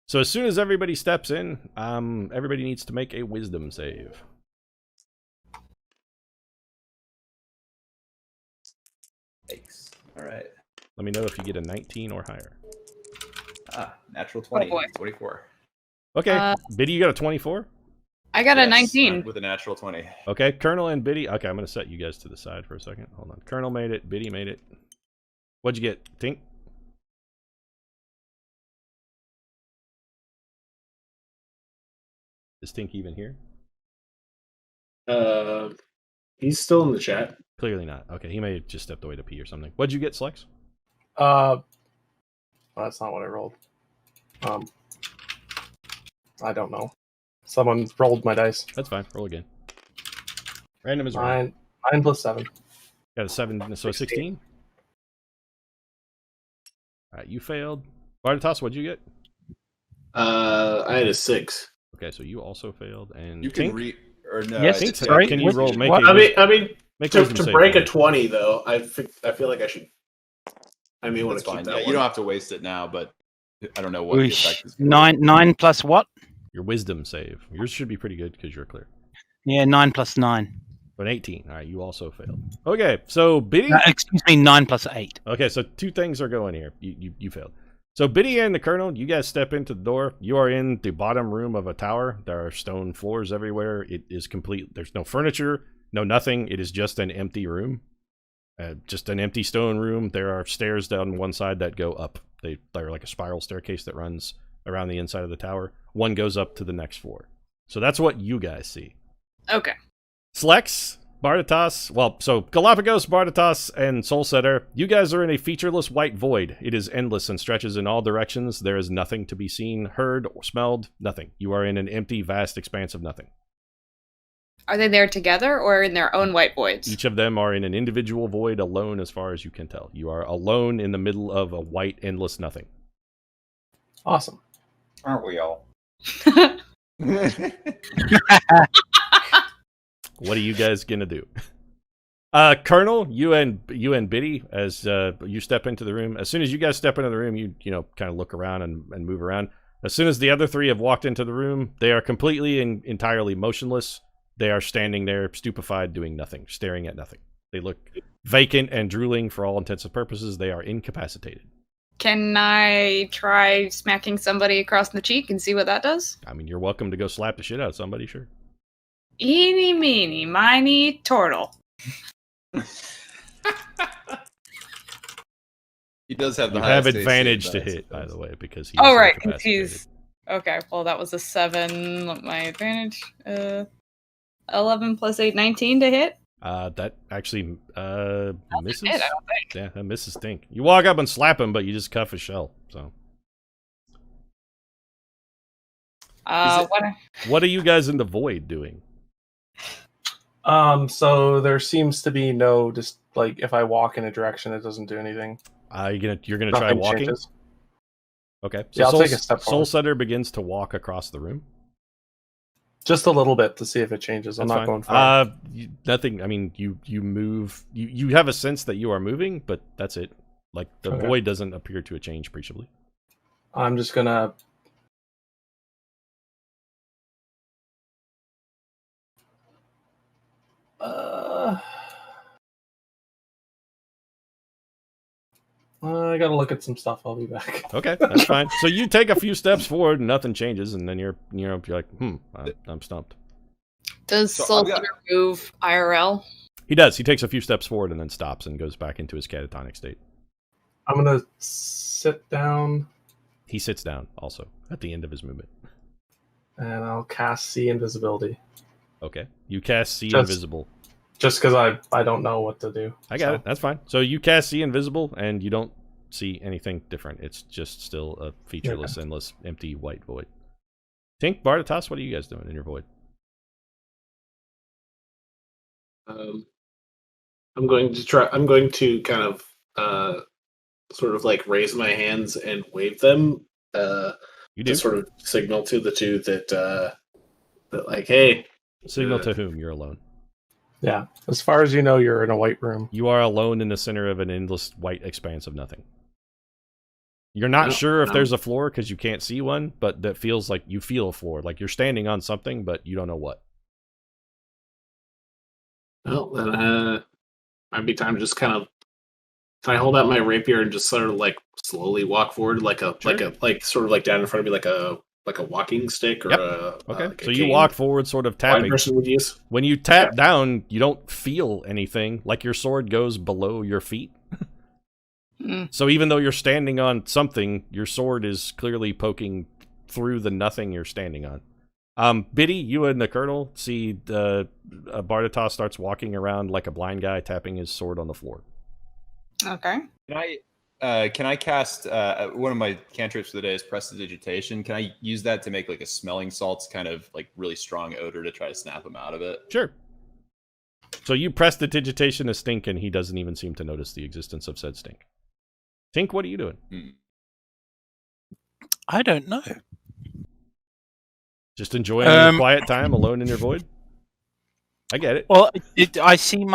So as soon as everybody steps in, everybody needs to make a wisdom save. Thanks. All right. Let me know if you get a 19 or higher. Natural 20. Oh boy. 24. Okay, Biddy, you got a 24? I got a 19. With a natural 20. Okay, Colonel and Biddy. Okay, I'm going to set you guys to the side for a second. Hold on. Colonel made it. Biddy made it. What'd you get, Tink? Is Tink even here? He's still in the chat. Clearly not. Okay, he may have just stepped away to pee or something. What'd you get, Slex? Well, that's not what I rolled. I don't know. Someone rolled my dice. That's fine. Roll again. Random is random. 9 plus 7. Got a 7, so 16? Alright, you failed. Bartatas, what'd you get? I had a 6. Okay, so you also failed. And You can Tink? or no? Yes, Tink, sorry. can you roll? Make What? a I mean, make to wisdom save break for a me. 20 though, I feel like I should. I may want That's to keep fine. that Yeah, one. you don't have to waste it now, but I don't know what the Oosh. effect is. gonna be. 9 plus what? Your wisdom save. Yours should be pretty good because you're clear. Yeah, 9 plus 9. But 18. Alright, you also failed. Okay, so Biddy. Excuse me, 9 plus 8. Okay, so two things are going here. You failed. So Biddy and the Colonel, you guys step into the door. You are in the bottom room of a tower. There are stone floors everywhere. It is complete. There's no furniture, no nothing. It is just an empty room. Just an empty stone room. There are stairs down one side that go up. They're like a spiral staircase that runs around the inside of the tower. One goes up to the next floor. So that's what you guys see. Okay. Slex, Bartatas, well, so Galapagos, Bartatas, and Soulsetter, you guys are in a featureless white void. It is endless and stretches in all directions. There is nothing to be seen, heard, or smelled, nothing. You are in an empty, vast expanse of nothing. Are they there together or in their own white voids? Each of them are in an individual void alone as far as you can tell. You are alone in the middle of a white, endless nothing. Awesome. Aren't we all? What are you guys gonna do? Colonel, you and Biddy, as you step into the room. As soon as you guys step into the room, you kind of look around and move around. As soon as the other three have walked into the room, they are completely and entirely motionless. They are standing there, stupefied, doing nothing, staring at nothing. They look vacant and drooling for all intents and purposes. They are incapacitated. Can I try smacking somebody across the cheek and see what that does? I mean, you're welcome to go slap the shit out of somebody, sure. Eeny, meeny, miny, turtle. He does have the You have highest AC advantage to dice, hit, by the way, because he's Oh, right, 'cause incapacitated. he's... Okay, well, that was a 7. My advantage. 11 plus 8, 19 to hit? That actually misses. Hit, I don't think. Yeah, that misses Stink. You walk up and slap him, but you just cuff his shell. So, what are you guys in the void doing? So there seems to be no just like if I walk in a direction, it doesn't do anything. You're gonna try Nothing walking. changes. Okay. So Yeah, I'll take a step forward. Soulsetter begins to walk across the room. Just a little bit to see if it changes. I'm That's not fine. going far. Nothing. I mean, you move. You have a sense that you are moving, but that's it. Like the Okay. void doesn't appear to change appreciably. I'm just gonna. I gotta look at some stuff. I'll be back. Okay, that's fine. So you take a few steps forward, and nothing changes, and then you're like, I'm stumped. Does So Soul I've got- Eater move IRL? He does. He takes a few steps forward and then stops and goes back into his catatonic state. I'm gonna sit down He sits down also at the end of his movement. and I'll cast See Invisibility. Okay. You cast See Just- Invisible. Just because I don't know what to do. I got it. That's fine. So you cast See Invisible, and you don't see anything different. It's just still a featureless, endless, empty white void. Tink, Bartatas, what are you guys doing in your void? I'm going to try. I'm going to kind of sort of like raise my hands and wave them. You do. To sort of signal to the two that like, hey. Signal to whom? You're alone. Yeah. As far as you know, you're in a white room. You are alone in the center of an endless white expanse of nothing. You're not No, sure if no. there's a floor because you can't see one, but that feels like you feel a floor. Like you're standing on something, but you don't know what. Well, then might be time to just kind of. Can I hold out my rapier and just sort of like slowly walk forward, like sort of like down in front of me, like a walking stick or Yep. a Okay, like a so you cane walk forward, sort of blind tapping. person would use. When you tap down, you don't feel anything. Like your sword goes below your feet. So even though you're standing on something, your sword is clearly poking through the nothing you're standing on. Biddy, you and the Colonel see Bardatos starts walking around like a blind guy, tapping his sword on the floor. Okay. Can I cast one of my cantrips for the day is prestidigitation? Can I use that to make like a smelling salts kind of like really strong odor to try to snap him out of it? Sure. So you press the digitation to Stink, and he doesn't even seem to notice the existence of said Stink. Tink, what are you doing? I don't know. Just enjoying your quiet time alone in your void? I get it. Well, do I see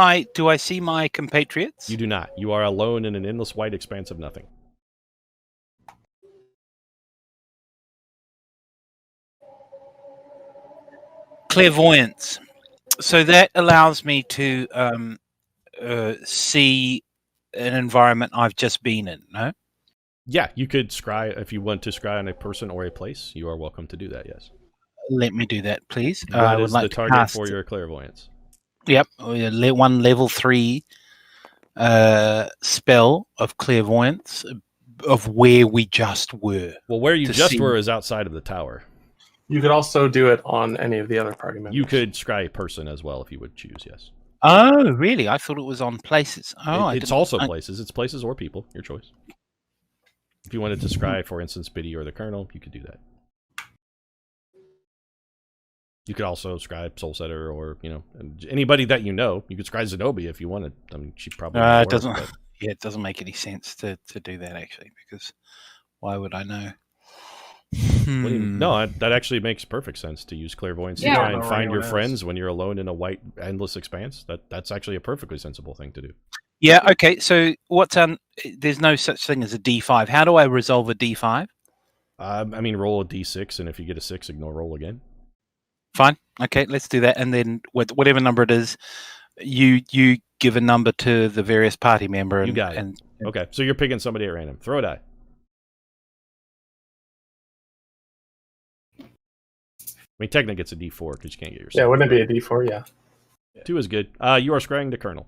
my compatriots? You do not. You are alone in an endless white expanse of nothing. Clairvoyance. So that allows me to see an environment I've just been in, no? Yeah, you could scry if you want to scry on a person or a place. You are welcome to do that, yes. Let me do that, please. What I would is like the to target cast. for your clairvoyance? Yep, one level 3 spell of clairvoyance of where we just were. Well, where you To just see- were is outside of the tower. You could also do it on any of the other party members. You could scry a person as well if you would choose, yes. Oh, really? I thought it was on places. Oh, It's also places. It's places or people. Your choice. If you wanted to scry, for instance, Biddy or the Colonel, you could do that. You could also scry Soulsetter or, anybody that you know. You could scry Zenobia if you wanted. I mean, she probably would it work, doesn't. but- Yeah, it doesn't make any sense to do that actually, because why would I know? What do you- No, that actually makes perfect sense to use clairvoyance to Yeah. try I don't and know find where your anyone friends is. when you're alone in a white, endless expanse. That's actually a perfectly sensible thing to do. Yeah. Okay. So what's there's no such thing as a D5. How do I resolve a D5? I mean, roll a d6, and if you get a 6, ignore roll again. Fine. Okay, let's do that. And then with whatever number it is, you give a number to the various party member. And, You got it. And, Okay, so you're picking somebody at random. Throw a die. I mean, technically it's a d4 because you can't get yourself. Yeah, wouldn't it be a D4? Yeah. 2 is good. You are scrying the Colonel.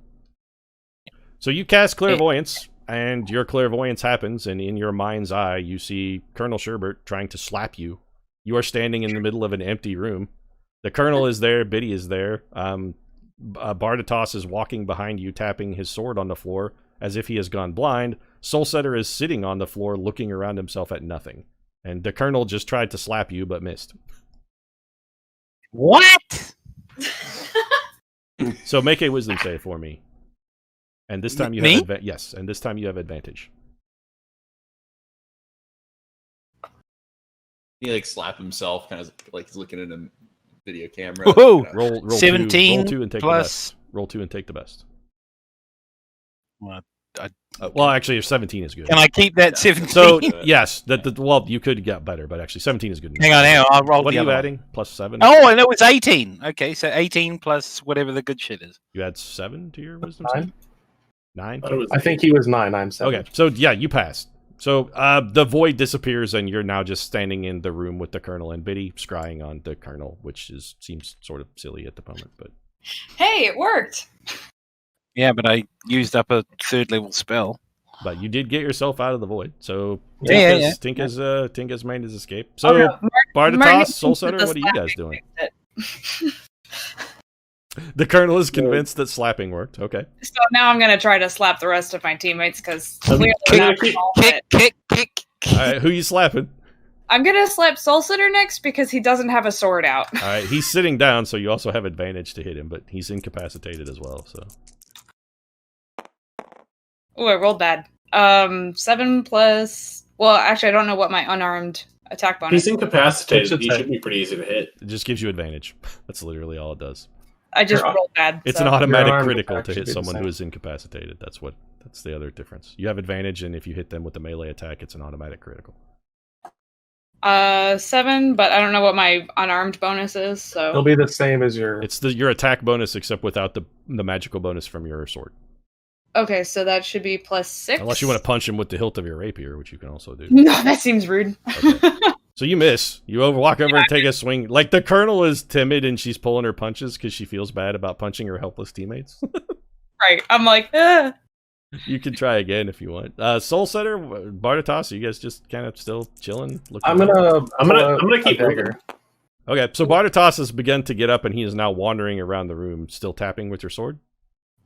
So you cast clairvoyance, and your clairvoyance happens, and in your mind's eye, you see Colonel Sherbert trying to slap you. You are standing in the middle of an empty room. The Colonel is there. Biddy is there. Bardatos is walking behind you, tapping his sword on the floor as if he has gone blind. Soulsetter is sitting on the floor, looking around himself at nothing. And the Colonel just tried to slap you, but missed. what? So make a wisdom save for me. And this time you Me? have yes, and this time you have advantage. He like slap himself, kind of like he's looking at a video camera. Whoa! Roll 17 roll 2 and take plus- the best. Roll 2 and take the best. Well, Well, actually, your 17 is good. can I keep that 17? So yes, well, you could get better, but actually 17 is good. hang on. I'll roll What the are you other one. adding? Plus 7? Oh, and it was 18. Okay, so 18 plus whatever the good shit is. You add 7 to your wisdom 9? save? 9? Thought it was I think he was 9. I'm 7. Okay, so yeah, you passed. So the void disappears, and you're now just standing in the room with the Colonel and Biddy scrying on the Colonel, which seems sort of silly at the moment, but Hey, it worked. Yeah, but I used up a 3rd level spell. you did get yourself out of the void. So Yeah. Tink has made his escape. So Oh, no. Bardatos, Mark- Soulsetter, the what are you guys slapping doing? fixed it. The Colonel is convinced that slapping worked. Okay. So now I'm gonna try to slap the rest of my teammates because clearly Kick, not kick, all kick, fit. kick, kick. All right, who you slapping? I'm gonna slap Soulsetter next because he doesn't have a sword out. All right, he's sitting down, so you also have advantage to hit him, but he's incapacitated as well. So Oh, I rolled bad. 7 plus. Well, actually, I don't know what my unarmed attack bonus. He's incapacitated. Should He say. should be pretty easy to hit. it just gives you advantage. That's literally all it does. I just You're- rolled bad. It's so. an automatic Your armed critical attack to should hit be the someone who same. is incapacitated. That's the other difference. You have advantage, and if you hit them with the melee attack, it's an automatic critical. 7, but I don't know what my unarmed bonus is. So It'll be the same as your. It's your attack bonus, except without the magical bonus from your sword. okay, so that should be +6. Unless you want to punch him with the hilt of your rapier, which you can also do. No, that seems rude. Okay. So you miss. You walk over and take a swing. Like, the colonel is timid and she's pulling her punches because she feels bad about punching her helpless teammates. Right. I'm like, ah. You can try again if you want. Soul Setter, Bartatos, are you guys just kind of still chilling? I'm gonna keep dagger. Okay, so Bartatos has begun to get up and he is now wandering around the room, still tapping with your sword.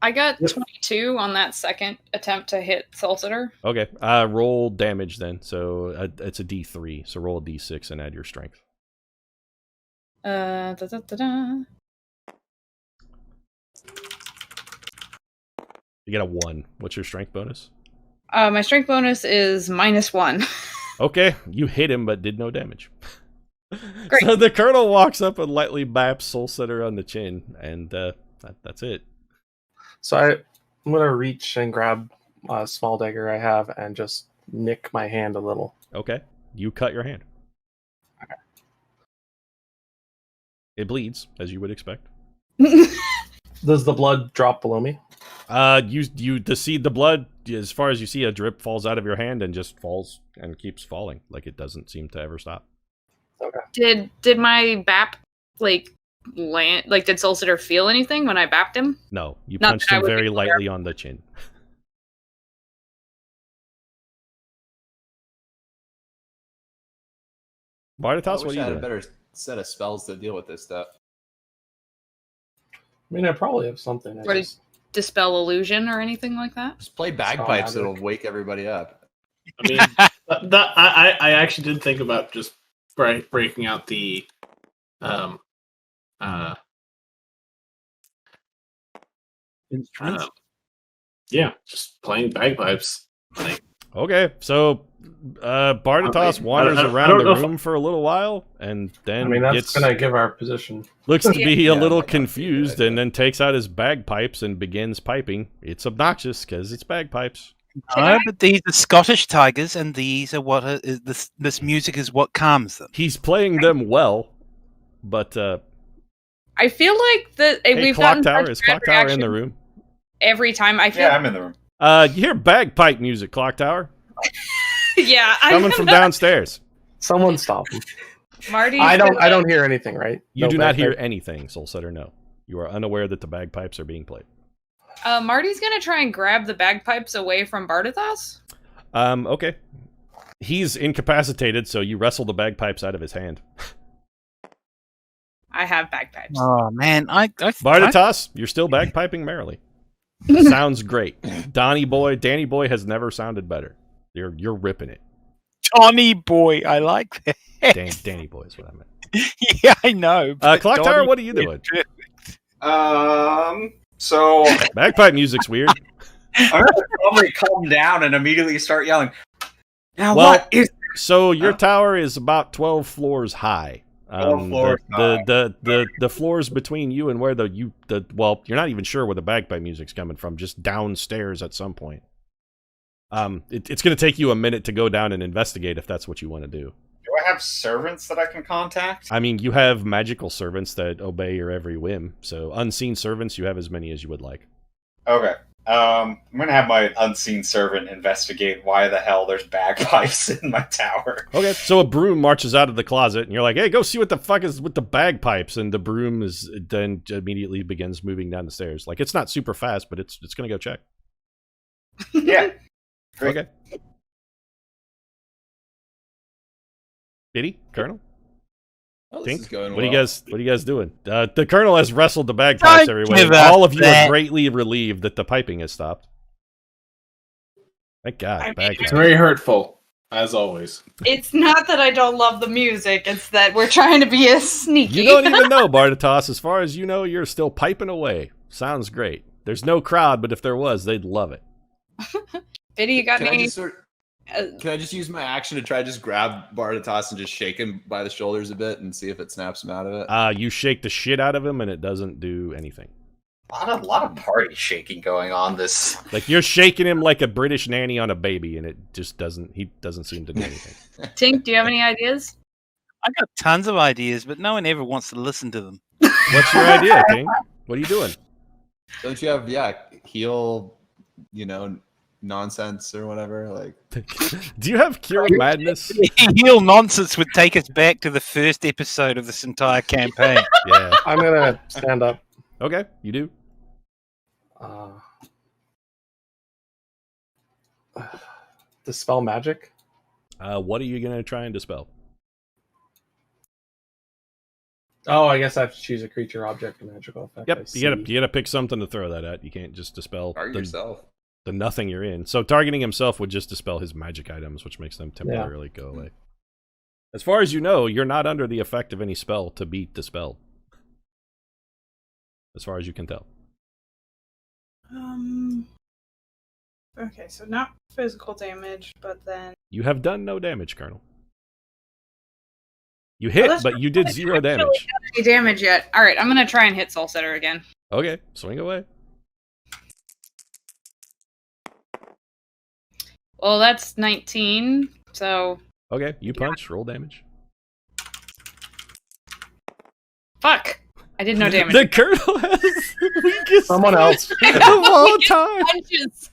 I got 22 on that second attempt to hit Solcitor. Okay, roll damage then. So it's a D3, so roll a D6 and add your strength. Da, da, da, da. You get a 1. What's your strength bonus? My strength bonus is -1. Okay, you hit him but did no damage. Great. So the colonel walks up and lightly baps Soul Setter on the chin, and that's it. So I'm gonna reach and grab a small dagger I have and just nick my hand a little. Okay, you cut your hand. Okay. It bleeds, as you would expect. Does the blood drop below me? The blood, as far as you see, a drip falls out of your hand and just falls and keeps falling. Like, it doesn't seem to ever stop. Okay. Did my bap land? Like, did Solcitor feel anything when I bapped him? No, you Not punched that I him would very be aware. lightly on the chin. I Bartatos, what wish are I you had a doing? better set of spells to deal with this stuff. I mean, I probably have something. I What is- just- Dispel illusion or anything like that? Just play bagpipes; magic. it'll wake everybody up. I mean, I actually did think about just breaking out the Instruments. yeah, just playing bagpipes. Like, Okay, so Bartatos I wanders don't around the know if- room for a little while, and then I mean, that's gets, gonna give our position. looks to be Yeah, a little might not be a good confused, idea. and then takes out his bagpipes and begins piping. It's obnoxious because it's bagpipes. No, but these are Scottish tigers, and these are what this music is what calms them. He's playing them well, but I feel like that hey, we've Clock gotten Tower, such is bad Clock Tower in the reaction room? every time. I feel Yeah, I'm in the room. You hear bagpipe music, Clock Tower, yeah, coming from downstairs. Someone stop him. Marty. I don't hear anything, right? You No do not hear bagpipe? anything, Soul Setter, no. You are unaware that the bagpipes are being played. Marty's gonna try and grab the bagpipes away from Bartathos. Okay. He's incapacitated, so you wrestle the bagpipes out of his hand. I have bagpipes. Oh man, I Bartatos, you're still bagpiping merrily. Sounds great. Danny Boy has never sounded better. You're ripping it. Johnny boy, I like that. Danny Boy is what I meant. Yeah, I know. but Clock Tower, Johnny what are you Boy- doing? So Bagpipe music's weird. I'm gonna probably calm down and immediately start yelling. Now Well, what is So your tower is about 12 floors high. 12 floors high. The floors between you and where well, you're not even sure where the bagpipe music's coming from, just downstairs at some point. It's going to take you a minute to go down and investigate if that's what you want to do. do I have servants that I can contact? I mean, you have magical servants that obey your every whim, so unseen servants, you have as many as you would like. Okay. I'm gonna have my unseen servant investigate why the hell there's bagpipes in my tower. Okay, so a broom marches out of the closet, and you're like, hey, go see what the fuck is with the bagpipes, and the broom then immediately begins moving down the stairs. Like, it's not super fast, but it's going to go check. Yeah. Great. Okay. Biddy, Colonel? Oh, this Tink? is going What are well. you guys doing? The Colonel has wrestled the bagpipes Don't everywhere. give us All of you that. are greatly relieved that the piping has stopped. Thank God. I mean, bagpipes. it's very hurtful, as always. It's not that I don't love the music; it's that we're trying to be as sneaky. You don't even know, Bartatos. As far as you know, you're still piping away. Sounds great. There's no crowd, but if there was, they'd love it. Biddy, you got Can I any just sort Can I just use my action to try just grab Bardatas and just shake him by the shoulders a bit and see if it snaps him out of it? You shake the shit out of him and it doesn't do anything. A lot of party shaking going on this. Like you're shaking him like a British nanny on a baby, and it just doesn't. He doesn't seem to do anything. Tink, do you have any ideas? I've got tons of ideas, but no one ever wants to listen to them. What's your idea, King? What are you doing? Don't you have heal, nonsense or whatever? Like, Do you have Cure Madness? Heal nonsense would take us back to the first episode of this entire campaign. Yeah. I'm gonna stand up. Okay, you do. Dispel magic. What are you gonna try and dispel? Oh, I guess I have to choose a creature, object, or magical effect. Yep, I you see. gotta pick something to throw that at. You can't just dispel target yourself. the nothing you're in. So targeting himself would just dispel his magic items, which makes them temporarily go away. As far as you know, you're not under the effect of any spell to beat the spell. As far as you can tell. Okay, so not physical damage, but then You have done no damage, Colonel. You hit, that's but you did 0 damage. any damage yet. Alright, I'm gonna try and hit Soul Setter again. Okay, swing away. Well, that's 19, so Okay, you punch, roll damage. fuck! I did no damage. The Colonel has the weakest Someone else. of all time. Punches.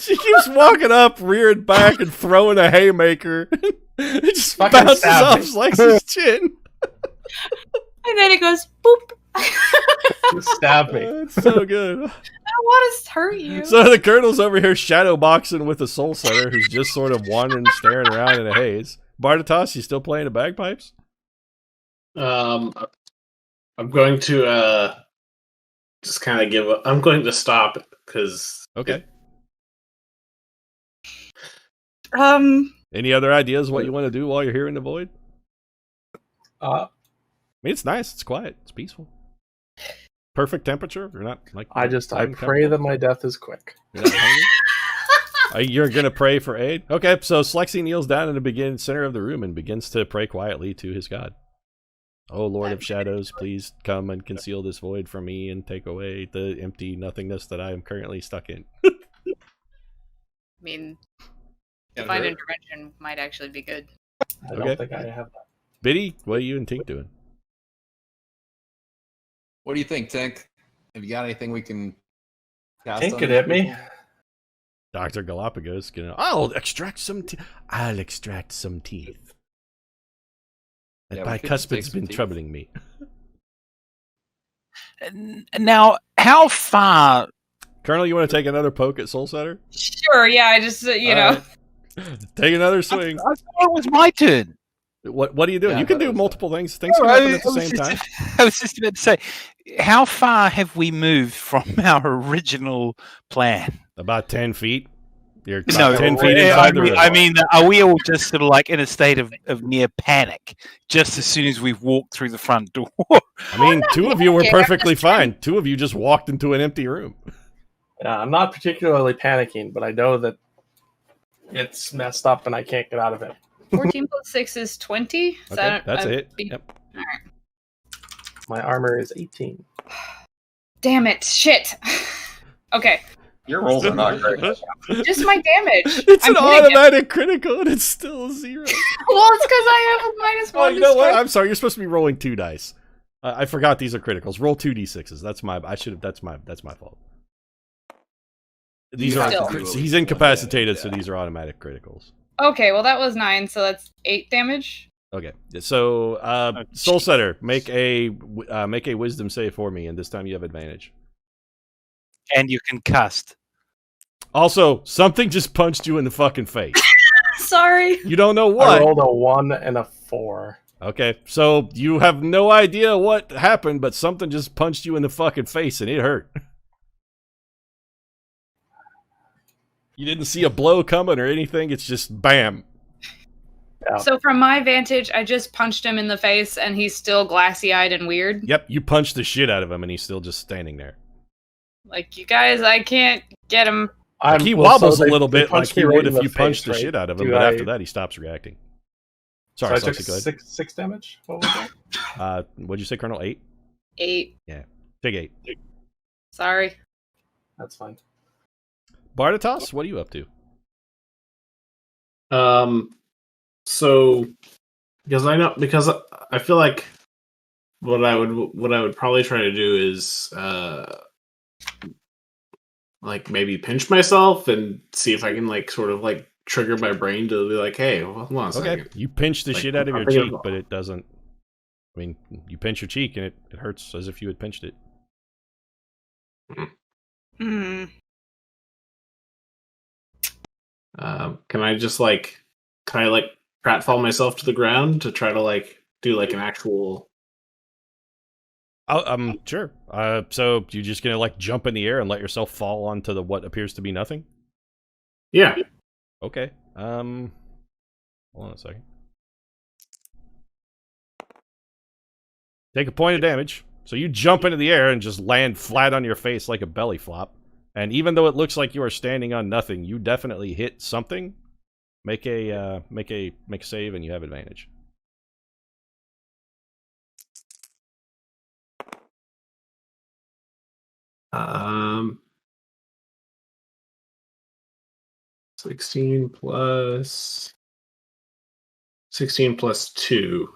She keeps walking up, rearing back, and throwing a haymaker. It just Fucking bounces stab off me. Slex's chin. And then it goes boop. You stabbed me. It's so good. I don't want to hurt you. So the Colonel's over here shadow boxing with a Soul Setter who's just sort of wandering, staring around in a haze. Bardatas, you still playing the bagpipes? I'm going to just kind of give up. I'm going to stop because Okay. Any other ideas what you want to do while you're here in the void? I mean, it's nice. It's quiet. It's peaceful. Perfect temperature. You're not like. I pray that my death is quick. You're not hungry? You're gonna pray for aid. Okay, so Slexy kneels down in the center of the room and begins to pray quietly to his god. Oh, Lord of Shadows, please come and conceal this void from me and take away the empty nothingness that I am currently stuck in. I mean, divine intervention might actually be good. I don't think I have that. Biddy, what are you and Tink doing? What do you think, Tink? Have you got anything we can cast Tink on could these hit me. people? Dr. Galapagos, I'll extract some I'll extract some teeth. That Yeah, we could just bicuspid's take some been teeth. troubling me. Now, how far? Colonel, you want to take another poke at Soul Setter? Sure, yeah, I just, you know. Take another swing. I thought it was my turn. What are you doing? Yeah, you I can thought do it was multiple things. Things can happen at the I was same time. I was just about to say, how far have we moved from our original plan? About 10 feet. You're No, about 10 feet I inside the mean, room. I mean, are we all just sort of like in a state of near panic just as soon as we've walked through the front door? I mean, two of you were panicking. I'm perfectly just trying- fine. Two of you just walked into an empty room. Yeah, I'm not particularly panicking, but I know that it's messed up and I can't get out of it. 14 plus 6 is 20. Is Okay, that that's a it. big- Yep. My armor is 18. Damn it. Shit. Okay. Your rolls are not great. Just my damage. It's I'm an hitting it. automatic critical and it's still a 0. Well, it's because I have a minus Oh, 1 you know what? strength. I'm sorry. You're supposed to be rolling 2 dice. I forgot these are criticals. Roll 2d6s. That's my. I should have. That's my fault. These You are. have to do at He's least incapacitated, one so damage, these are automatic criticals. Okay, well, that was 9, so that's 8 damage. Okay, so Soul Setter, make a Wisdom save for me, and this time you have advantage. And you concussed. Also, something just punched you in the fucking face. Sorry. You don't know I what. rolled a 1 and a 4. Okay, so you have no idea what happened, but something just punched you in the fucking face, and it hurt. You didn't see a blow coming or anything. It's just bam. Yeah. So from my vantage, I just punched him in the face, and he's still glassy-eyed and weird. Yep, you punched the shit out of him, and he's still just standing there. Like, you guys, I can't get him Like he wobbles a little they bit like punched me you right would in if you the punched face, the right? shit out of him, Do but I- after that he stops reacting. So Sorry, I took Slexy, go ahead. six damage. What was that? What'd you say, Colonel? 8? 8. Take 8. Sorry. That's fine. Bartatos, what are you up to? So because I feel like what I would probably try to do is like maybe pinch myself and see if I can like sort of like trigger my brain to be like, hey, hold on a second. You pinch the Like, shit out of I'm your thinking cheek, of- but it doesn't. I mean, you pinch your cheek and it hurts as if you had pinched it. Hmm. Can I just like pratfall myself to the ground to try to like do like an actual? Oh, sure. So you're just gonna like jump in the air and let yourself fall onto the what appears to be nothing? Yeah. Okay. Hold on a second. Take a point of damage. So you jump into the air and just land flat on your face like a belly flop. And even though it looks like you are standing on nothing, you definitely hit something. Make a save, and you have advantage. Um, 16 plus 2.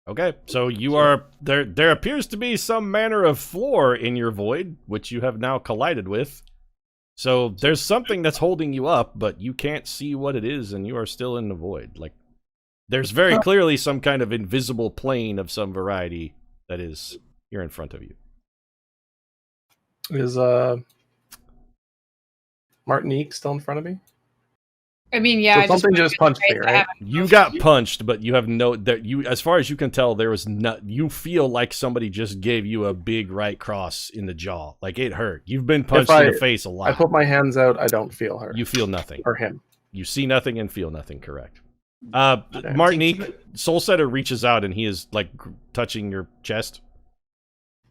Okay, so you are there. There appears to be some manner of floor in your void, which you have now collided with. So there's something that's holding you up, but you can't see what it is, and you are still in the void. Like there's very clearly some kind of invisible plane of some variety that is here in front of you. Is Martinique still in front of me? I mean, yeah. So I something just just punched me, right? You got punched, but you have no that you as far as you can tell, there was not you feel like somebody just gave you a big right cross in the jaw. Like it hurt. You've been punched in the face a lot. I put my hands out, I don't feel her. You feel nothing. Or him. You see nothing and feel nothing, correct. Martinique, Soul Setter reaches out and he is like touching your chest.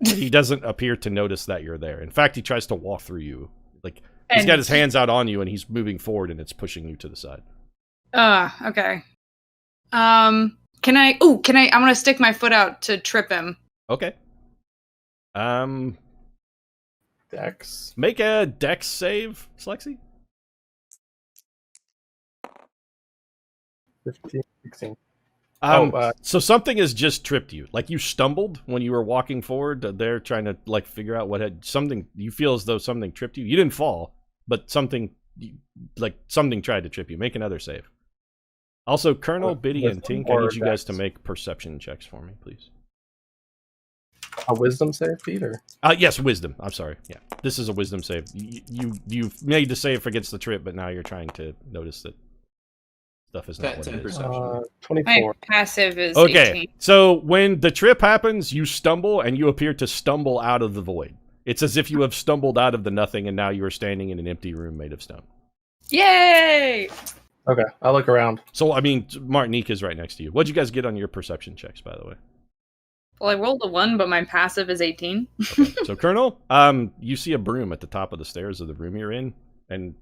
He doesn't appear to notice that you're there. In fact, he tries to walk through you. Like he's got his hands out on you and he's moving forward and it's pushing you to the side. Okay. Can I I'm gonna stick my foot out to trip him. Okay. Dex. Make a dex save, Slexy. 15, 16. So something has just tripped you. Like you stumbled when you were walking forward. They're trying to like figure out what had something. You feel as though something tripped you. You didn't fall, but something tried to trip you. Make another save. Also, Colonel, Biddy, and Tink, I need you guys to make perception checks for me, please. A wisdom save, Peter? Yes, wisdom. I'm sorry. Yeah, this is a wisdom save. You made the save against the trip, but now you're trying to notice that stuff is not what it is. 24. My passive is Okay, 18. so when the trip happens, you stumble, and you appear to stumble out of the void. It's as if you have stumbled out of the nothing, and now you are standing in an empty room made of stone. Yay! Okay, I'll look around. So, I mean, Martinique is right next to you. What'd you guys get on your perception checks, by the way? Well, I rolled a 1, but my passive is 18. Okay. So, Colonel, you see a broom at the top of the stairs of the room you're in, and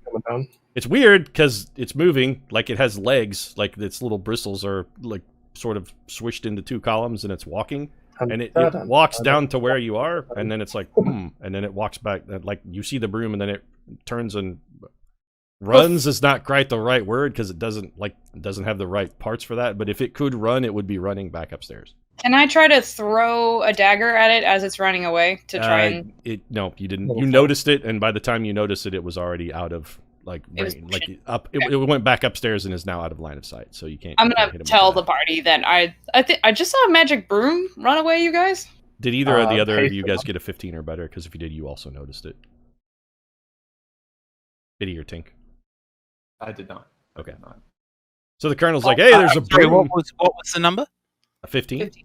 Coming down. it's weird because it's moving, like it has legs, like its little bristles are like sort of swished into two columns, and it's walking, and it walks down to where you are, and then it's like, and then it walks back, like you see the broom, and then it turns and runs is not quite the right word because it doesn't have the right parts for that, but if it could run, it would be running back upstairs. Can I try to throw a dagger at it as it's running away to try and... No, you didn't. You noticed it, and by the time you noticed it, it was already out of it went back upstairs and is now out of line of sight, so you can't. I'm hit gonna him tell with the that. party that I just saw a magic broom run away, you guys. Did either of the other of you guys get a 15 or better? Because if you did, you also noticed it. Biddy or Tink? I did not. Okay. So the Colonel's like, "Hey, there's a Sorry, broom." what was the number? A 15. 15.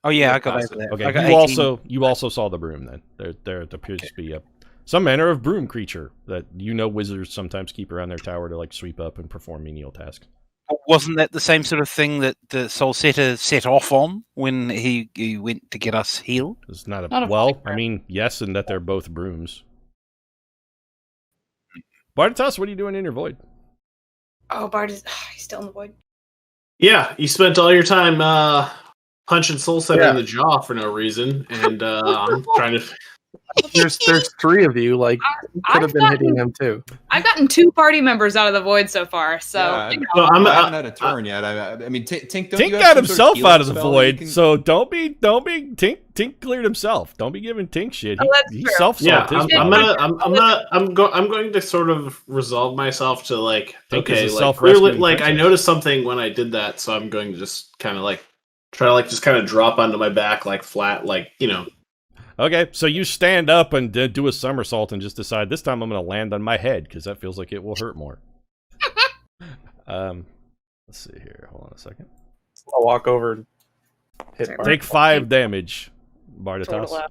Oh yeah, Yeah, I got passive. over that. Okay. I got You 18. also saw the broom then. There appears to be some manner of broom creature that wizards sometimes keep around their tower to like sweep up and perform menial tasks. Wasn't that the same sort of thing that the Soul Setter set off on when he went to get us healed? It's not Not a well. flying I mean, yes, and that they're both brooms. Bartatos, what are you doing in your void? Oh, Bart is he's still in the void. Yeah, you spent all your time punching Soul Center in the jaw for no reason, and I'm trying to. There's 3 of you. Like, you could have been hitting him too. I've gotten 2 party members out of the void so far, so Yeah, you know. So I haven't had a turn yet. I mean, Tink, don't Tink you have got some sort himself out of the healing spell that you void, can- so don't be Tink cleared himself. Don't be giving Tink shit. Oh, that's He true. self-solved Yeah, his I'm problem. going to sort of resolve myself to like, Think okay, it's a like self-rescuing clearly, like I princess. noticed something when I did that, so I'm going to just kind of like try to like just kind of drop onto my back like flat, like Okay, so you stand up and do a somersault and just decide this time I'm going to land on my head because that feels like it will hurt more. Let's see here. Hold on a second. I'll walk over and hit Bart. Take 5 damage, Sort of Bartatos. low.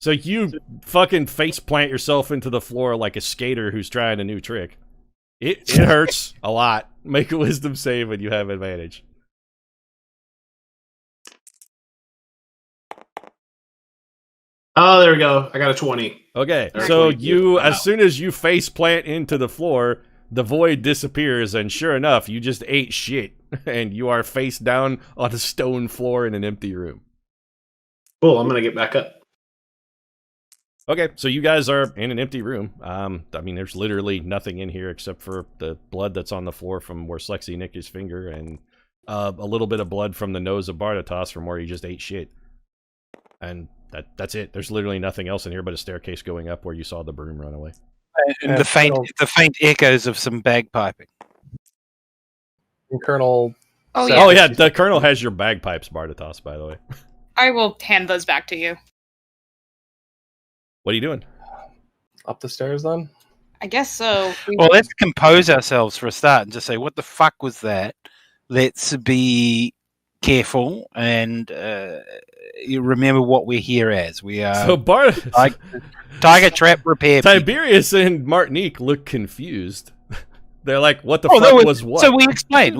So you fucking face plant yourself into the floor like a skater who's trying a new trick. It hurts a lot. Make a wisdom save and you have advantage. Oh, there we go. I got a 20. Okay, Or so 22. you, Wow. as soon as you face plant into the floor, the void disappears, and sure enough, you just ate shit, and you are face down on a stone floor in an empty room. Cool. I'm gonna get back up. Okay, so you guys are in an empty room. I mean, there's literally nothing in here except for the blood that's on the floor from where Slexy nicked his finger, and a little bit of blood from the nose of Bartatos from where he just ate shit. And that's it. There's literally nothing else in here but a staircase going up where you saw the broom run away. And the faint echoes of some bagpiping. And Colonel. Oh, Seth, yeah. Oh yeah, the Colonel has your bagpipes, Bartatos, by the way. I will hand those back to you. What are you doing? Up the stairs then? I guess so. Well, let's compose ourselves for a start and just say, what the fuck was that? Let's be careful and you remember what we're here as. We are So Tiger Trap Repair. Tiberius and Martinique look confused. They're like, what the Oh, fuck no, was what? So we explained.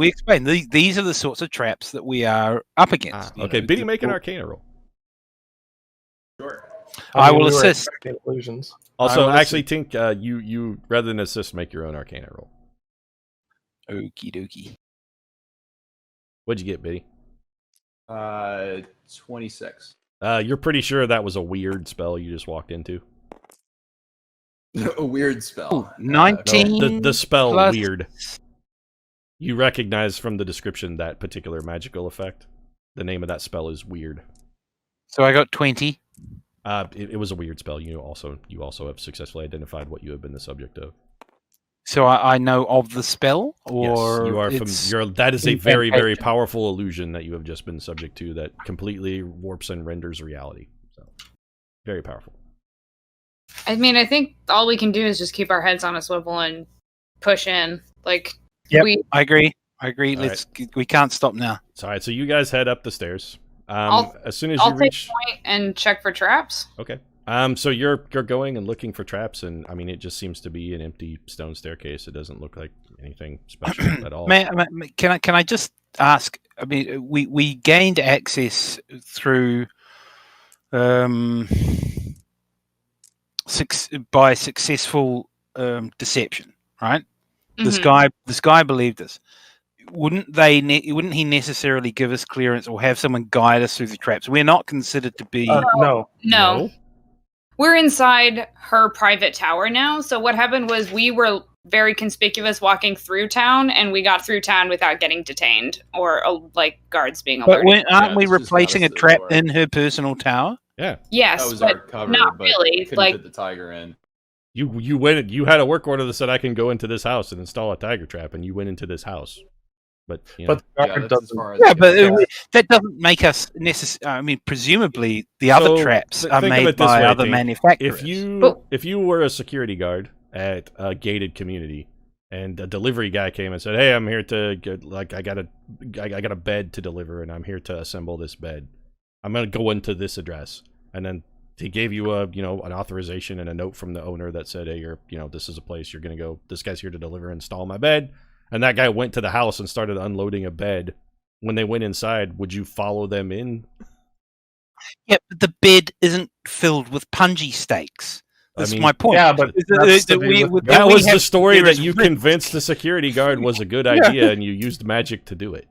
These are the sorts of traps that we are up against. you Okay, know. Biddy, make an Arcana roll. Sure. I will we were assist. expecting illusions. Also, will actually, Tink, you rather than assist, make your own Arcana roll. Okie dokie. What'd you get, Biddy? 26. You're pretty sure that was a weird spell you just walked into. A weird spell. Ooh, 19. The spell plus- weird. You recognize from the description that particular magical effect. The name of that spell is weird. So I got 20. It was a weird spell. You also have successfully identified what you have been the subject of. So I know of the spell, or Yes, you are. it's That is a very, very incantation. powerful illusion that you have just been subject to that completely warps and renders reality. So, very powerful. I mean, I think all we can do is just keep our heads on a swivel and push in. Like, Yep. we. I agree. All We can't stop now. So, all right. So you guys head up the stairs. I'll- As soon as I'll you take reach, point and check for traps. okay. So you're going and looking for traps, and I mean, it just seems to be an empty stone staircase. It doesn't look like anything special at all. Can I just ask? I mean, we gained access through by successful deception, right? Mhm. This guy believed us. Wouldn't he necessarily give us clearance or have someone guide us through the traps? We're not considered to be. No. No. We're inside her private tower now. So what happened was we were very conspicuous walking through town, and we got through town without getting detained or like guards being But alerted. aren't we it's just replacing a out of the trap door. in her personal tower? Yeah. Yes, That was but our cover, not but really. couldn't Like, fit the tiger in. You went. You had a work order that said I can go into this house and install a tiger trap, and you went into this house. But you know, But the Yeah, guard that's as doesn't. far as Yeah, it but goes. that doesn't make us necessary. I mean, presumably the other So, traps think are of made it this by way, other Dave. manufacturers. if you were a security guard at a gated community and a delivery guy came and said, "Hey, I'm here to get, like I got a bed to deliver and I'm here to assemble this bed. I'm going to go into this address." And then he gave you an authorization and a note from the owner that said, "Hey, this is a place you're going to go. This guy's here to deliver and install my bed." And that guy went to the house and started unloading a bed. When they went inside, would you follow them in? Yeah, but the bed isn't filled with punji steaks. That's I mean, my point. Yeah, but that's to do with- that we was the have story that serious you risk. convinced the security guard was a good idea, and you used magic to do it.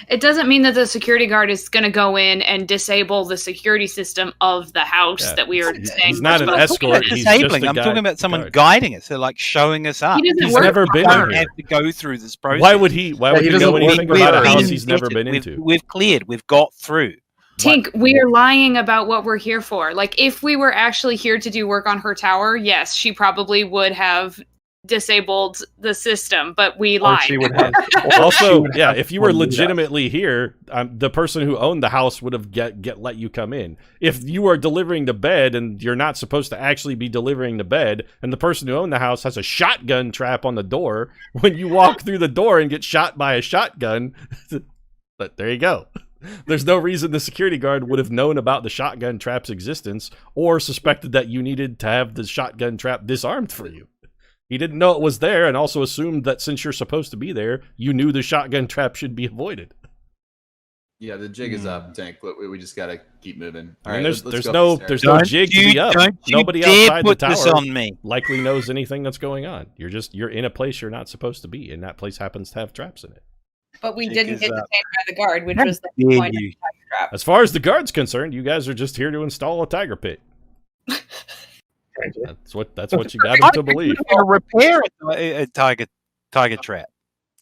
It doesn't mean that the security guard is going to go in and disable the security system of the house Yeah. that we are staying. He's not an I'm not talking about escort. He's just disabling. a I'm talking about someone guard. guiding us. They're like showing us up. He doesn't He's work never for been her. Don't here. have to go through this process. Why would he? Why Yeah, would he he know doesn't anything work about a for house her. he's never been we've, into? We've cleared. We've got through. Tink, we are lying about what we're here for. Like, if we were actually here to do work on her tower, yes, she probably would have disabled the system, but we Or lied. she would have. or she Also, would yeah, have if you were one do that. legitimately here, the person who owned the house would have let you come in. If you are delivering the bed and you're not supposed to actually be delivering the bed, and the person who owned the house has a shotgun trap on the door, when you walk through the door and get shot by a shotgun, but there you go. There's no reason the security guard would have known about the shotgun trap's existence or suspected that you needed to have the shotgun trap disarmed for you. He didn't know it was there and also assumed that since you're supposed to be there, you knew the shotgun trap should be avoided. Yeah, the jig is up, Tank. But we just gotta keep moving. All I mean, right, there's let's go no upstairs. there's no jig to be up. Don't you Nobody dare outside the put this tower on me. likely knows anything that's going on. You're in a place you're not supposed to be, and that place happens to have traps in it. But we Jig didn't is get up. detained by the guard, which How was the dare point you. of the trap. As far as the guard's concerned, you guys are just here to install a tiger pit. That's what you got them to believe. To repair a tiger trap.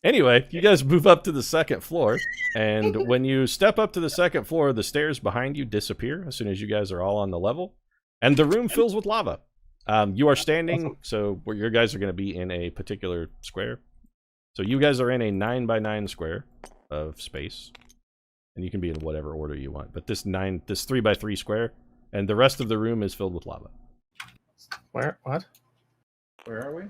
Anyway, you guys move up to the second floor, and when you step up to the second floor, the stairs behind you disappear as soon as you guys are all on the level, and the room fills with lava. You are standing, so where your guys are going to be in a particular square. So you guys are in a 9x9 square of space, and you can be in whatever order you want. But this 3x3 square, and the rest of the room is filled with lava. Where? What? Where are we?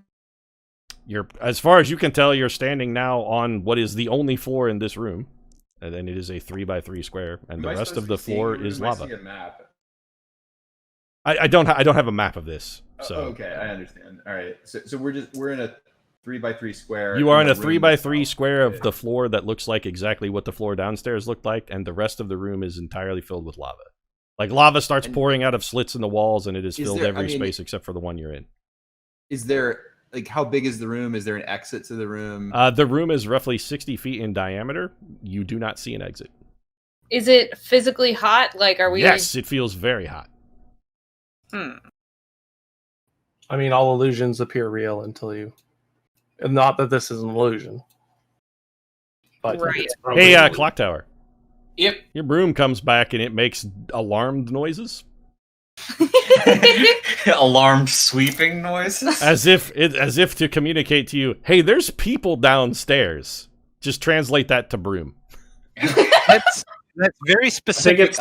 As far as you can tell, you're standing now on what is the only floor in this room, and then it is a 3x3 square, and the rest of the floor is lava. A map? I don't have a map of this, so Okay, I understand. All right, so we're in a 3x3 square. you are in a the room 3x3 itself. square of the floor that looks like exactly what the floor downstairs looked like, and the rest of the room is entirely filled with lava. Like lava starts And- pouring out of slits in the walls, and it has Is filled there- every I mean, space except for the one you're in. Is there how big is the room? Is there an exit to the room? The room is roughly 60 feet in diameter. You do not see an exit. Is it physically hot? Like, are we? Yes, it feels very hot. I mean, all illusions appear real until you. And not that this is an illusion. But Right. It's probably Hey, only- Clock Tower. Yep. Your broom comes back and it makes alarmed noises, Alarmed sweeping noises. as if to communicate to you, "Hey, there's people downstairs." Just translate that to broom. That's very I specific. think it's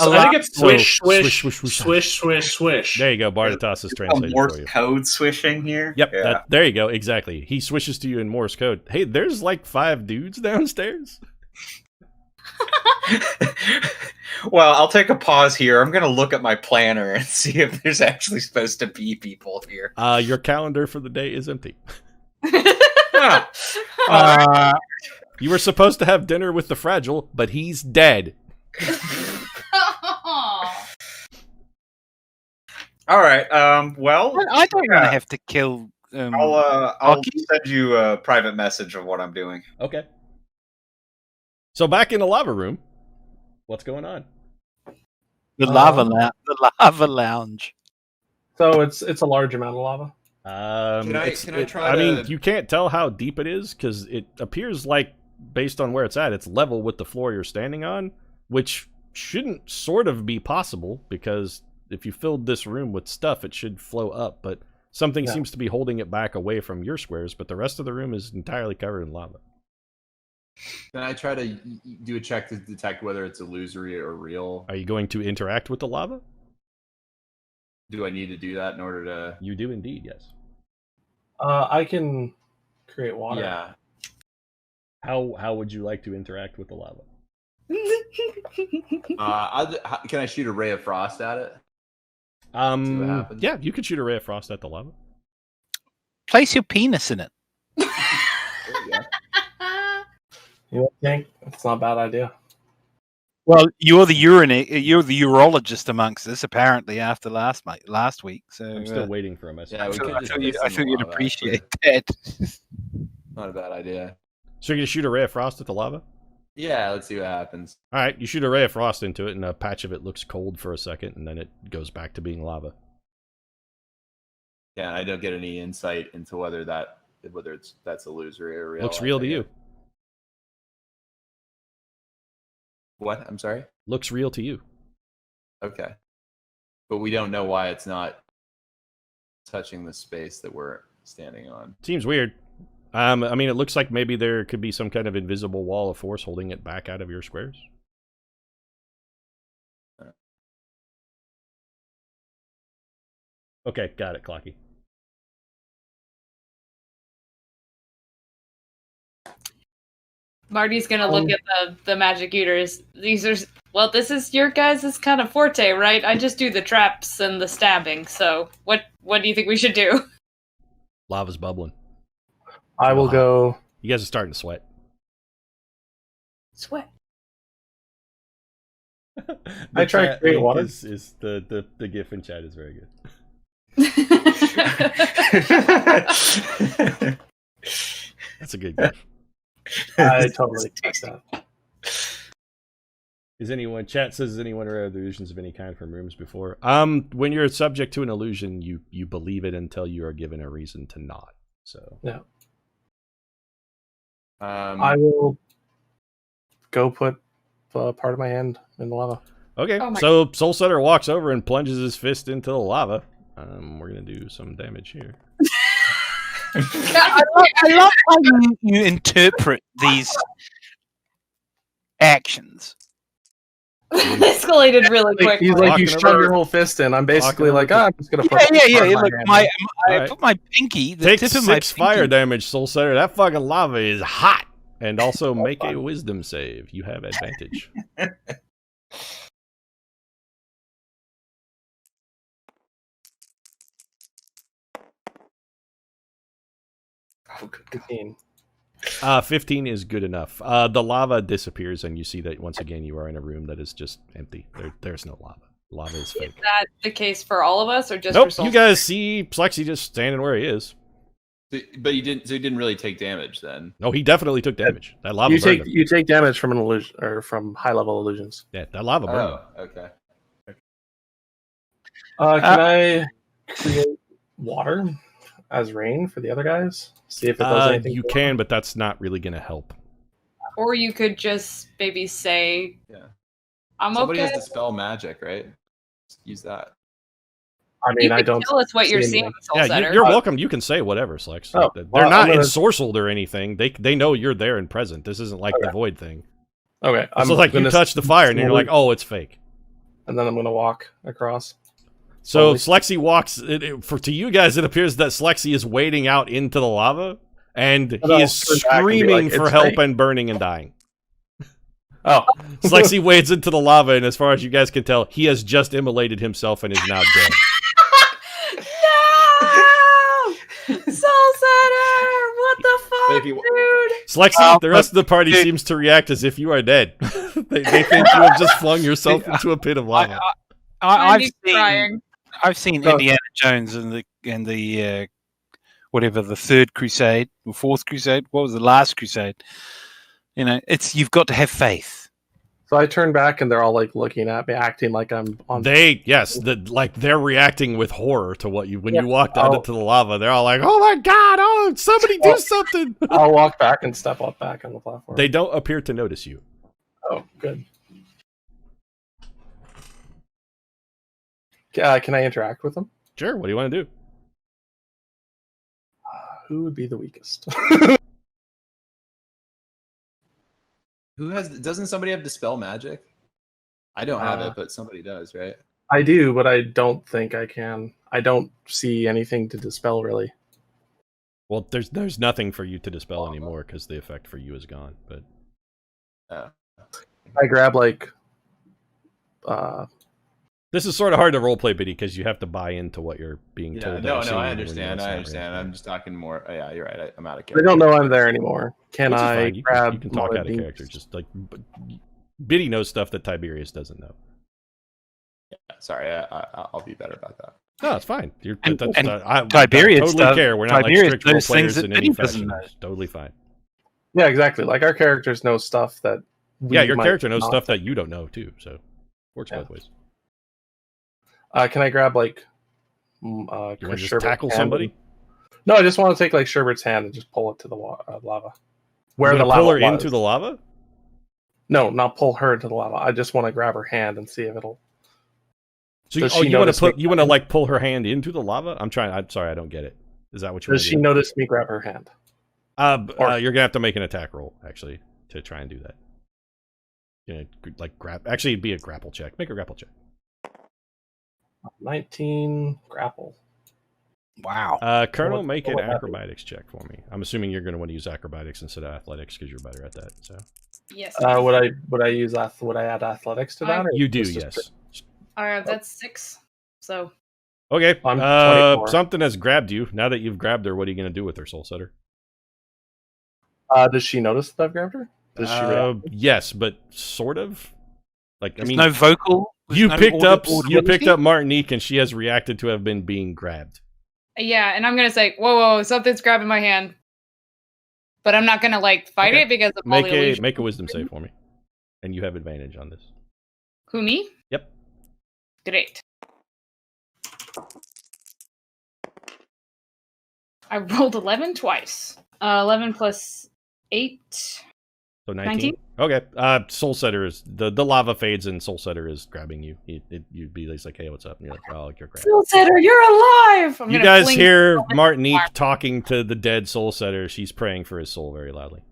So, swish, swish, swish, swish, swish. swish, swish, swish. There you go. Bartatas is translating Morse for you. code swishing here. Yep, Yeah. there you go. Exactly. He swishes to you in Morse code. Hey, there's like 5 dudes downstairs. Well, I'll take a pause here. I'm going to look at my planner and see if there's actually supposed to be people here. Your calendar for the day is empty. Ah, You were supposed to have dinner with the Fragile, but he's dead. all right. Well, I don't want to have to kill. I'll Hockey? send you a private message of what I'm doing. Okay. So back in the lava room, what's going on? the lava lounge. So it's a large amount of lava. Can I try I mean, to- you can't tell how deep it is because it appears like, based on where it's at, it's level with the floor you're standing on, which shouldn't sort of be possible because if you filled this room with stuff, it should flow up. But something Yeah. seems to be holding it back away from your squares. But the rest of the room is entirely covered in lava. Can I try to do a check to detect whether it's illusory or real? Are you going to interact with the lava? Do I need to do that in order to? You do indeed, yes. I can create water. Yeah. How would you like to interact with the lava? Can I shoot a ray of frost at it? See what happens. Yeah, you could shoot a ray of frost at the lava. Place your penis in it. There you go. You think it's not a bad idea? Well, you're the urologist amongst us, apparently, after last week. So I'm still waiting for a message. Yeah, we could I just thought piss in the you'd lava, appreciate actually. that. Not a bad idea. So you're gonna shoot a ray of frost at the lava? Yeah, let's see what happens. All right, you shoot a ray of frost into it, and a patch of it looks cold for a second, and then it goes back to being lava. Yeah, I don't get any insight into whether that's illusory or real. Looks real to you. What? I'm sorry? Looks real to you. Okay. But we don't know why it's not touching the space that we're standing on. Seems weird. I mean, it looks like maybe there could be some kind of invisible wall of force holding it back out of your squares. Okay, got it, Clocky. Marty's gonna look at the magic eaters. These are this is your guys' kind of forte, right? I just do the traps and the stabbing. So what do you think we should do? Lava's bubbling. I will go. You guys are starting to sweat. Sweat. I try to create water. Is the GIF in chat is very good. That's a good GIF. I totally take that. Chat says, is anyone aware of illusions of any kind from rooms before? When you're subject to an illusion, you believe it until you are given a reason to not. So yeah. I will go put part of my hand in the lava. Okay, so Soul Setter walks over and plunges his fist into the lava. We're gonna do some damage here. I love how you interpret these actions. Escalated really quick. He's like, you shove your whole fist in. I'm basically like, I'm just gonna put Look, I right. put my pinky. The Take tip of 6 my fire pinky. damage, Soul Setter. That fucking lava is hot. And also make a wisdom save. You have advantage. Oh, good 15. 15 is good enough. The lava disappears, and you see that once again you are in a room that is just empty. There's no lava. Lava is fake. Is that the case for all of us, or just Nope. for Soul? You guys see Plexi just standing where he is. But he didn't really take damage then. No, he definitely took damage. That lava burned him. You take damage from an illusion or from high level illusions. Yeah, that lava burned him. Oh, okay. Can I create water as rain for the other guys? See if it does anything. You can, but that's not really going to help. Or you could just maybe say, Yeah. I'm Somebody okay. has Dispel Magic, right? Use that. I mean, You I can don't. tell us what you're see seeing, anything. Soul Yeah, Setter. you're welcome. You can say whatever, Slex. Oh, They're well, not I'm gonna- ensorcelled or anything. They know you're there and present. This isn't like the Void thing. Okay, It's like you touch the fire and you're like, oh, it's fake. and then I'm gonna walk across. So Slowly. Slexi walks. To you guys, it appears that Slexi is wading out into the lava, and he I'll is turn back and be screaming like, for "It's help fake." and burning and dying. Oh, Slexi wades into the lava, and as far as you guys can tell, he has just immolated himself and is now dead. No! Soul Setter! What the fuck, If you- dude? Slexi, the rest of the party seems to react as if you are dead. they think you have just flung yourself into a pit of lava. I've seen Oh. Indiana Jones and the whatever, the third crusade or fourth crusade. What was the last crusade? You know, you've got to have faith. so I turn back and they're all like looking at me, acting like I'm on. They're reacting with horror to what you when you walked out Oh. into the lava. They're all like, "Oh my god! Oh, somebody do something!" I'll walk back and step up back on the platform. They don't appear to notice you. Oh, good. Can I interact with them? Sure. What do you want to do? Who would be the weakest? Doesn't somebody have Dispel Magic? I don't have it, but somebody does, right? I do, but I don't think I can. I don't see anything to dispel really. Well, there's nothing for you to dispel anymore because the effect for you is gone. But I grab like. this is sort of hard to roleplay, Biddy, because you have to buy into what you're being Yeah, told. no, that you're I seeing understand. when I you're understand. outside. I'm just talking more. Yeah, you're right. I'm out of They character. don't know I'm there anymore. Can Which is I fine. You grab? can talk one out of these? character. Just like Biddy knows stuff that Tiberius doesn't know. Sorry, I'll be better about that. No, it's fine. And I Tiberius totally does- care. We're not Tiberius like strict role knows things players that in any Biddy doesn't fashion. know. Totally fine. Yeah, exactly. Like our characters know stuff that Yeah, your might character knows not. stuff that you don't know too. So works both ways. Can I grab like You want to just Sherbert's tackle hand somebody? and- No, I just want to take like Sherbert's hand and just pull it to the lava. Where You the wanna lava pull her was. into the lava? No, not pull her into the lava. I just want to grab her hand and see if it'll. So Does you she want notice to me you want to like pull her hand into the lava? I'm sorry, I don't get it. Is that what you want Does to she do? notice me grab her hand? You're gonna have to make an attack roll actually to try and do that. You know, like actually it'd be a grapple check. Make a grapple check. 19 grapple. Wow. Colonel, What- make what an would that be? acrobatics check for me. I'm assuming you're going to want to use acrobatics instead of athletics because you're better at that. So Yes. Would I add athletics to that? or you do, just a yes. That's 6. So Okay. I'm 24. Something has grabbed you. Now that you've grabbed her, what are you going to do with her, Soul Setter? Does she notice that I've grabbed her? Does she react? Yes, but sort of. Like There's I mean, no vocal. there's you no picked up audibility? Martinique, and she has reacted to have been being grabbed. yeah, and I'm gonna say, whoa, something's grabbing my hand, but I'm not gonna like fight Okay. it because of all Make the illusion. a wisdom save for me, and you have advantage on this. Who, me? Yep. Great. I rolled 11 twice. 11 plus 8. So 19? 19? Okay. Soul Setter is the lava fades and Soul Setter is grabbing you. You'd be like, hey, what's up? And you're like, oh, you're grabbed. Soul Setter, you're alive! I'm You gonna guys fling- hear Martinique talking to the dead Soul Setter. She's praying for his soul very loudly.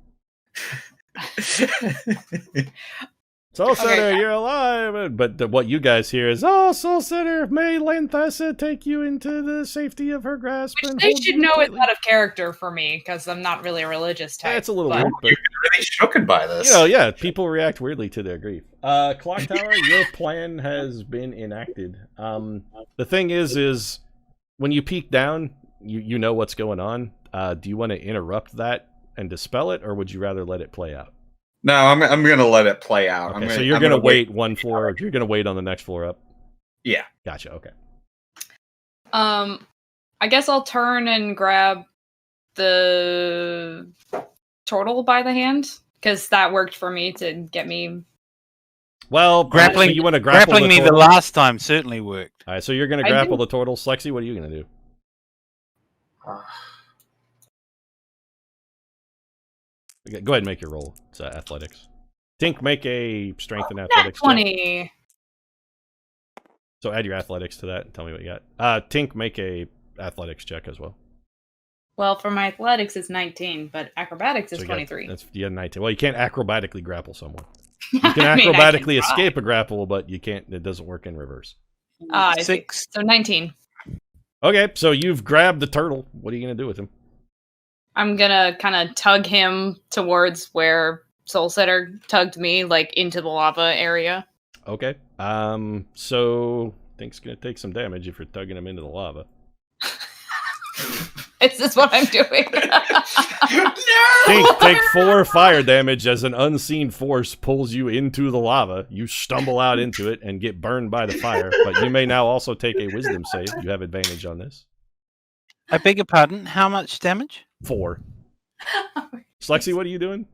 Soul Setter, Okay. you're alive! But what you guys hear is, oh, Soul Setter, may Lanthassa take you into the safety of her grasp. Which and they hold should you know is tightly." out of character for me because I'm not really a religious type. It's a little but- weird, but Really shooken by this. you know, yeah, people react weirdly to their grief. Clock Tower, your plan has been enacted. The thing is when you peek down, you know what's going on. Do you want to interrupt that and dispel it, or would you rather let it play out? No, I'm going to let it play out. Okay, so you're going to wait one floor. You're going to wait on the next floor up. Yeah. Gotcha. Okay. I guess I'll turn and grab the turtle by the hand because that worked for me to get me. Well, Grappling- so you want to grapple Grappling me the turtle? last time certainly worked. All right, so you're going to I grapple didn't- the turtle. Slexy, what are you going to do? Okay, go ahead and make your roll. It's athletics. Tink, make a strength and Nat athletics check. 20. So add your athletics to that and tell me what you got. Tink, make a athletics check as well. Well, for my athletics, it's 19, but acrobatics is So you got- 23. That's 19. Well, you can't acrobatically grapple someone. You can I mean, I acrobatically can try. escape a grapple, but you can't. It doesn't work in reverse. I see. 6. So 19. Okay, so you've grabbed the turtle. What are you going to do with him? I'm gonna kind of tug him towards where Soul Setter tugged me, like into the lava area. Okay. So Tink's going to take some damage if you're tugging him into the lava. Is this what I'm doing? Tink, take 4 fire damage as an unseen force pulls you into the lava. You stumble out into it and get burned by the fire, but you may now also take a wisdom save. You have advantage on this. I beg your pardon. How much damage? 4. Slexy, what are you doing?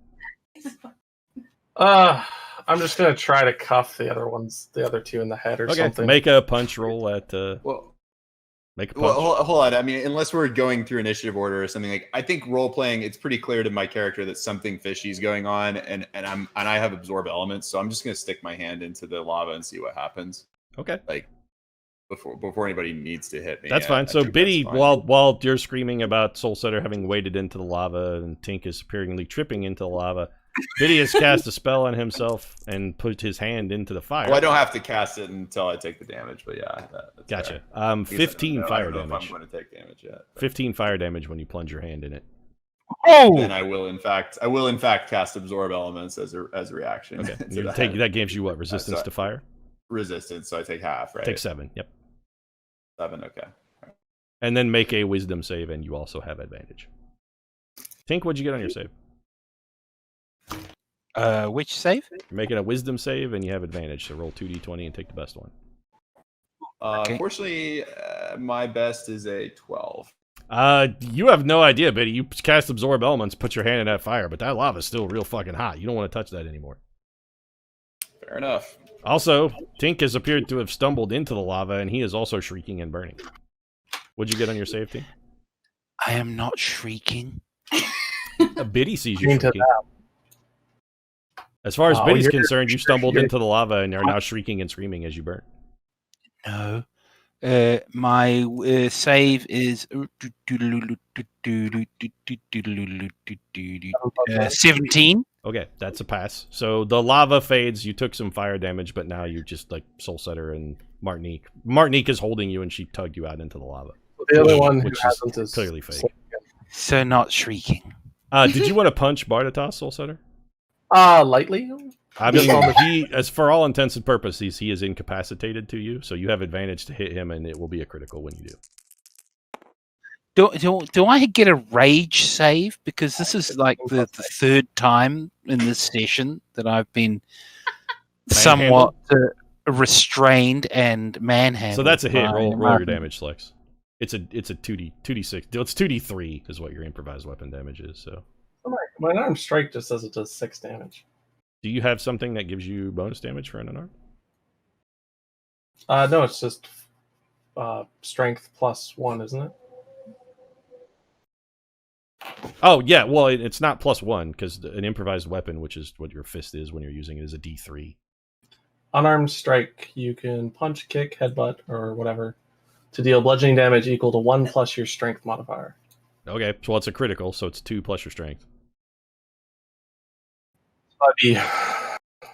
I'm just gonna try to cuff the other two in the head or Okay, something. make a punch roll at. Well, Make a punch. well, hold on. I mean, unless we're going through initiative order or something, like I think role playing, it's pretty clear to my character that something fishy is going on, and I have absorb elements, so I'm just gonna stick my hand into the lava and see what happens. Okay, Like before anybody needs to hit me. that's Yeah, fine. I So think Biddy, that's fine. while you're screaming about Soul Setter having waded into the lava and Tink is apparently tripping into the lava, Biddy has cast a spell on himself and put his hand into the fire. Well, I don't have to cast it until I take the damage, but yeah. That's Gotcha. fair. I guess I don't 15 know. I fire don't know if damage. I'm going to take damage yet. but 15 fire damage when you plunge your hand in it. Oh! Then I will in fact cast absorb elements as a reaction. Okay, to you take that gives you what, resistance sorry. to fire? resistance, so I take half, right? Take 7. Yep. 7, okay. And then make a wisdom save, and you also have advantage. Tink, what'd you get on your save? Which save? You're making a wisdom save, and you have advantage, so roll 2d20 and take the best one. Okay. Unfortunately, my best is a 12. You have no idea, Biddy. You cast Absorb Elements, put your hand in that fire, but that lava's still real fucking hot. You don't want to touch that anymore. Fair enough. Also, Tink has appeared to have stumbled into the lava, and he is also shrieking and burning. What'd you get on your save, Tink? I am not shrieking. Biddy sees you Into shrieking. As far as Oh, Biddy's you're- concerned, you stumbled you're- into the lava and are now shrieking and screaming as you burn. No. My save is 17. Okay, that's a pass. So the lava fades, you took some fire damage, but now you just like Soulsetter and Martinique. Martinique is holding you and she tugged you out into the lava. The other one who Which is hasn't is clearly fake. So not shrieking. Did you want to punch Bardatos, Soulsetter? Lightly. I mean, he, as for all intents and purposes, he is incapacitated to you, so you have advantage to hit him, and it will be a critical when you do. Do I get a rage save? Because this is like the third time in this session that I've been somewhat restrained and manhandled. So that's a hit. by Roll your Martin. damage, Lex. It's a 2d6. It's 2d3 is what your improvised weapon damage is. So, My unarmed strike just says it does 6 damage. do you have something that gives you bonus damage for an unarmed? No, it's just strength +1, isn't it? Oh yeah, well it's not +1 because an improvised weapon, which is what your fist is when you're using it, is a d3. Unarmed strike, you can punch, kick, headbutt, or whatever to deal bludgeoning damage equal to 1 plus your strength modifier. Okay, well it's a critical, so it's 2 plus your strength. That'd be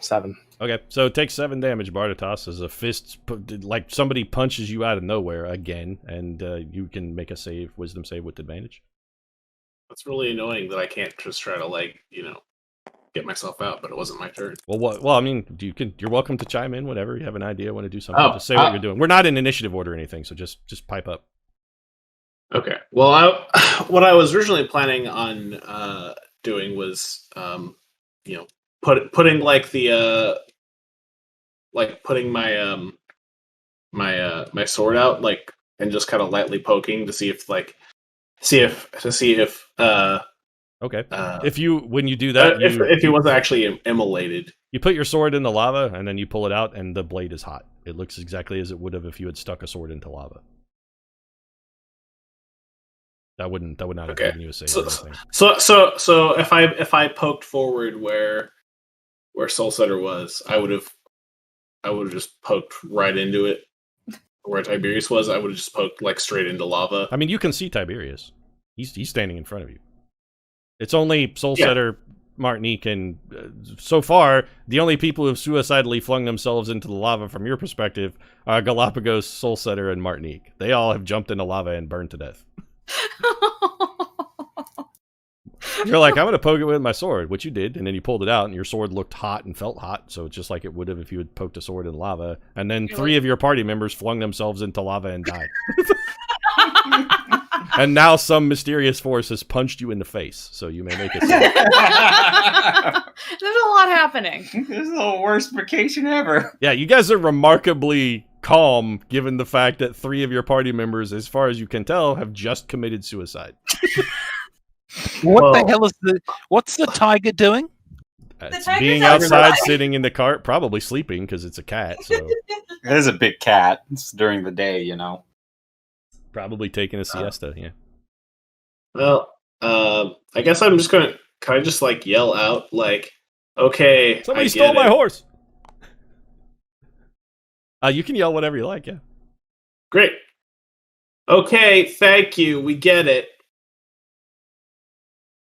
7. Okay, so it takes 7 damage, Bardatos, as a fist, like somebody punches you out of nowhere again, and you can make a wisdom save with advantage. It's really annoying that I can't just try to get myself out, but it wasn't my turn. Well, I mean, you're welcome to chime in whenever you have an idea, want to do something. Oh, just say what you're doing. We're not in initiative order or anything, so just pipe up. Okay. Well, what I was originally planning on doing was, putting putting my my sword out, and just kind of lightly poking to see if Okay. When you do that, if he wasn't actually immolated. You put your sword in the lava, and then you pull it out, and the blade is hot. It looks exactly as it would have if you had stuck a sword into lava. That would not have given you a save. So if I poked forward where Soulsetter was, I would have just poked right into it. Where Tiberius was, I would have just poked straight into lava. I mean, you can see Tiberius. He's standing in front of you. It's only Soulsetter, Martinique, and so far, the only people who have suicidally flung themselves into the lava from your perspective are Galapagos, Soulsetter, and Martinique. They all have jumped into lava and burned to death. You're like, I'm going to poke it with my sword, which you did, and then you pulled it out, and your sword looked hot and felt hot, so it's just like it would have if you had poked a sword in lava. And then 3 of your party members flung themselves into lava and died. And now some mysterious force has punched you in the face, so you may make it. There's a lot happening. This is the worst vacation ever. Yeah, you guys are remarkably calm, given the fact that 3 of your party members, as far as you can tell, have just committed suicide. The hell is what's the tiger doing? It's tiger's being outside, sitting in the cart, probably sleeping because it's a cat. So It is a big cat. It's during the day, probably taking a siesta. Yeah. Well, I guess I'm just gonna kind of just yell out okay, Somebody I stole get my it. horse. You can yell whatever you like. Yeah. Great. Okay, thank you. We get it.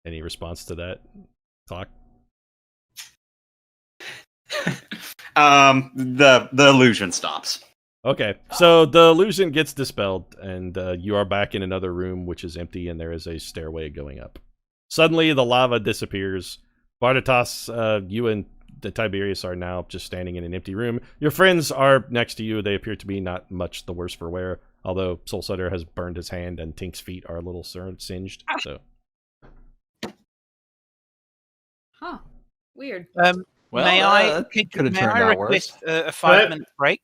Any response to that talk? The illusion stops. Okay, so the illusion gets dispelled, and you are back in another room, which is empty, and there is a stairway going up. Suddenly, the lava disappears. Bardatos, you and the Tiberius are now just standing in an empty room. Your friends are next to you. They appear to be not much the worse for wear, although Soulsetter has burned his hand, and Tink's feet are a little singed. So, Huh. Weird. May I could've may turned I out worse. request a 5-minute break?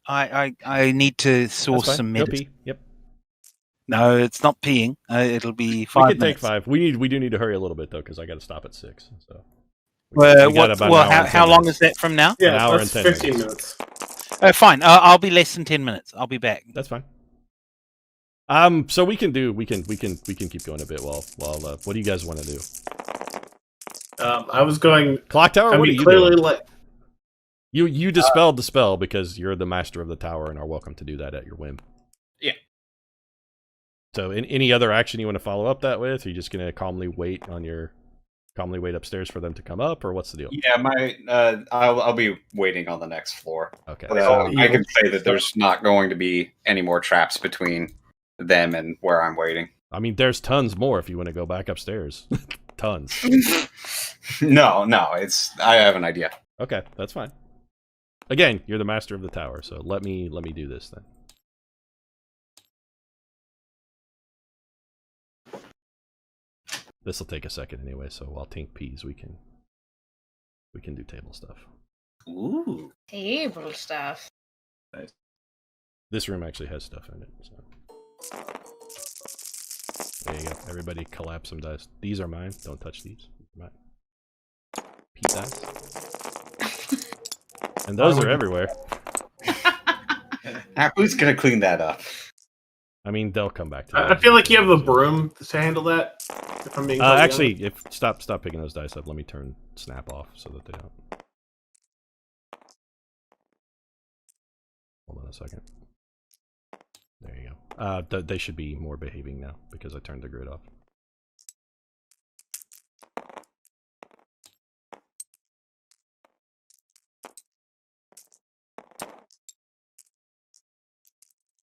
I need to That's source fine. some Go medicine. pee. Yep. No, it's not peeing. It'll be We 5 can take minutes. 5. We do need to hurry a little bit though, because I got to stop at 6. So. Well, we got about an hour and 10 how long minutes. is that from now? Yeah, hour that's and 10 15 minutes. minutes. Oh, fine. I'll be less than 10 minutes. I'll be back. That's fine. So we can keep going a bit while what do you guys want to do? I was going. Clock tower. I What are mean, you clearly, doing? like You dispelled the spell because you're the master of the tower and are welcome to do that at your whim. Yeah. So, any other action you want to follow up that with? Are you just gonna calmly wait upstairs for them to come up, or what's the deal? Yeah, I'll be waiting on the next floor. Okay. I can say that there's not going to be any more traps between them and where I'm waiting. I mean, there's tons more if you want to go back upstairs. Tons. No, I have an idea. Okay, that's fine. Again, you're the master of the tower, so let me do this then. This will take a second anyway, so while Tink pees, we can do table stuff. Ooh. Table stuff. This room actually has stuff in it, so there you go. Everybody collapse some dice. These are mine. Don't touch these. Mine. Pete dice. And those are everywhere. Now, who's gonna clean that up? I mean, they'll come back to it. I feel like you have a broom to handle that. If I'm being totally actually, stop picking those dice up. Let me turn snap off so that they don't. Hold on a second. There you go. They should be more behaving now because I turned the grid off.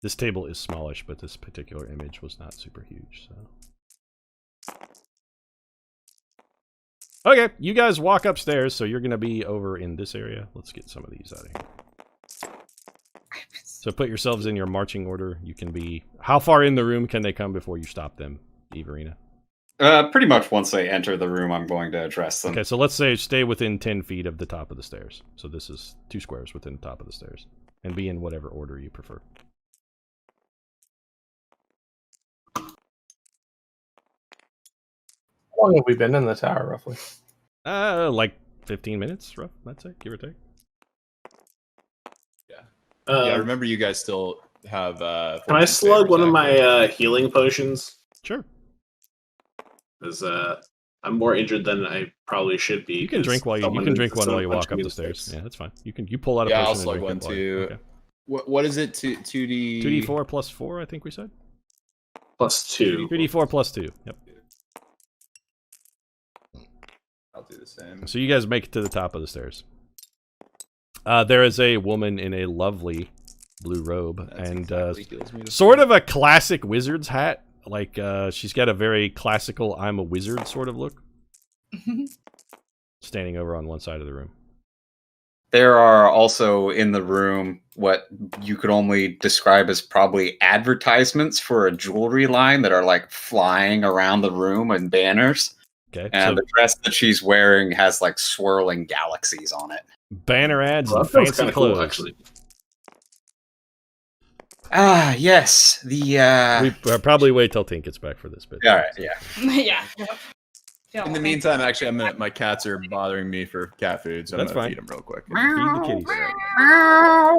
This table is smallish, but this particular image was not super huge, so. Okay, you guys walk upstairs, so you're gonna be over in this area. Let's get some of these out of here. So put yourselves in your marching order. You can be... How far in the room can they come before you stop them, Everina? Pretty much once they enter the room, I'm going to address them. Okay, so let's say stay within 10 feet of the top of the stairs. So this is 2 squares within the top of the stairs. And be in whatever order you prefer. How long have we been in the tower, roughly? Like 15 minutes, rough, I'd say, give or take. Yeah, remember you guys still have. Can I slug one of my healing potions? Sure. Because I'm more injured than I probably should be. You can drink while you walk up the stairs. Yeah, that's fine. You pull out a Yeah, potion I'll and slug drink one it too. okay. What is it? 2D. 2d4 plus 4, I think we said. Plus 2. 2d4 plus 2. Yep. I'll do the same. So you guys make it to the top of the stairs. There is a woman in a lovely blue robe and sort of a classic wizard's hat. Like, she's got a very classical I'm a wizard sort of look. Standing over on one side of the room. There are also in the room what you could only describe as probably advertisements for a jewelry line that are like flying around the room and banners. Okay. And the dress that she's wearing has like swirling galaxies on it. Banner ads Well, and that sounds fancy kinda clothes. cool, actually. Ah, yes. The We probably wait till Tink gets back for this bit. all right, yeah. Yeah. In the meantime, actually, my cats are bothering me for cat food, so That's I'm gonna fine. feed them real quick. Feed the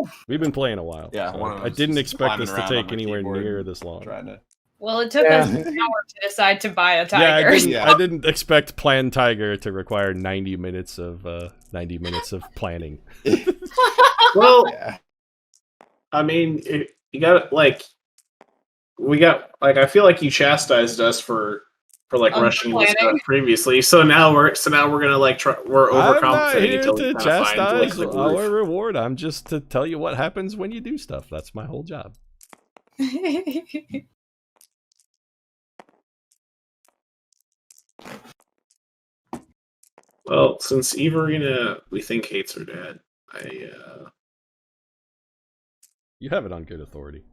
kitties. We've been playing a while. Yeah, so one of I them's didn't just expect climbing this to around on take my anywhere keyboard near this long. Trying to. Well, it took us an hour to decide to buy a tiger. I didn't expect Plan Tiger to require 90 minutes of planning. Well, Yeah. I mean, you got like, I feel like you chastised us for rushing this stuff previously. So now we're gonna like we're I'm not overcompensating here until to we kind of find like chastise the our roof. reward. I'm just to tell you what happens when you do stuff. That's my whole job. Well, since Everina we think hates her dad, You have it on good authority.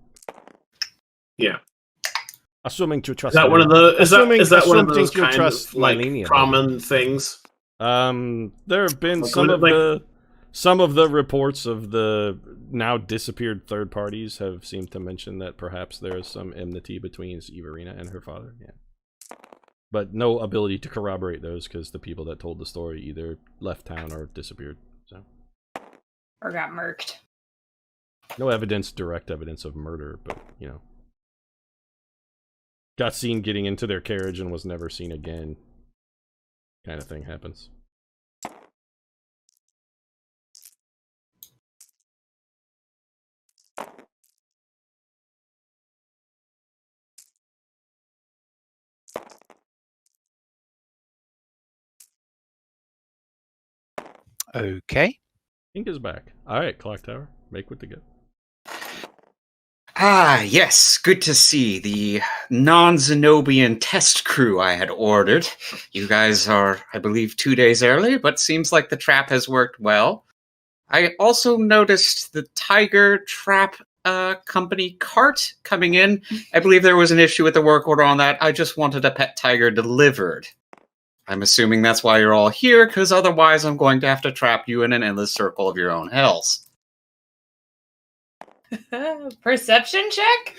yeah. Assuming to trust. Is that one of the? Is that one of assuming those you'll kind trust of like Mylenia. common things? There have been Like, some of the reports of the now disappeared third parties have seemed to mention that perhaps there is some enmity between Everina and her father. Yeah, but no ability to corroborate those because the people that told the story either left town or disappeared. So, or got murked. no evidence, direct evidence of murder, but you know, got seen getting into their carriage and was never seen again. Kind of thing happens. Okay. Ink is back. All right, Clock Tower, make with the go. Ah, yes. Good to see the non-Zenobian test crew I had ordered. You guys are, I believe, 2 days early, but seems like the trap has worked well. I also noticed the Tiger Trap company cart coming in. I believe there was an issue with the work order on that. I just wanted a pet tiger delivered. I'm assuming that's why you're all here, because otherwise I'm going to have to trap you in an endless circle of your own hells. Perception check?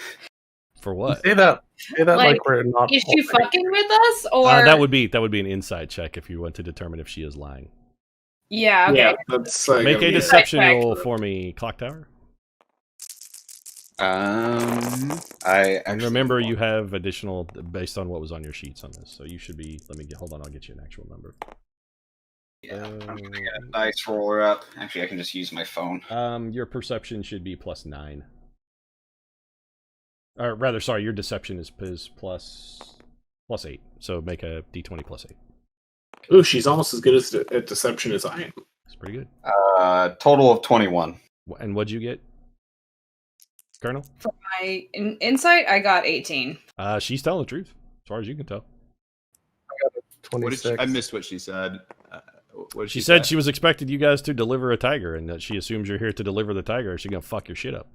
For what? Say that like we're not. Is she fucking with us, or that would be an inside check if you want to determine if she is lying. Yeah. Okay. Yeah, that's Make a deception check. roll for me, Clock Tower. And remember, you have additional based on what was on your sheets on this, so you should be. Hold on. I'll get you an actual number. Yeah, I'm gonna get a dice roller up. Actually, I can just use my phone. Your perception should be +9. Or rather, sorry, your deception is +8. So make a d20 +8. Ooh, she's almost as good at deception as I am. That's pretty good. Total of 21. And what'd you get, Colonel? For my insight, I got 18. She's telling the truth, as far as you can tell. I got a 26. I missed what she said. What did She said say? she was expecting you guys to deliver a tiger, and that she assumes you're here to deliver the tiger, or she's gonna fuck your shit up.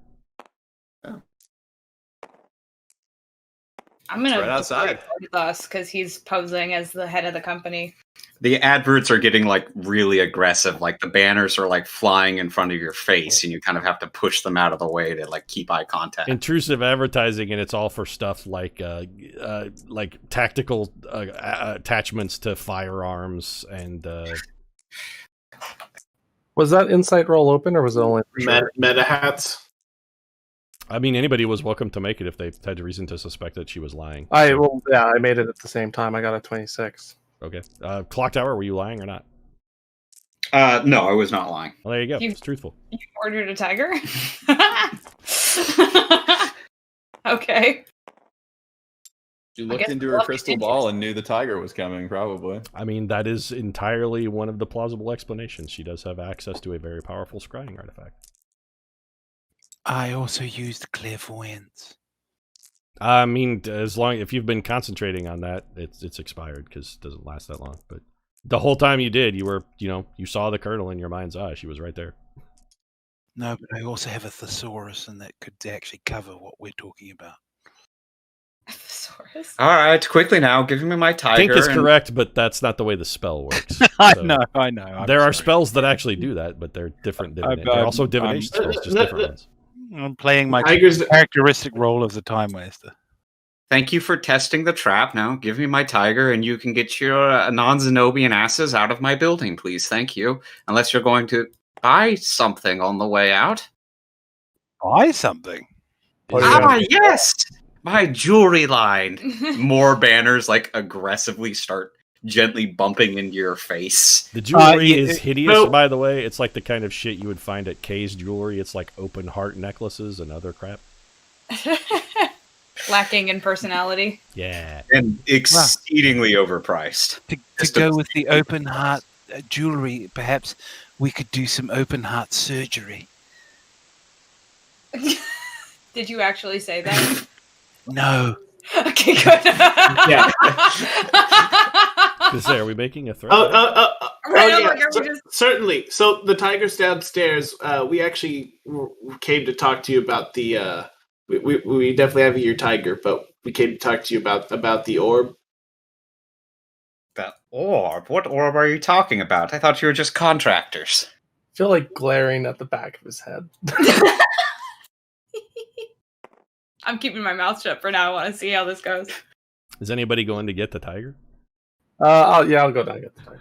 I'm gonna Right outside with us because he's posing as the head of the company. The adverts are getting like really aggressive. Like the banners are like flying in front of your face, and you kind of have to push them out of the way to like keep eye contact. Intrusive advertising, and it's all for stuff like tactical attachments to firearms and. Was that insight roll open, or was it only for sure? Meta hats. I mean, anybody was welcome to make it if they had reason to suspect that she was lying. I made it at the same time. I got a 26. Okay. Clock Tower, were you lying or not? No, I was not lying. Well, there you go. It's truthful. You ordered a tiger? Okay. She looked into her crystal ball and knew the tiger was coming, probably. I mean, that is entirely one of the plausible explanations. She does have access to a very powerful scrying artifact. I also used clairvoyance. I mean, if you've been concentrating on that, it's expired because it doesn't last that long. But the whole time you did, you were, you saw the Colonel in your mind's eye. She was right there. No, but I also have a thesaurus, and that could actually cover what we're talking about. Thesaurus? All right, quickly now, give me my tiger. I think is correct, but that's not the way the spell works. I So, know. I'm there are sorry. spells that actually do that, but they're different. They're also divination spells, just different ones. I'm playing my Tiger's characteristic role as a time waster. Thank you for testing the trap. Now, give me my tiger, and you can get your non-Zenobian asses out of my building, please. Thank you. Unless you're going to buy something on the way out. Buy something. Yes! My jewelry line. More banners, like, aggressively start gently bumping into your face. The jewelry is yeah, hideous, by the way. It's like the kind of shit you would find at Kay's Jewelry. It's like open heart necklaces and other crap. Lacking in personality. Yeah. And exceedingly overpriced. To go with the open heart jewelry, perhaps we could do some open heart surgery. Did you actually say that? No. Okay, good. yeah. Are we making a threat? Certainly. So the tiger's downstairs. We actually came to talk to you about the. We definitely have your tiger, but we came to talk to you about the orb. Orb? What orb are you talking about? I thought you were just contractors. I feel like glaring at the back of his head. I'm keeping my mouth shut for now. I want to see how this goes. Is anybody going to get the tiger? I'll go down and get the tiger.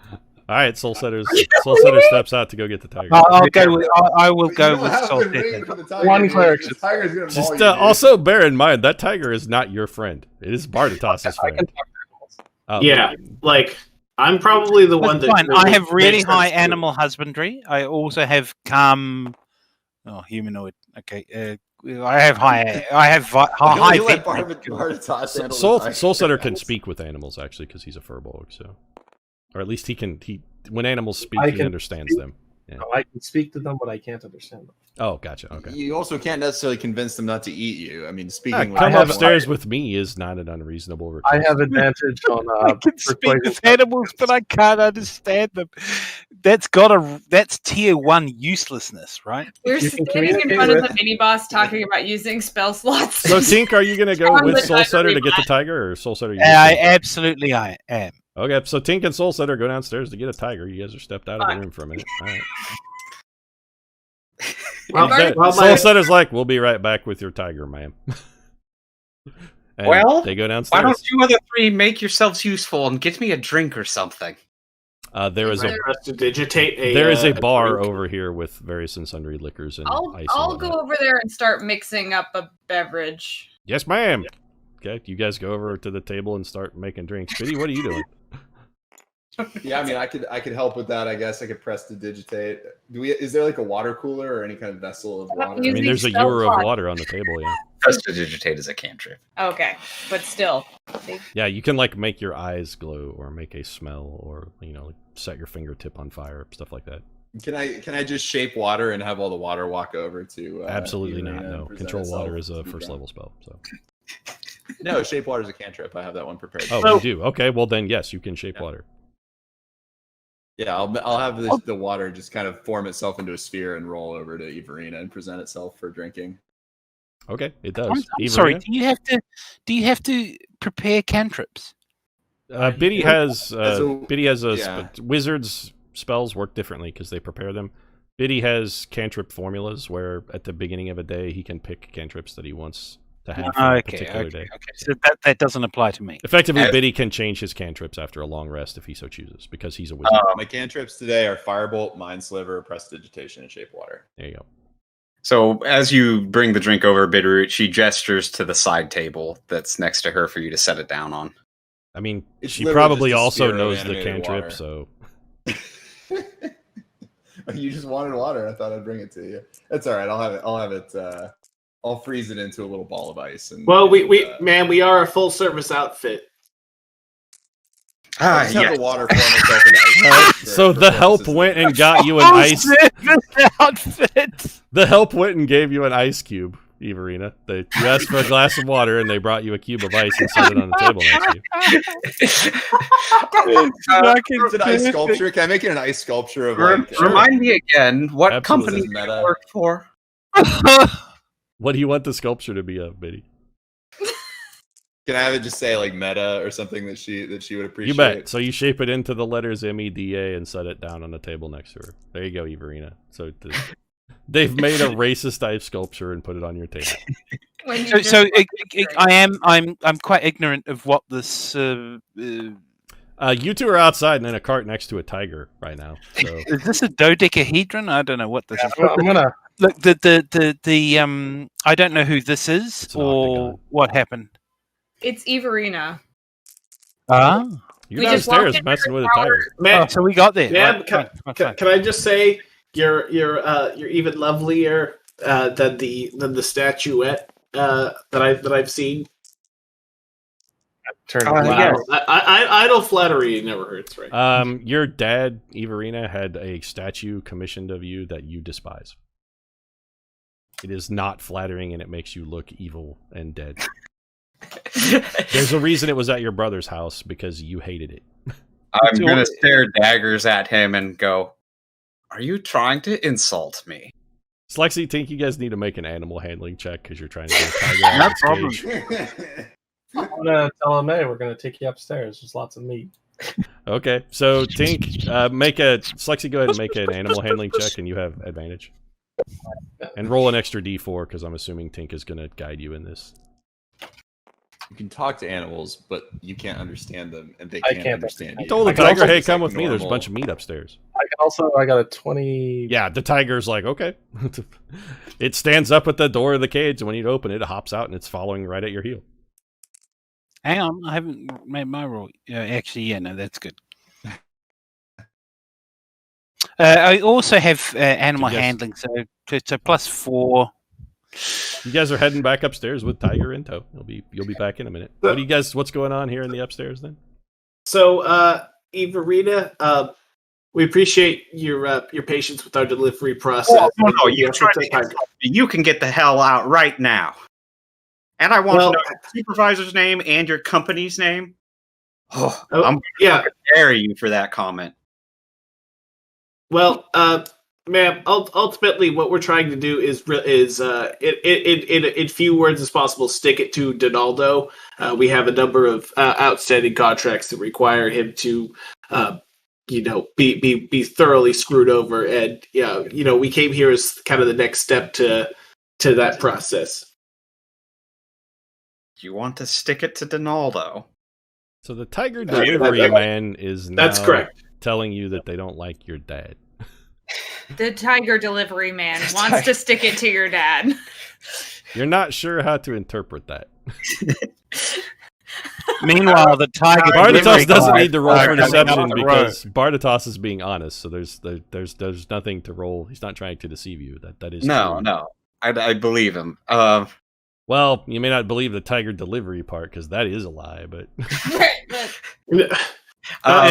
All right, Soul Setter Really? steps out to go get the tiger. I'll go with. I will You go don't with have Soul to wait Setter. for the tiger, One dude. cleric. The tiger's gonna maul Just you, dude. also bear in mind that tiger is not your friend. It is Bartatas's I friend. can talk to Oh, Yeah, like I'm probably the one That's that. fine. I have really makes high sense to. animal husbandry. I also have calm. Oh, humanoid. Okay. I have high. I have high. You let vet- Bartatas handle the Soul tiger. Setter can speak with animals actually because he's a furbolg, so, or at least he can. When animals speak, I he can understands them. Yeah. No, I can speak to them, but I can't understand them. Oh, gotcha. Okay. You also can't necessarily convince them not to eat you. I mean, speaking Come have- upstairs with me is not an unreasonable request. I have advantage on. I can speak persuasion with checks. animals, but I can't understand them. That's tier 1 uselessness, right? We're You can standing in communicate front of with- the mini boss talking about using spell slots. So, Tink, are you going to go On with the Soul tiger Setter to get the revive. tiger, or Soul Setter? Absolutely, I am. Okay, so Tink and Soul Setter go downstairs to get a tiger. You guys are stepped out of the Fine. room for a minute. All right. Well, Barty- well, Soul my- Setter's like, "We'll be right back with your tiger, ma'am." And Well, they go Why downstairs. don't you other three make yourselves useful and get me a drink or something? There is a Prestidigitate a. there is a bar drink. over here with various and sundry liquors and I'll ice. I'll and go whatnot. over there and start mixing up a beverage. Yes, ma'am. Okay, you guys go over to the table and start making drinks. Biddy, what are you doing? Yeah, I mean, I could help with that. I guess I could prestidigitate. Is there like a water cooler or any kind of vessel of I have water? to I mean, Using there's a spell ewer of slots. water on the table. Yeah, Prestidigitate is a cantrip. Okay, but still. yeah. You can like make your eyes glow or make a smell or set your fingertip on fire, stuff like that. Can I just shape water and have all the water walk over to? Absolutely Irina not. and No, present control itself water is a to be first drunk? level spell. So. No, shape water is a cantrip. I have that one prepared. Oh, So- you do. Okay, well then, yes, you can shape water. Yeah, I'll have the water just kind of form itself into a sphere and roll over to Everina and present itself for drinking. Okay, it does. I'm sorry. Everina? Do you have to prepare cantrips? Biddy has So, yeah. wizards spells work differently because they prepare them. Biddy has cantrip formulas where at the beginning of a day he can pick cantrips that he wants to have for a particular day. So that doesn't apply to me. Effectively, As- Biddy can change his cantrips after a long rest if he so chooses because he's a wizard. My cantrips today are Firebolt, Mind Sliver, Prestidigitation, and Shape Water. There you go. So as you bring the drink over, Bitterroot, she gestures to the side table that's next to her for you to set it down on. I mean, It's she literally probably just a also sphere of knows the animated cantrip, water. so You just wanted water. I thought I'd bring it to you. That's all right. I'll have it. I'll freeze it into a little ball of ice. And Well, we are a full service outfit. I just have the water form itself in ice. for- so for the help purposes- went and got you an ice. outfit. The help went and gave you an ice cube, Everina. You asked for a glass of water, and they brought you a cube of ice and set it on the table next to you. It's an ice sculpture. Can I make it an ice sculpture of like? Remind me again, what Absolutely. company This is do you meta. work for? What do you want the sculpture to be of, Biddy? Can I have it just say like meta or something that she would appreciate? You bet. So you shape it into the letters MEDA and set it down on the table next to her. There you go, Everina. So they've made a racist ice sculpture and put it on your table. When you So, just so want it, to drink. I'm quite ignorant of what this. You two are outside and in a cart next to a tiger right now. So Is this a dodecahedron? I don't know what this is. I'm gonna. Look, the I don't know who this is It's an or octagon. what happened. It's Everina. Ah, you're We just walked downstairs into messing her with a tower. tiger. Man, oh, so we got there. man, Right, can, fine, can, fine. can I just say you're even lovelier than the statuette that I've seen. Turn Oh, it yeah. loud. Idle flattery never hurts, right? Your dad, Everina, had a statue commissioned of you that you despise. It is not flattering and it makes you look evil and dead. There's a reason it was at your brother's house because you hated it. I'm going to stare daggers at him and go, "Are you trying to insult me?" Slexy, Tink, you guys need to make an animal handling check because you're trying to get a tiger out of its problem. cage. I'm gonna tell him, hey, we're gonna take you upstairs. There's lots of meat. Okay, so Tink, Slexy, go ahead and make an animal handling check, and you have advantage. And roll an extra d4, because I'm assuming Tink is going to guide you in this. You can talk to animals, but you can't understand them, and they I can't can't understand You you. told the I can tiger, also hey, just, come like, with me, there's a normal- bunch of meat upstairs. I got a 20. Yeah, the tiger's like, okay. It stands up at the door of the cage, and when you open it, it hops out, and it's following right at your heel. Hang on, I haven't made my roll. Actually, yeah, no, that's good. I also have animal Yes. handling, so +4. You guys are heading back upstairs with Tiger in tow. You'll be back in a minute. What's going on here in the upstairs then? So, Ivarita, we appreciate your patience with our delivery process. Oh, no, you Yes, tried we'll to take insult me. You can get the hell out right now. And I want Well- to know your supervisor's name and your company's name. Oh, Oh, I'm yeah. going to bury you for that comment. Well, ma'am, ultimately, what we're trying to do is in few words as possible, stick it to Donaldo. We have a number of outstanding contracts that require him to, be thoroughly screwed over, and we came here as kind of the next step to that process. You want to stick it to Donaldo? So the Tiger That- delivery that- man is now That's correct. telling you that they don't like your dad. The tiger delivery man wants to stick it to your dad. You're not sure how to interpret that. Meanwhile, the tiger Bardatos delivery doesn't guy need to roll for coming up deception the because Bardatos is being honest. So there's nothing to roll. He's not trying to deceive you. That is No, true. no. I believe him. Well, you may not believe the Tiger delivery part because that is a lie, but it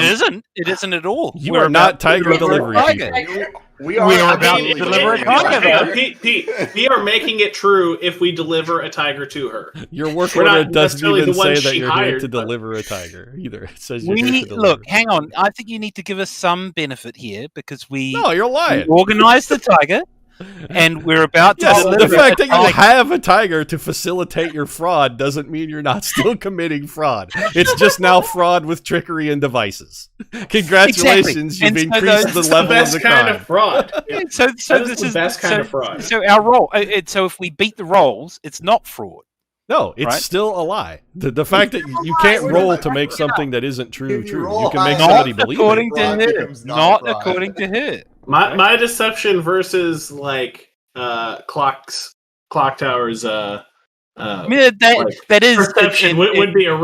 isn't. It isn't at all. you We're are not about to Tiger deliver a delivery tiger. people. We are about absolutely to deliver a delivering tiger, Pete, we are making it true if we deliver a tiger to her. Your work We're order not doesn't necessarily even the one say that she you're here hired, to but- deliver a tiger either. It says you're here to We deliver. look. Hang on. I think you need to give us some benefit here because we No, you're lying. organized the tiger, and we're about to Yes, deliver the fact that a you tiger. have a tiger to facilitate your fraud doesn't mean you're not still committing fraud. It's just now fraud with trickery and devices. Congratulations, Exactly. you've And so increased those- the It's level the of best the kind crime. of fraud. Yeah. So That is this the is best kind so, of fraud. So our roll. So if we beat the rolls, it's not fraud. No, it's Right? still a lie. The fact that you can't roll to make something that isn't true If you true. roll You can make high somebody enough, believe according it. to fraud her. becomes Not non-fraud. according to her. My deception versus clock towers I mean, that is perception in- would be a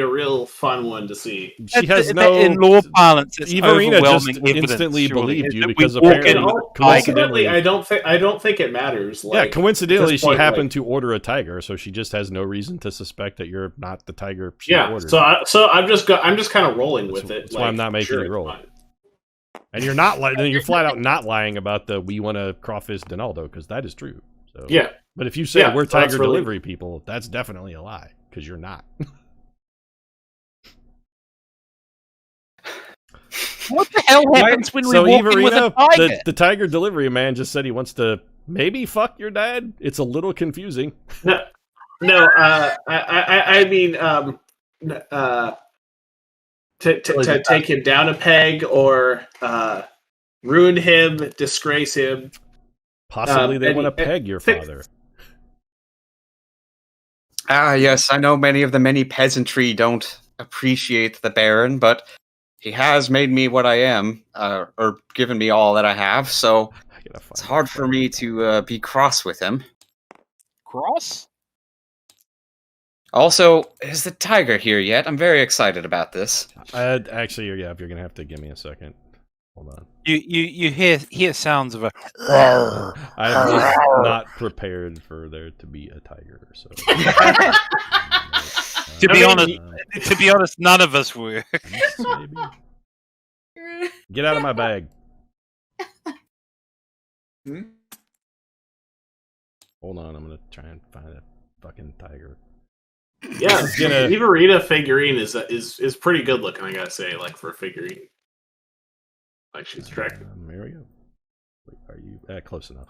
real fun one to see. She has in no. law parlance. It's Everina just overwhelming evidence, instantly surely. believed you That we because walk apparently- in And with a coincidentally- tiger. ultimately, I don't think it matters. Yeah, coincidentally, at this she point, happened to order a tiger, so she just has no reason to suspect that you're not the tiger she Yeah, ordered. so I'm just kind of rolling with it. That's why I'm not making sure, you it's roll. fine. And you're not then you're flat out not lying about the we want to crawfish Donaldo because that is true. So Yeah, but if you say Yeah, we're so that's tiger really- delivery people, that's definitely a lie because you're not. What the hell happens when So we walk in with a Everina, tiger? the tiger delivery man just said he wants to maybe fuck your dad. It's a little confusing. no. I mean, to take him down a peg or ruin him, disgrace him. Possibly they and- want to peg your fi- father. Ah, yes, I know many of the many peasantry don't appreciate the Baron, but he has made me what I am, or given me all that I have, so I gotta it's find hard for me to be cross with him. Cross? Also, is the tiger here yet? I'm very excited about this. Actually, yeah, if you're gonna have to give me a second. Hold on. You hear sounds of a. I was not prepared for there to be a tiger. So To be honest, Um, to be honest, none of us were. maybe. Get out of my bag. Hold on, I'm gonna try and find a fucking tiger. Yeah, This is gonna- Ivarita figurine is pretty good looking. I gotta say, like for a figurine, like she's attractive. There we go. Wait, are you close enough?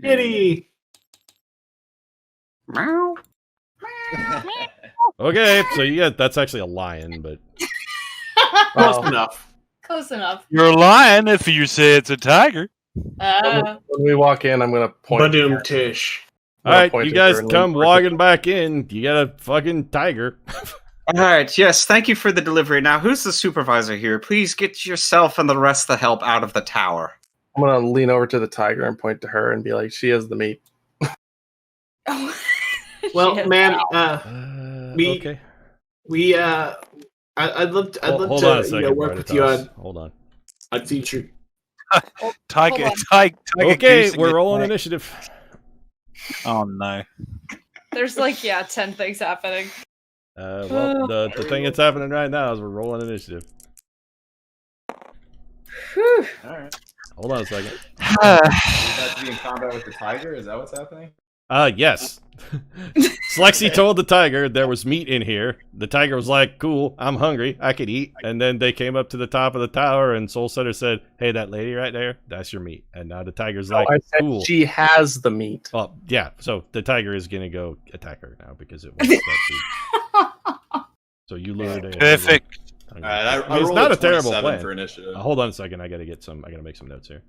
Kitty. Meow. Okay, so that's actually a lion, but Close Well, enough. Close enough. You're a lion if you say it's a tiger. when we walk in, I'm gonna point. Badum tish. all right, point you to guys her and come lean towards walking back in. You got a fucking tiger. All right, yes, thank you for the delivery. Now, who's the supervisor here? Please get yourself and the rest of the help out of the tower. I'm gonna lean over to the tiger and point to her and be like, "She is the meat." Oh. Well, Shit. man, Okay. I'd love to, Hold on a to second, work with you Bartatos. on Hold on. a feature. Tiger, on. tiger. Okay, goosing we're it rolling back. initiative. Oh no. There's like 10 things happening. Well, the thing that's happening right now is we're rolling initiative. Whew. All right. Hold on a second. You about to be in combat with the tiger? Is that what's happening? Yes. Slexy told the tiger there was meat in here. The tiger was like, cool, I'm hungry, I could eat. And then they came up to the top of the tower and Soul Setter said, hey, that lady right there, that's your meat. And now the tiger's like, I said cool. she has the meat. Oh, yeah, so the tiger is going to go attack her now because it wants that food. So you lured a... Perfect. All All right, I it's rolled not a 27 terrible plan. for initiative. Hold on a second, I gotta make some notes here.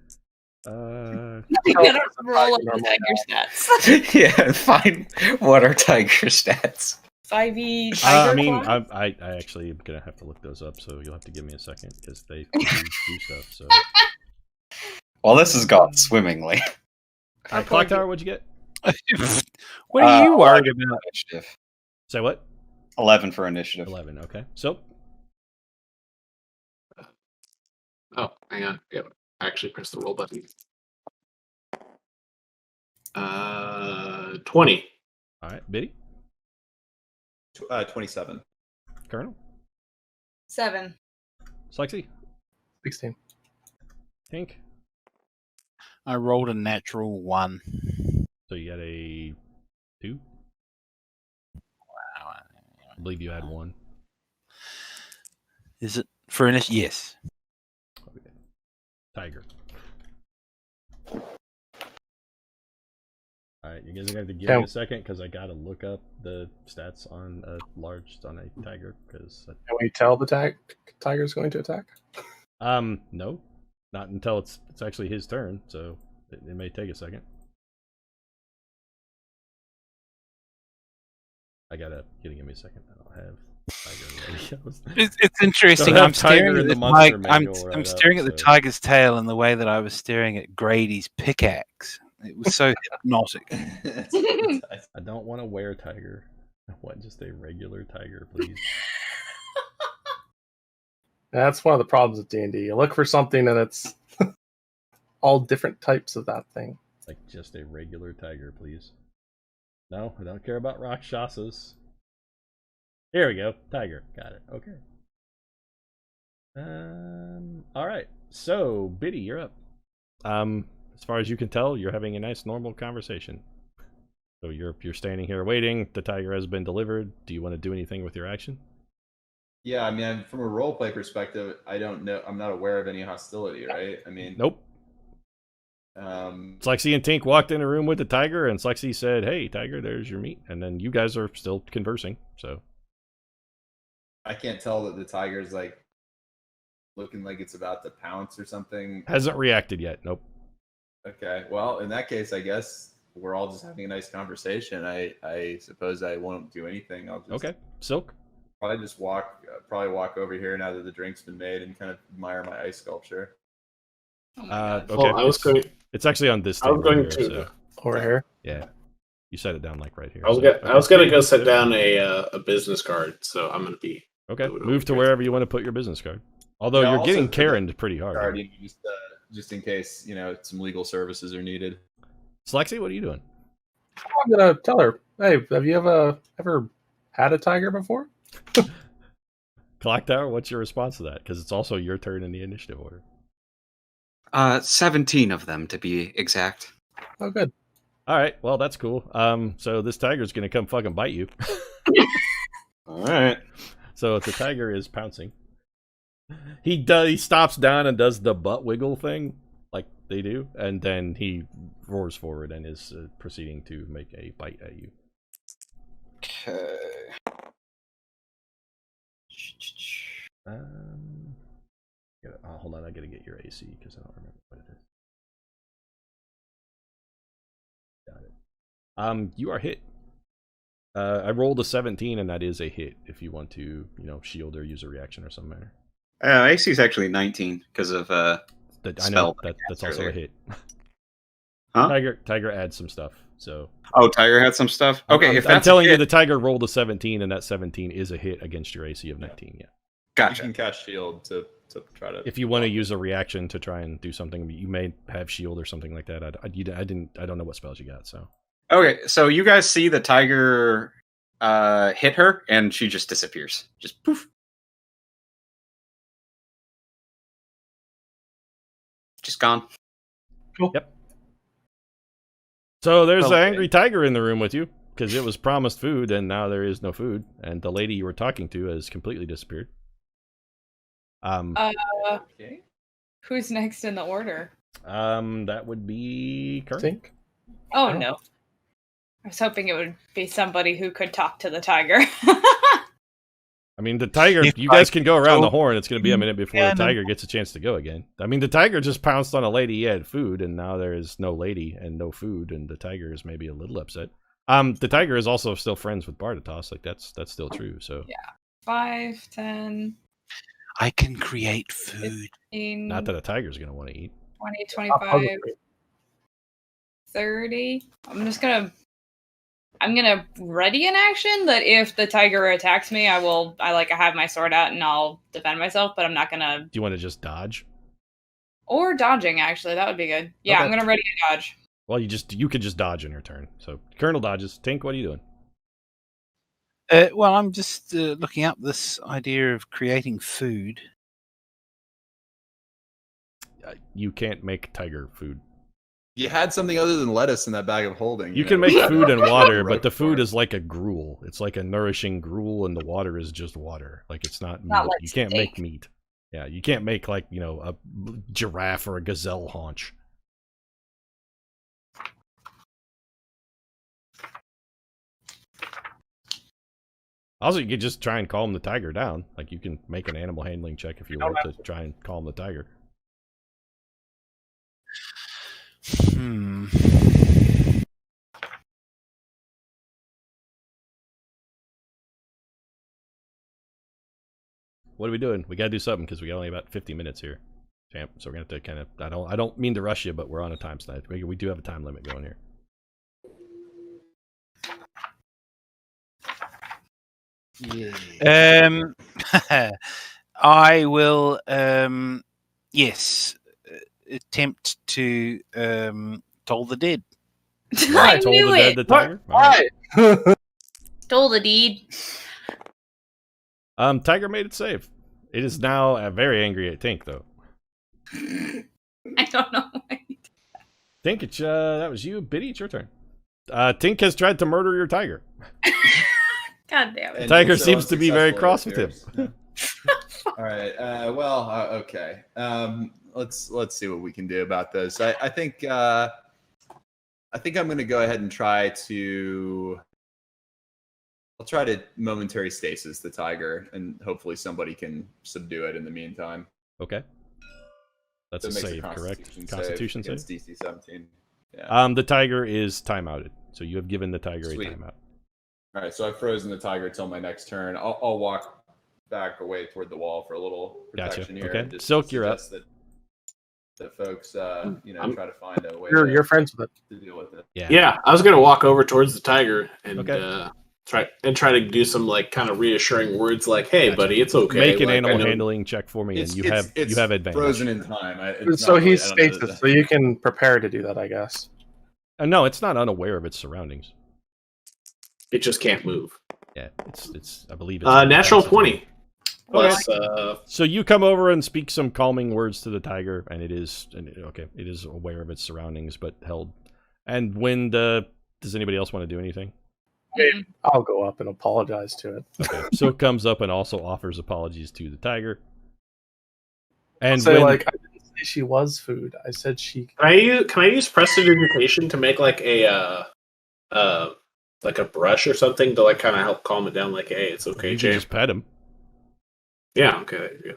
You gotta roll up the tiger stats. Yeah, find what are tiger stats. 5e tiger I mean, claws? I actually am gonna have to look those up, so you'll have to give me a second because they do stuff. So, Well, this has gone swimmingly. all right, clock tower, what'd you get? What are you worried 11 about? for initiative. Say what? 11 for initiative. 11. Okay, so Oh, hang on. Yeah, actually press the roll button. 20. all right, Biddy, 27. Colonel, 7. Slexy, 16. Tink. I rolled a natural 1. So you got a 2. I believe you had 1. Is it for an Yes. Okay. Tiger. All right, you guys are gonna have to give me a second because I gotta look up the stats on a tiger because Can we tell the tiger's going to attack? no, not until it's actually his turn, so it may take a second. Give me a second. I don't have tiger ready. It's interesting. Don't have I'm staring tiger at in the the monster tiger. I'm manual right staring up, at the so- tiger's tail in the way that I was staring at Grady's pickaxe. It was so hypnotic. I don't want to wear tiger. I want just a regular tiger, please. That's one of the problems with D&D. You look for something and it's all different types of that thing. Like just a regular tiger, please. No, I don't care about Rakshasas. Here we go. Tiger. Got it. Okay. Alright. So, Biddy, you're up. As far as you can tell, you're having a nice normal conversation. So you're standing here waiting. The tiger has been delivered. Do you want to do anything with your action? Yeah, I mean, from a roleplay perspective, I don't know. I'm not aware of any hostility, right? I mean, Nope. Slexy and Tink walked in a room with the tiger, and Slexy said, hey, tiger, there's your meat. And then you guys are still conversing, so. I can't tell that the tiger's like looking like it's about to pounce or something. Hasn't reacted yet. Nope. Okay, well, in that case, I guess we're all just having a nice conversation. I suppose I won't do anything. I'll just Okay. Silk. probably just walk over here now that the drink's been made and kind of admire my ice sculpture. Oh my God. Okay. Well, I was going. It's actually on this I was table going here, to. so, Over here. yeah. You set it down like right here. I was so, gonna. okay. I was gonna go set down a business card. So I'm gonna be. Okay, do it move to over wherever you want to put your business card. Although Yeah, you're also getting for the Karen'd pretty hard. Card, you know, just in case some legal services are needed. Slexy, what are you doing? I'm gonna tell her, hey, have you ever had a tiger before? Clock Tower, what's your response to that? Because it's also your turn in the initiative order. 17 of them to be exact. Oh, good. All right, well that's cool. So this tiger's gonna come fucking bite you. All right. So the tiger is pouncing. He stops down and does the butt wiggle thing, like they do, and then he roars forward and is proceeding to make a bite at you. Hold on, I gotta get your AC because I don't remember what it is. Got it. You are hit. I rolled a 17, and that is a hit. If you want to, shield or use a reaction or some manner. AC is actually 19 because of I know that's also a hit. Huh? Tiger adds some stuff. So. Oh, Tiger had some stuff. Okay, I'm telling you, the Tiger rolled a 17, and that 17 is a hit against your AC of 19. Yeah. Gotcha. You can cast shield to try to. If you want to use a reaction to try and do something, you may have shield or something like that. I don't know what spells you got. So. Okay, so you guys see the Tiger hit her, and she just disappears. Just poof. Just gone. Cool. Yep. So there's an angry tiger in the room with you because it was promised food and now there is no food, and the lady you were talking to has completely disappeared. Okay. Who's next in the order? That would be Kurt. Think. Oh no. I was hoping it would be somebody who could talk to the tiger. I mean, the tiger, you guys can go around the horn. It's going to be a minute before the tiger gets a chance to go again. I mean, the tiger just pounced on a lady. He had food, and now there is no lady and no food, and the tiger is maybe a little upset. The tiger is also still friends with Bartatos. Like, that's still true, so. Yeah. 5, 10, I can create food. 15, Not that a tiger's going to want to eat. 20, 25, 30. I'm gonna ready an action that if the tiger attacks me, I have my sword out and I'll defend myself, but I'm not gonna. Do you want to just dodge? Or dodging, actually, that would be good. Yeah, Okay. I'm gonna ready a dodge. Well, you could just dodge in your turn. So Colonel dodges. Tink, what are you doing? Well, I'm just looking up this idea of creating food. You can't make tiger food. You had something other than lettuce in that bag of holding. You can make food and water, but the food is like a gruel. It's like a nourishing gruel, and the water is just water. Like, it's not meat. Like You can't steak. make meat. Yeah, you can't make, like, a giraffe or a gazelle haunch. Also, you could just try and calm the tiger down. Like, you can make an animal handling check if you want to try and calm the tiger. What are we doing? We gotta do something because we got only about 50 minutes here, champ. So we're gonna have to kind of. I don't mean to rush you, but we're on a time tonight. We do have a time limit going here. Yeah. I will. Yes. Attempt to toll the dead. I Told knew the it. dead the tiger. Why? Stole the deed. Tiger made it save. It is now very angry at Tink, though. I don't know. Tink, that was you. Biddy, it's your turn. Tink has tried to murder your tiger. God damn it. And Tiger so seems to be very unsuccessful, cross it with him. appears. All right. Okay. Let's see what we can do about this. I think I'm going to go ahead and I'll try to momentary stasis the tiger, and hopefully somebody can subdue it in the meantime. Okay. That's a So it makes save, correct? Constitution save? against DC 17. Yeah. The tiger is timeouted, so you have given the tiger Sweet. a timeout. All right, so I've frozen the tiger till my next turn. I'll walk back away toward the wall for a little protection here. Okay. and just Silk, you're up. suggest that folks, try to find a way You're friends with it. to deal with it. Yeah, I was gonna walk over towards the tiger and Okay. try to do some like kind of reassuring words like, "Hey, Gotcha. buddy, it's okay." Make an Like, I animal know- handling check for me, and you have advantage. frozen in time. So he's stasis, so you can prepare to do that, I guess. No, it's not unaware of its surroundings. It just can't move. Yeah, it's. I believe it's Natural 20. Plus, So you come over and speak some calming words to the tiger, and it is aware of its surroundings, but held. And when does anybody else want to do anything? I'll go up and apologize to it. Okay. Silk comes up and also offers apologies to the tiger. And Say, when, like, I didn't say she was food. I said she. can I use prestidigitation to make like a like a brush or something to like kind of help calm it down? Like, hey, it's okay, You can Jay. just pet him. Yeah, okay. There you go.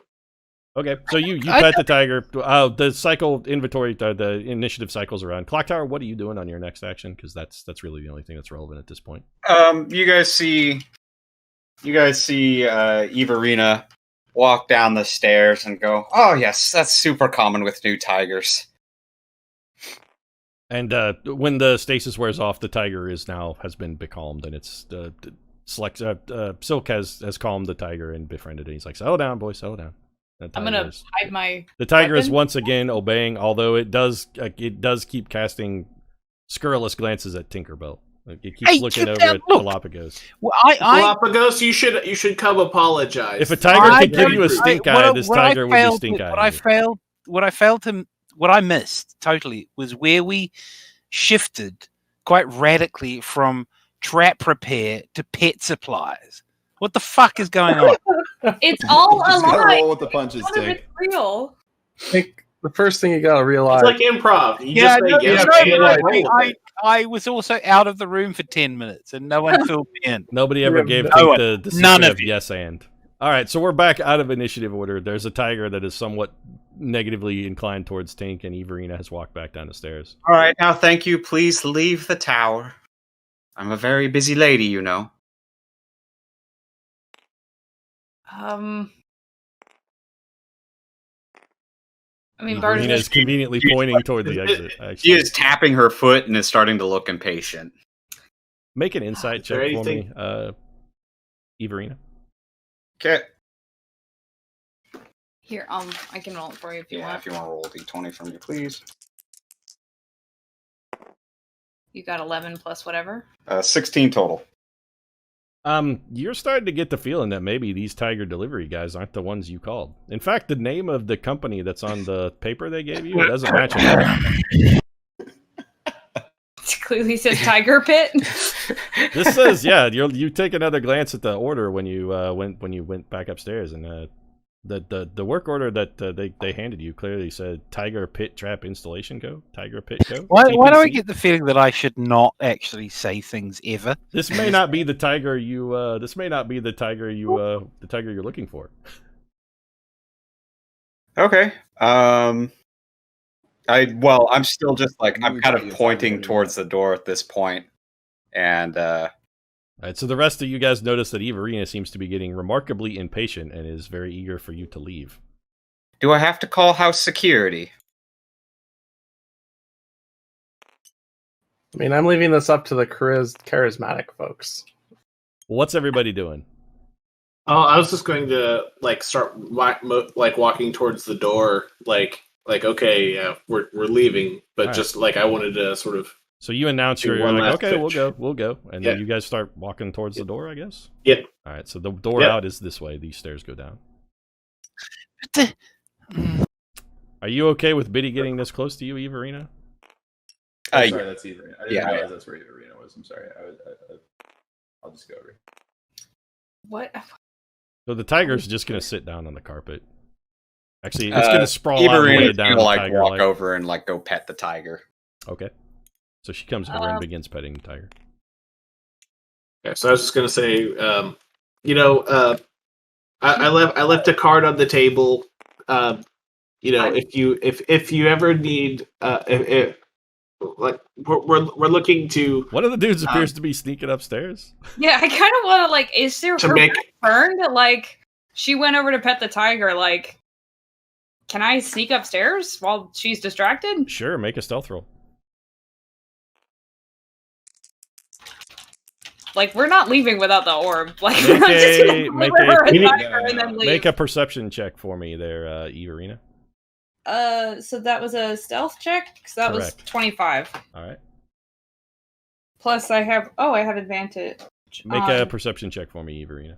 Okay, so you pet the tiger. The cycle inventory, the initiative cycles around. Clock Tower, what are you doing on your next action? Because that's really the only thing that's relevant at this point. You guys see Everina walk down the stairs and go, "Oh yes, that's super common with new tigers." And when the stasis wears off, the tiger has been becalmed, and it's Silk has calmed the tiger and befriended it. He's like, "Settle down, boy, settle down." I'm gonna hide my. The tiger is weapon. once again obeying, although it does keep casting scurrilous glances at Tinkerbell. It keeps looking over at Galapagos. Well, Galapagos, you should come apologize. If a tiger could give you a stink eye, this tiger would be stink eye. What I missed totally was where we shifted quite radically from trap repair to pet supplies. What the fuck is going on? It's all a Just gotta lie. roll with the punches, None of Tink. it's real. I think the first thing you gotta realize. It's like improv. You Yeah, just say yes, and roll with it. I was also out of the room for 10 minutes and no one filled me in. Nobody ever gave no Tink one. the None secret of you. yes and. All right, so we're back out of initiative order. There's a tiger that is somewhat negatively inclined towards Tink, and Everina has walked back down the stairs. All right, now thank you. Please leave the tower. I'm a very busy lady, you know. I mean, Bart Everina is conveniently pointing toward the exit. She Actually, is tapping her foot and is starting to look impatient. make an insight Is there check for me, anything- Everina. Okay. Here, I can roll it for you if you Yeah, want. if you want to roll a d20 for me, please. You got 11 plus whatever. 16 total. You're starting to get the feeling that maybe these tiger delivery guys aren't the ones you called. In fact, the name of the company that's on the paper they gave you doesn't match it. It clearly says Tiger Pit. This says, yeah, you take another glance at the order when you went back upstairs, and the work order that they handed you clearly said Tiger Pit Trap Installation Co. Tiger Pit Co. Why do I TPC. get the feeling that I should not actually say things ever? This may not be the tiger you. This may not be the tiger you. The tiger you're looking for. Okay. I'm still just like I'm kind of pointing towards the door at this point, and All right, so the rest of you guys notice that Everina seems to be getting remarkably impatient and is very eager for you to leave. do I have to call house security? I mean, I'm leaving this up to the charismatic folks. Well, what's everybody doing? Oh, I was just going to like start walking towards the door, like okay, yeah, we're leaving, but All just like I wanted to sort of. So you announce Do you're one like, last okay, pitch. we'll go, and Yeah. then you guys start walking towards the door, I guess. Yeah. All right, so the door Yeah. out is this way. These stairs go down. The- Are you okay with Biddy getting this close to you, Everina? Oh, sorry, that's Everina. I didn't Yeah. realize that's where Everina was. I'm sorry. I'll just go over. What? So the tiger's just gonna sit down on the carpet. Actually, it's gonna sprawl out and lay Everina's down gonna the like tiger. walk over and like go pet the tiger. Okay. So she comes over and begins petting the tiger. Yeah, so I was just gonna say, I left a card on the table. If you ever need, like we're looking to One of the dudes appears to be sneaking upstairs. Yeah, I kind of want to like. Is there To her make- back turned? Like she went over to pet the tiger. Like, can I sneak upstairs while she's distracted? Sure, make a stealth roll. Like, we're not leaving without the orb. Like, Make we're not just a- gonna make deliver a- a We need- tiger and then leave. Make a perception check for me there, Everina. So that was a stealth check. So that was Correct. 25. All right. Plus, I have advantage. Make a perception check for me, Everina.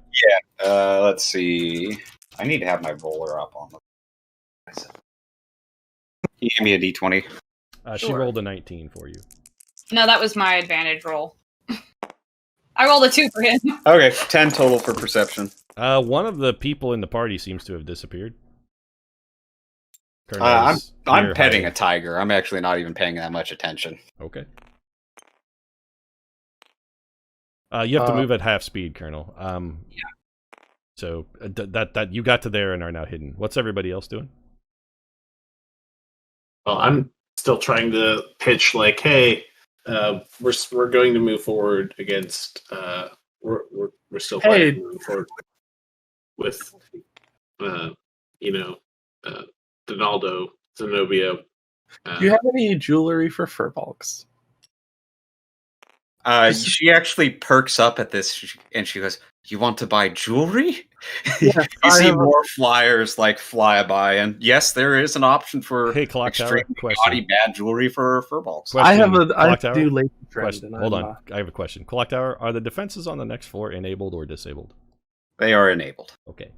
Let's see. I need to have my roller up on the. You give me a d20. She Sure. rolled a 19 for you. No, that was my advantage roll. I rolled a 2 for him. Okay, 10 total for perception. One of the people in the party seems to have disappeared. I'm Cornell's here petting hiding. a tiger. I'm actually not even paying that much attention. Okay. You have to move at half speed, Colonel. So that you got to there and are now hidden. What's everybody else doing? Well, I'm still trying to pitch like, hey, we're going to move forward against. We're still planning to move forward with, Donaldo, Zenobia. Do you have any jewelry for Furbolgs? She actually perks up at this, and she goes, "You want to buy jewelry?" Yes, you see more flyers like fly by, and yes, there is an option for Clock Tower, extremely gaudy bad jewelry for furballs. I Clock Tower? do laser trend. Question. Hold on, I have a question. Clock Tower, are the defenses on the next floor enabled or disabled? They are enabled. Okay.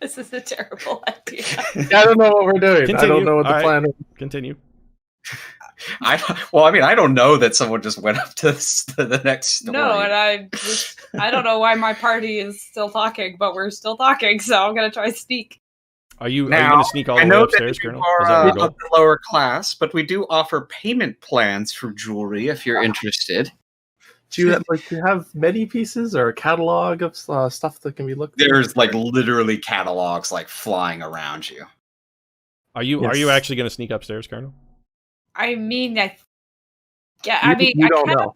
This is a terrible idea. I don't know what we're doing. Continue. I don't know what the All plan is. Continue. I don't know that someone just went up to the next story. No, and I don't know why my party is still talking, but we're still talking, so I'm gonna try to speak. Are you going to sneak all the way upstairs, Colonel? Is that are your goal? of the lower class, but we do offer payment plans for jewelry if you're interested. Do you have many pieces or a catalog of stuff that can be looked at? There's literally catalogs flying around you. Are you actually going to sneak upstairs, Colonel? I mean, I don't know.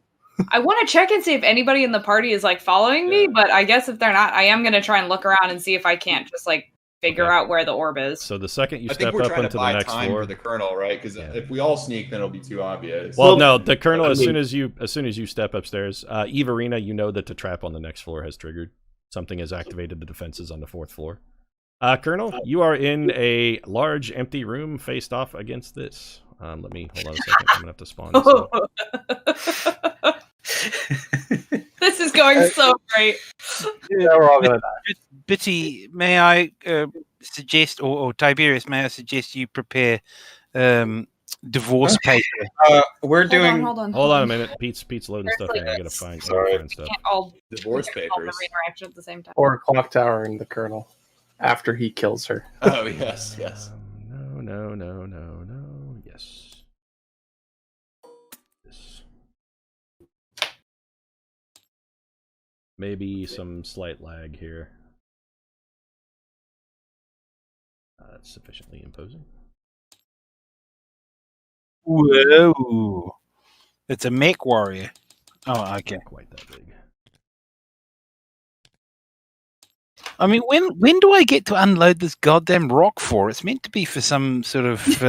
I want to check and see if anybody in the party is following me, but I guess if they're not, I am going to try and look around and see if I can't just figure out where the orb is. So the second you I think step we're up trying into to the buy next time floor, for the Colonel, right? Because if we all sneak, then it'll be too obvious. well, no, the Colonel. As soon as you step upstairs, Everina, you know that the trap on the next floor has triggered. Something has activated the defenses on the 4th floor. Colonel, you are in a large empty room faced off against this. Let me hold on a second. I'm gonna have to spawn this. This is going so great. Yeah, we're all gonna die. Bitty, may I suggest, or Tiberius, may I suggest you prepare divorce paper? We're doing. Hold on. Hold on a minute. Pete's loading There's stuff in. I gotta find We stuff. can't all Divorce all the papers. interaction at the same time. Or Clock Tower and the Colonel after he kills her. Oh yes. No. Yes. This. Maybe some slight lag here. That's sufficiently imposing. Whoa! It's a mech warrior. Oh, okay. Not quite that big. I mean, when do I get to unload this goddamn rock for? It's meant to be for some sort of.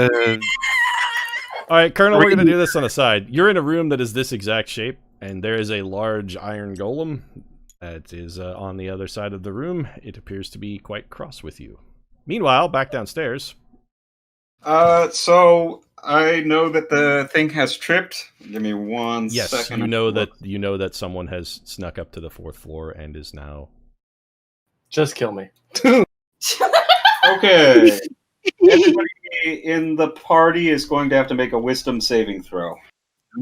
All right, Colonel, we're going to do this on the side. You're in a room that is this exact shape, and there is a large iron golem that is on the other side of the room. It appears to be quite cross with you. Meanwhile, back downstairs. So I know that the thing has tripped. Give me one yes, second. you know that someone has snuck up to the 4th floor and is now. Just kill me. Okay. Everybody in the party is going to have to make a wisdom saving throw.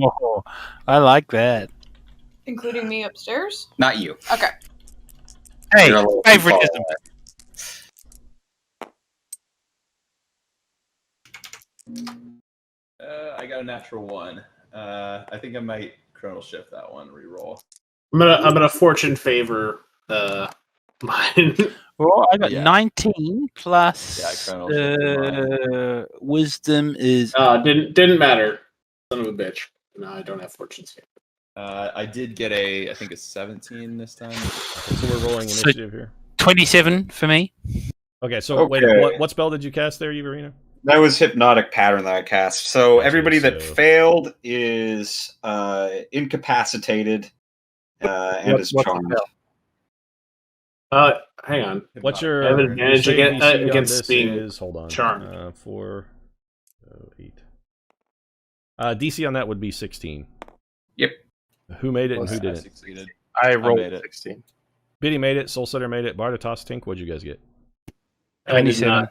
Oh, I like that. Including me upstairs? Not you. Okay. Hey, You're a little favoritism. I got a natural 1. I think I might Colonel shift that one. Reroll. I'm gonna fortune favor mine. Well, I got Yeah. 19 plus Yeah, Colonel's wisdom is. Didn't matter. Son of a bitch. No, I don't have fortune favor. I did get I think a 17 this time. So we're rolling So- initiative here. 27 for me. Okay, so wait, Okay. what spell did you cast there, Everina? That was hypnotic pattern that I cast. So Gotcha, everybody that so- failed is incapacitated and is What's the charmed. fail? Hang on. What's your I have advantage save against- DC on against this being is, hold on, charmed. 4, 8. DC on that would be 16. Yep. Who made it and who I didn't? succeeded. I rolled made it. 16. Biddy made it. Soulsetter made it. Bartatos, Tink, what'd you guys get? I did 27. not.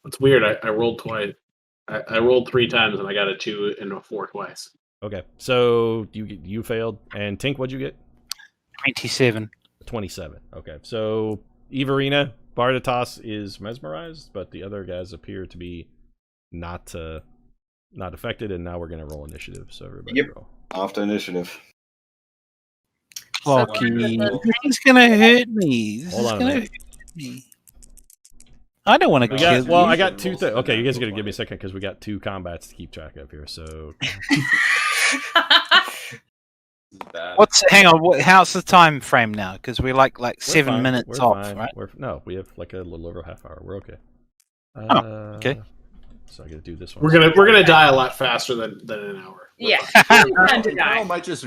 It's weird. I rolled twice. I rolled 3 times and I got a 2 and a 4 twice. Okay, so you failed, and Tink, what'd you get? 27. 27. Okay, so Everina, Bartatos is mesmerized, but the other guys appear to be not Not affected, and now we're going to roll initiative. So everybody Yep. roll. Off to initiative. Clocky. This is going to hurt me. This Hold is on a going to minute. hurt me. I don't want to We kill got, well, you. I got two things. Okay, you guys are going to give me a second because we got 2 combats to keep track of here. So Hang on, how's the time frame now? Because we're like we're 7 fine. minutes We're off, fine. right? No, we have like a little over a half hour. We're okay. Okay. So I got to do this one. We're gonna die a lot faster than an hour. Yeah. Colonel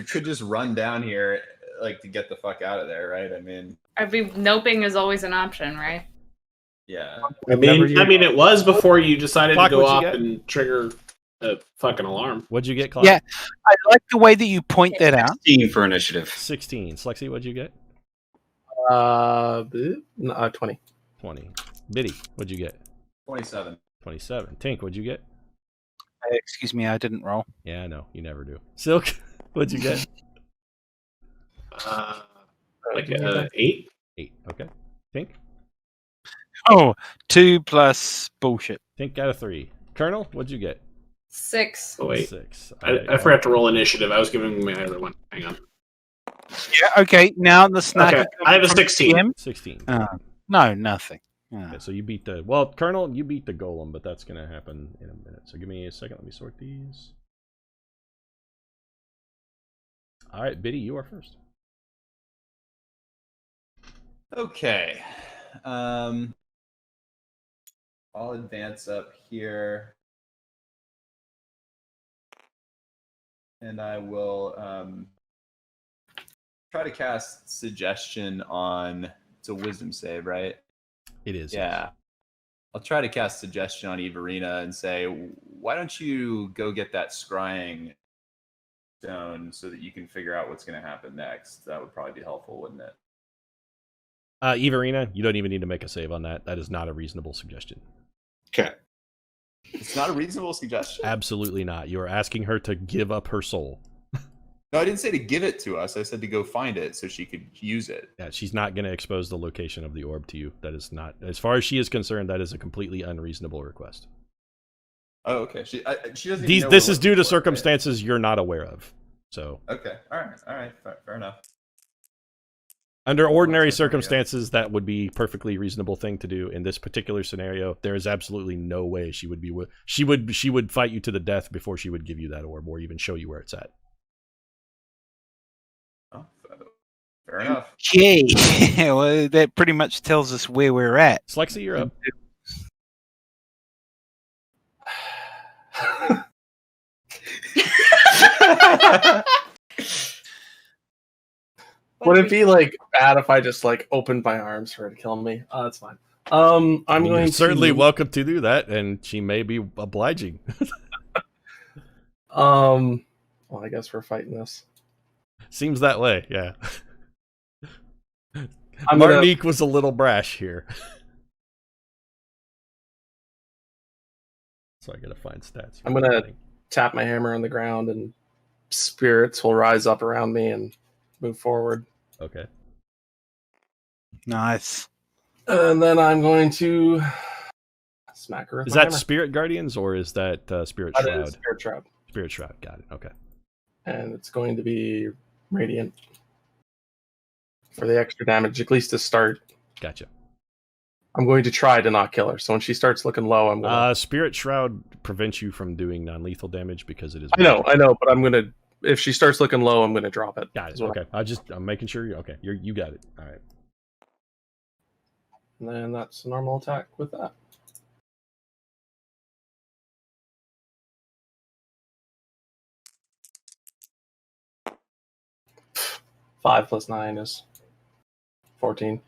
could just run down here, like, to get the fuck out of there, right? I mean, Noping is always an option, right? yeah. I mean, it was before you decided Clock, to go what'd you off get? and trigger a fucking alarm. What'd you get, Cloud? Yeah, I like the way that you point that out. 16 for initiative. 16. Slexy, what'd you get? 20. 20. Biddy, what'd you get? 27. 27. Tink, what'd you get? Excuse me, I didn't roll. Yeah, I know. You never do. Silk, what'd you get? Like 8. 8. Okay. Tink? Oh, 2 plus bullshit. Tink got a 3. Colonel, what'd you get? 6. Oh wait, 6. I forgot to roll initiative. I was giving my other one. Hang on. Yeah, okay, now the snack. Okay, I have a 16. 16. No, nothing. Okay, so you beat the... Well, Colonel, you beat the golem, but that's going to happen in a minute. So give me a second. Let me sort these. All right, Biddy, you are first. Okay. I'll advance up here. And I will try to cast Suggestion on... It's a wisdom save, right? It is. Yeah. I'll try to cast Suggestion on Everina and say, why don't you go get that scrying stone so that you can figure out what's going to happen next? That would probably be helpful, wouldn't it? Everina, you don't even need to make a save on that. That is not a reasonable suggestion. Okay. It's not a reasonable suggestion? Absolutely not. You are asking her to give up her soul. No, I didn't say to give it to us. I said to go find it so she could use it. Yeah, she's not going to expose the location of the orb to you. That is not, as far as she is concerned, that is a completely unreasonable request. Oh, okay. She doesn't. Even know This we're is due looking to for it, right? circumstances you're not aware of. So, Okay. All right. Fair enough. under ordinary That's fair, yeah. circumstances, that would be perfectly reasonable thing to do. In this particular scenario, there is absolutely no way she would be. She would fight you to the death before she would give you that orb or even show you where it's at. Oh, fair enough. Okay, well, that pretty much tells us where we're at. Slexy, you're up. Would it be like bad if I just like opened my arms for her to kill me? That's fine. I'm I mean, going you're certainly to... welcome to do that, and she may be obliging. Well, I guess we're fighting this. Seems that way, yeah. I'm gonna- Martinique was a little brash here. So I gotta find stats. I'm gonna tap my hammer on the ground, and spirits will rise up around me and move forward. Okay. Nice. And then I'm going to smack her with Is my that hammer. Spirit Guardians or is that Spirit That Shroud? is Spirit Shroud. Spirit Shroud, got it. Okay. And it's going to be radiant for the extra damage, at least to start. Gotcha. I'm going to try to not kill her. So when she starts looking low, I'm going Spirit Shroud prevents you from doing non-lethal damage because it is. I know, but I'm going to... If she starts looking low, I'm going to drop it. Got it. Is what Okay. I'm making sure you. Okay. You got it. All right. And then that's a normal attack with that. Five plus 9 is 14.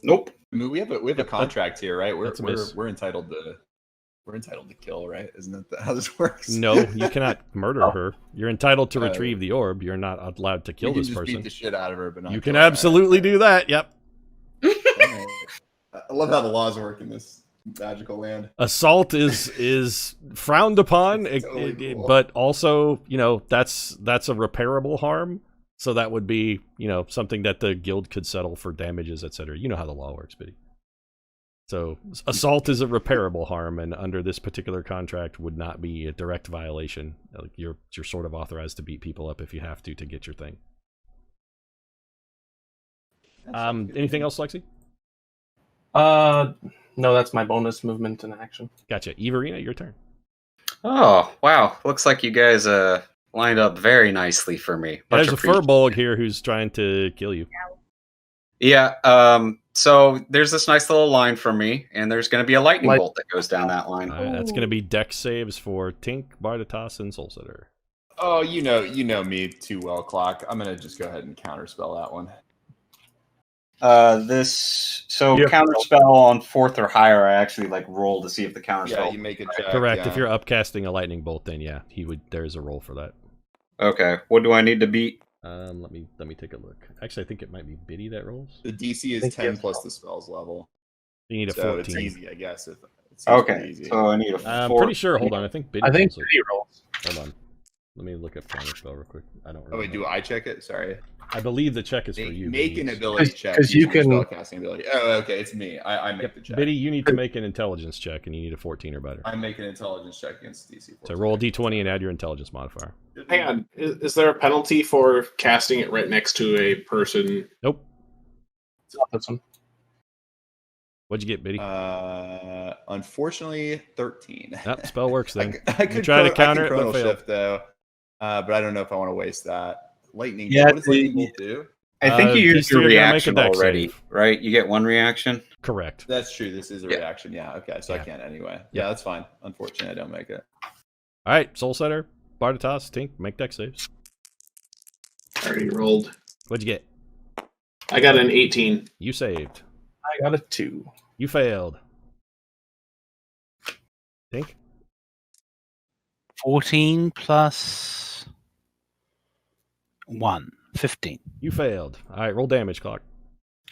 Nope. I mean, we have a contract here, right? That's a miss. We're entitled to kill, right? Isn't that how this works? No, you cannot murder her. You're entitled to retrieve the orb. You're not allowed to kill you can this just person. beat the shit out of her, but not You kill can her, absolutely do that. Yep. right? I love how the laws work in this magical land. Assault is frowned upon, It's totally cool. but also, that's a repairable harm. So that would be, something that the guild could settle for damages, etc. You know how the law works, Biddy. So assault is a repairable harm, and under this particular contract would not be a direct violation. Like you're sort of authorized to beat people up if you have to get your thing. Anything else, Lexi? No, that's my bonus movement and action. Gotcha. Everina, your turn. Oh, wow. Looks like you guys lined up very nicely for me. Much There's a appreciated. furbolg here who's trying to kill you. Yeah, so there's this nice little line for me, and there's going to be a lightning bolt that goes down that line. That's going to be dex saves for Tink, Bardatas, and Soulsetter. Oh, you know me too well, Clock. I'm gonna just go ahead and counterspell that one. Counterspell on 4th or higher, I actually roll to see if the counterspell. Yeah, you make a check. Correct. Yeah. If you're upcasting a lightning bolt, then yeah, there's a roll for that. Okay, what do I need to beat? Let me take a look. Actually, I think it might be Biddy that rolls. The DC is 10 plus the spell's level. You need a So 14. it's easy, I guess. Okay, so I need a 4. I'm pretty sure. Hold on, I think Biddy. I think rolls it. Biddy rolls. Hold on. Let me look up counterspell real quick. I don't. Oh wait, do I check it? Sorry. I believe the check is for you. Make Biddy. an ability check. 'cause you using your can- spellcasting ability. Oh, okay, it's me. I make the check. Biddy, you need to make an intelligence check, and you need a 14 or better. I make an intelligence check against DC. So roll a d20 and add your intelligence modifier. Hang on. Is there a penalty for casting it right next to a person? Nope. It's not this one. What'd you get, Biddy? Unfortunately, 13. Nope, spell works then. I You could try to I counter can it, but chronal fail. shift though. But I don't know if I want to waste that. Lightning. Yeah, What does lightning bolt do? I think you these used your two are gonna make a reaction dex already, save. right? You get one reaction? Correct. That's true. This is a Yeah. reaction. Yeah. Okay. So Yeah. I can't anyway. Yeah. Yeah, that's fine. Unfortunately, I don't make it. All right, Soulsetter, Bardatas, Tink, make dex saves. I already rolled. What'd you get? I got an 18. You saved. I got a 2. You failed. Tink? 14 plus 1. 15. You failed. All right, roll damage, Clock.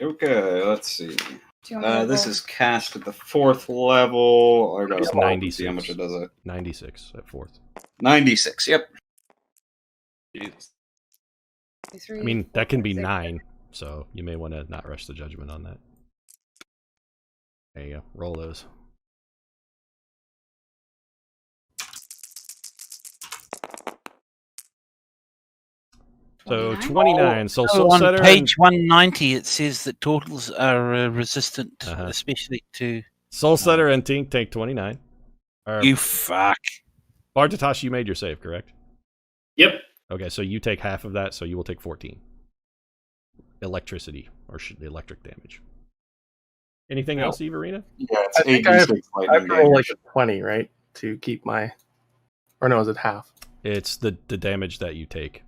Okay, let's see. Do you want me to This roll? is cast at the 4th level. I got It's to 96. see how much it does it. 96 at 4th. 96, yep. Jesus. I mean, that can be 9, so you may want to not rush the judgment on that. There you go. Roll those. So 29. So So Soulsetter on and page 190, it says that turtles are resistant, Uh-huh. especially to. Soulsetter and Tink take 29. You fuck. Bardatas, you made your save, correct? Yep. Okay, so you take half of that, so you will take 14. Electricity, or electric damage. Anything else, Everina? Yeah, it's I think I have 86 I have lightning to roll damage. like a 20, right? To keep my. Or no, is it half? It's the damage that you take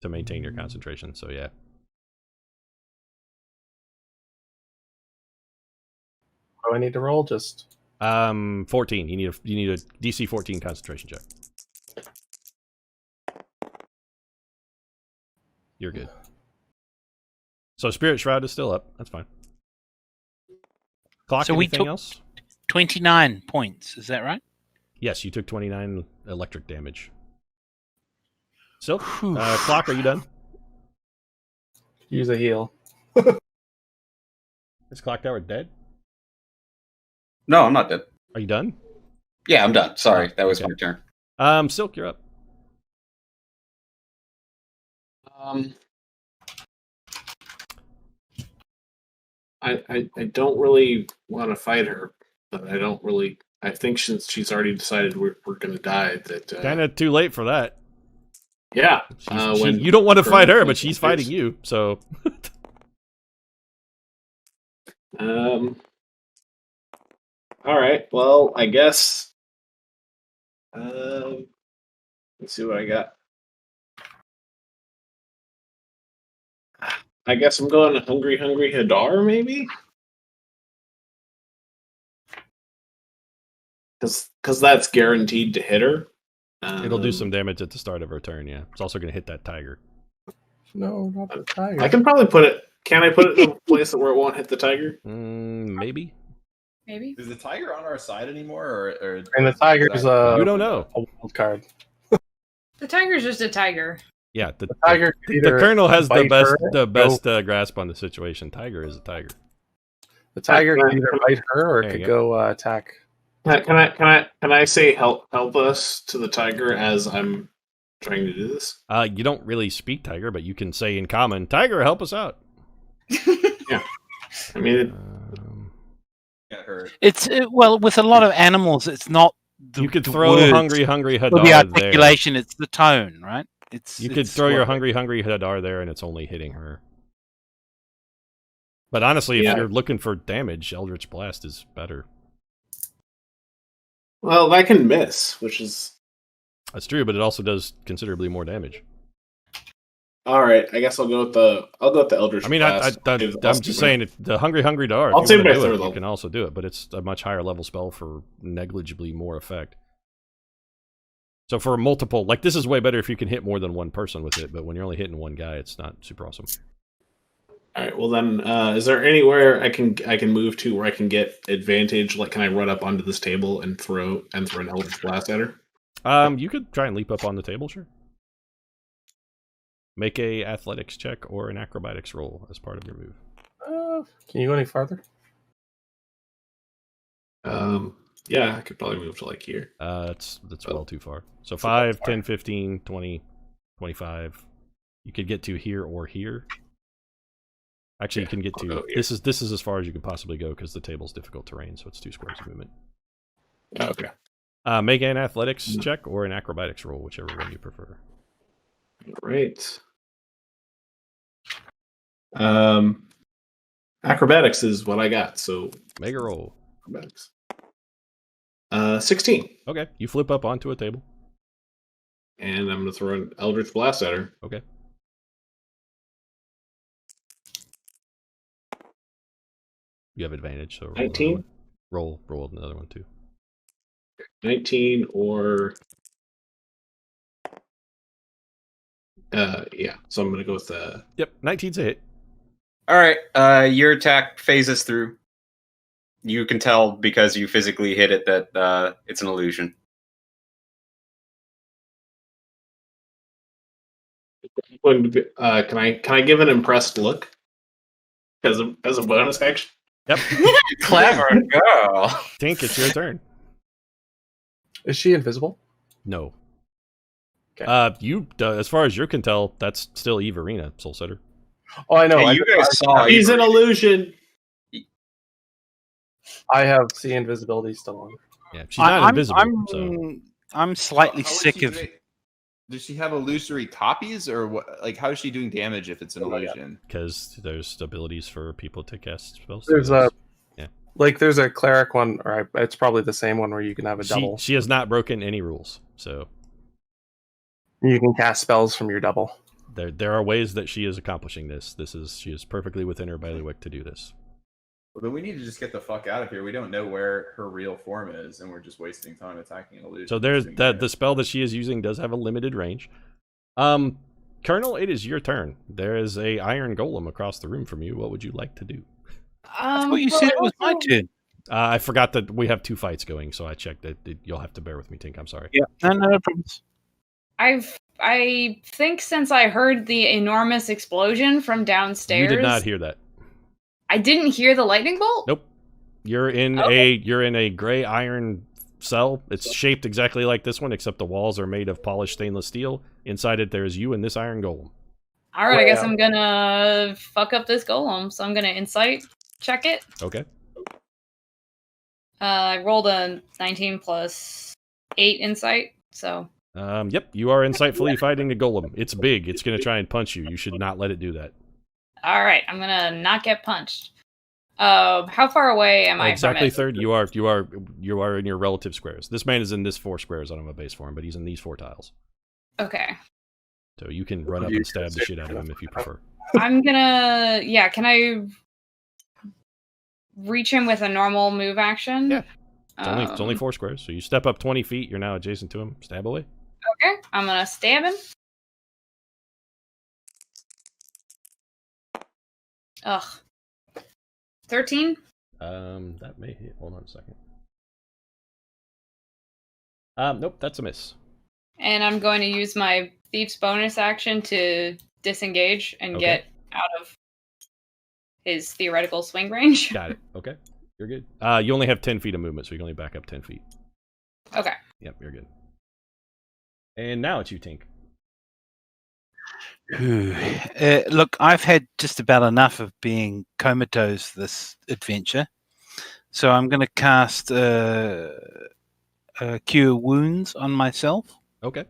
to maintain your concentration, so yeah. What do I need to roll? Just. 14. You need a DC 14 concentration check. You're good. So Spirit Shroud is still up. That's fine. Clock, So we anything took- else? 29 points, is that right? Yes, you took 29 electric damage. Silk, Whew. Clock, are you done? Use a heal. Is Clock Tower dead? No, I'm not dead. Are you done? Yeah, I'm done. Sorry, that was Okay. my turn. Silk, you're up. I don't really want to fight her, but I don't really. I think since she's already decided we're going to die, that Kind of too late for that. yeah. You don't want to fight her, but when- she's fighting you. So All right. Well, I guess. Let's see what I got. I guess I'm going Hungry Hadar, maybe? Because that's guaranteed to hit her. it'll do some damage at the start of her turn. Yeah, it's also going to hit that tiger. No, not the tiger. I can probably put it. Can I put it in a place where it won't hit the tiger? Maybe. Maybe. Is the tiger on our side anymore, or And the tiger's you don't know. a wild card. The tiger's just a tiger. Yeah, The tiger. could the either colonel has the bite best her or grasp on the situation. Tiger is a tiger. The tiger can either bite her or it There could you go attack. Can I say help us to the tiger as I'm trying to do this? You don't really speak tiger, but you can say in common, "Tiger, help us out." I mean, Get her. It's well, with a lot of animals, it's not. You could the throw words hungry or the Hadar there. articulation. It's the tone, right? You could throw your hungry Hadar there, and it's only hitting her. But honestly, if you're looking for damage, Eldritch Blast is better. well, that can miss, which is That's true, but it also does considerably more damage. all right. I guess I'll go with the Eldritch I mean, Blast. I'm just saying, if the hungry Hadar, I'll if you save want my to do third it, you level. can also do it, but it's a much higher level spell for negligibly more effect. So for multiple, like this is way better if you can hit more than one person with it, but when you're only hitting one guy, it's not super awesome. All right. Well, then, is there anywhere I can move to where I can get advantage? Like, can I run up onto this table and throw an Eldritch Blast at her? You could try and leap up on the table, sure. Make a athletics check or an acrobatics roll as part of your move. Can you go any farther? Yeah, I could probably move to like here. That's well too far. So 5, 10, 15, 20, 25. You could get to here or here. Actually, you can get to this is as far as you can possibly go because the table's difficult terrain, so it's 2 squares of movement. Oh, okay. Make an athletics check or an acrobatics roll, whichever one you prefer. Great. Acrobatics is what I got, so Make a roll. acrobatics. 16. Okay, you flip up onto a table. And I'm gonna throw an Eldritch Blast at her. Okay. You have advantage, so roll 19. Roll another one too. 19 or yeah. So I'm gonna go with Yep, 19's a hit. All right, your attack phases through. You can tell because you physically hit it that it's an illusion. can I give an impressed look as a bonus action? Yep. Clever girl. Tink, it's your turn. Is she invisible? No. Okay. You as far as you can tell, that's still Everina, Soul Setter. Oh, I know. Hey, you guys saw He's an illusion. I have the invisibility still on. Yeah, she's not invisible. So. I'm slightly How is sick she of. doing- Does she have illusory copies, or what? Like, how is she doing damage if it's an illusion? Because there's abilities for people to cast spells. There's there's a cleric one, or it's probably the same one where you can have a double. She has not broken any rules, so You can cast spells from your double. there are ways that she is accomplishing this. She is perfectly within her bailiwick to do this. Well, then we need to just get the fuck out of here. We don't know where her real form is, and we're just wasting time attacking an illusion. So there's the spell that she is using does have a limited range. Colonel, it is your turn. There is a iron golem across the room from you. What would you like to do? That's what you said it was my turn. I forgot that we have 2 fights going, so I checked that. You'll have to bear with me, Tink. I'm sorry. Yeah, no problems. I think since I heard the enormous explosion from downstairs, You did not hear that. I didn't hear the lightning bolt. Nope. You're in a gray iron cell. It's shaped exactly like this one, except the walls are made of polished stainless steel. Inside it, there is you and this iron golem. All right, I guess I'm gonna fuck up this golem. So I'm gonna insight check it. Okay. I rolled a 19 plus 8 insight, so. Yep, you are insightfully fighting a golem. It's big. It's going to try and punch you. You should not let it do that. All right, I'm gonna not get punched. How far away am I exactly from it? third. You are in your relative squares. This man is in this 4 squares. I don't have a base for him, but he's in these 4 tiles. Okay. So you can run up and stab the shit out of him if you prefer. I'm gonna. Yeah, can I reach him with a normal move action? Yeah. It's only 4 squares. So you step up 20 feet. You're now adjacent to him. Stab away. Okay, I'm gonna stab him. Ugh. 13? That may hit. Hold on a second. Nope, that's a miss. And I'm going to use my thief's bonus action to disengage and get out of his theoretical swing range. Got it. Okay. You're good. You only have 10 feet of movement, so you can only back up 10 feet. Okay. Yep, you're good. And now it's you, Tink. Look, I've had just about enough of being comatose this adventure, so I'm going to cast Cure Wounds on myself. Okay.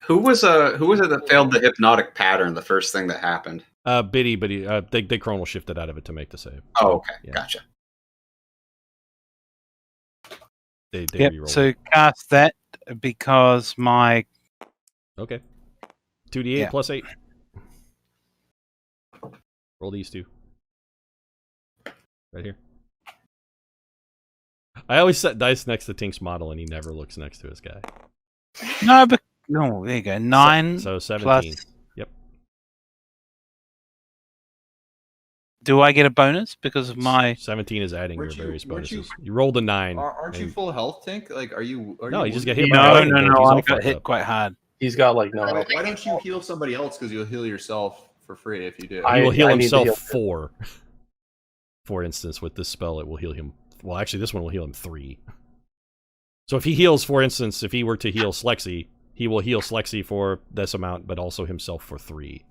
Who was it that failed the hypnotic pattern? The first thing that happened. Biddy, they chronal shifted out of it to make the save. Oh, okay, Yeah. gotcha. They Yep. re-rolled So it. cast that because my Okay. 2d8 Yeah. plus 8. Roll these two. Right here. I always set dice next to Tink's model, and he never looks next to his guy. no, but no, there you go. 9 So 17. plus. Yep. Do I get a bonus because of my? 17 is adding your Weren't you- various weren't you- bonuses. You rolled a 9. Aren't you and- full health, Tink? Like, are you? No, you just get hit wounded? by No, lightning no, bolt. no. He's all I got fucked hit up. quite hard. He's got like no. Why don't you heal somebody else? Because you'll heal yourself for free if you do. He will heal I need to himself heal. 4. For instance, with this spell, it will heal him. Well, actually, this one will heal him 3. So if he heals, for instance, if he were to heal Slexy, he will heal Slexy for this amount, but also himself for 3.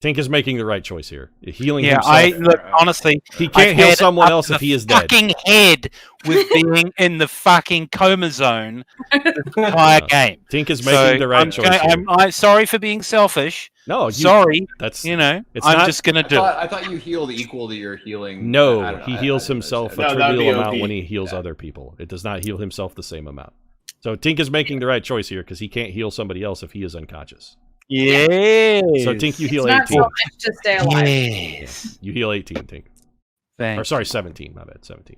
Tink is making the right choice here. Healing Yeah, himself. honestly, He can't I've heal had someone up else the if he is dead. fucking head with being in the fucking coma zone the entire No. game. Tink is making the right choice here. I'm sorry for being selfish. No, Sorry, that's you know, it's I'm not- just gonna I do it. thought you healed equal to your healing. No, I don't know. he I heals didn't himself a understand. No, that'd trivial be amount OP. when he heals Yeah. other people. It does not heal himself the same amount. So Tink is making the right choice here because he can't heal somebody else if he is unconscious. Yes. So Tink, you heal It's not 18. selfish to stay alive. Yes. You heal 18, Tink. Thanks. Or sorry, 17. My bad, 17.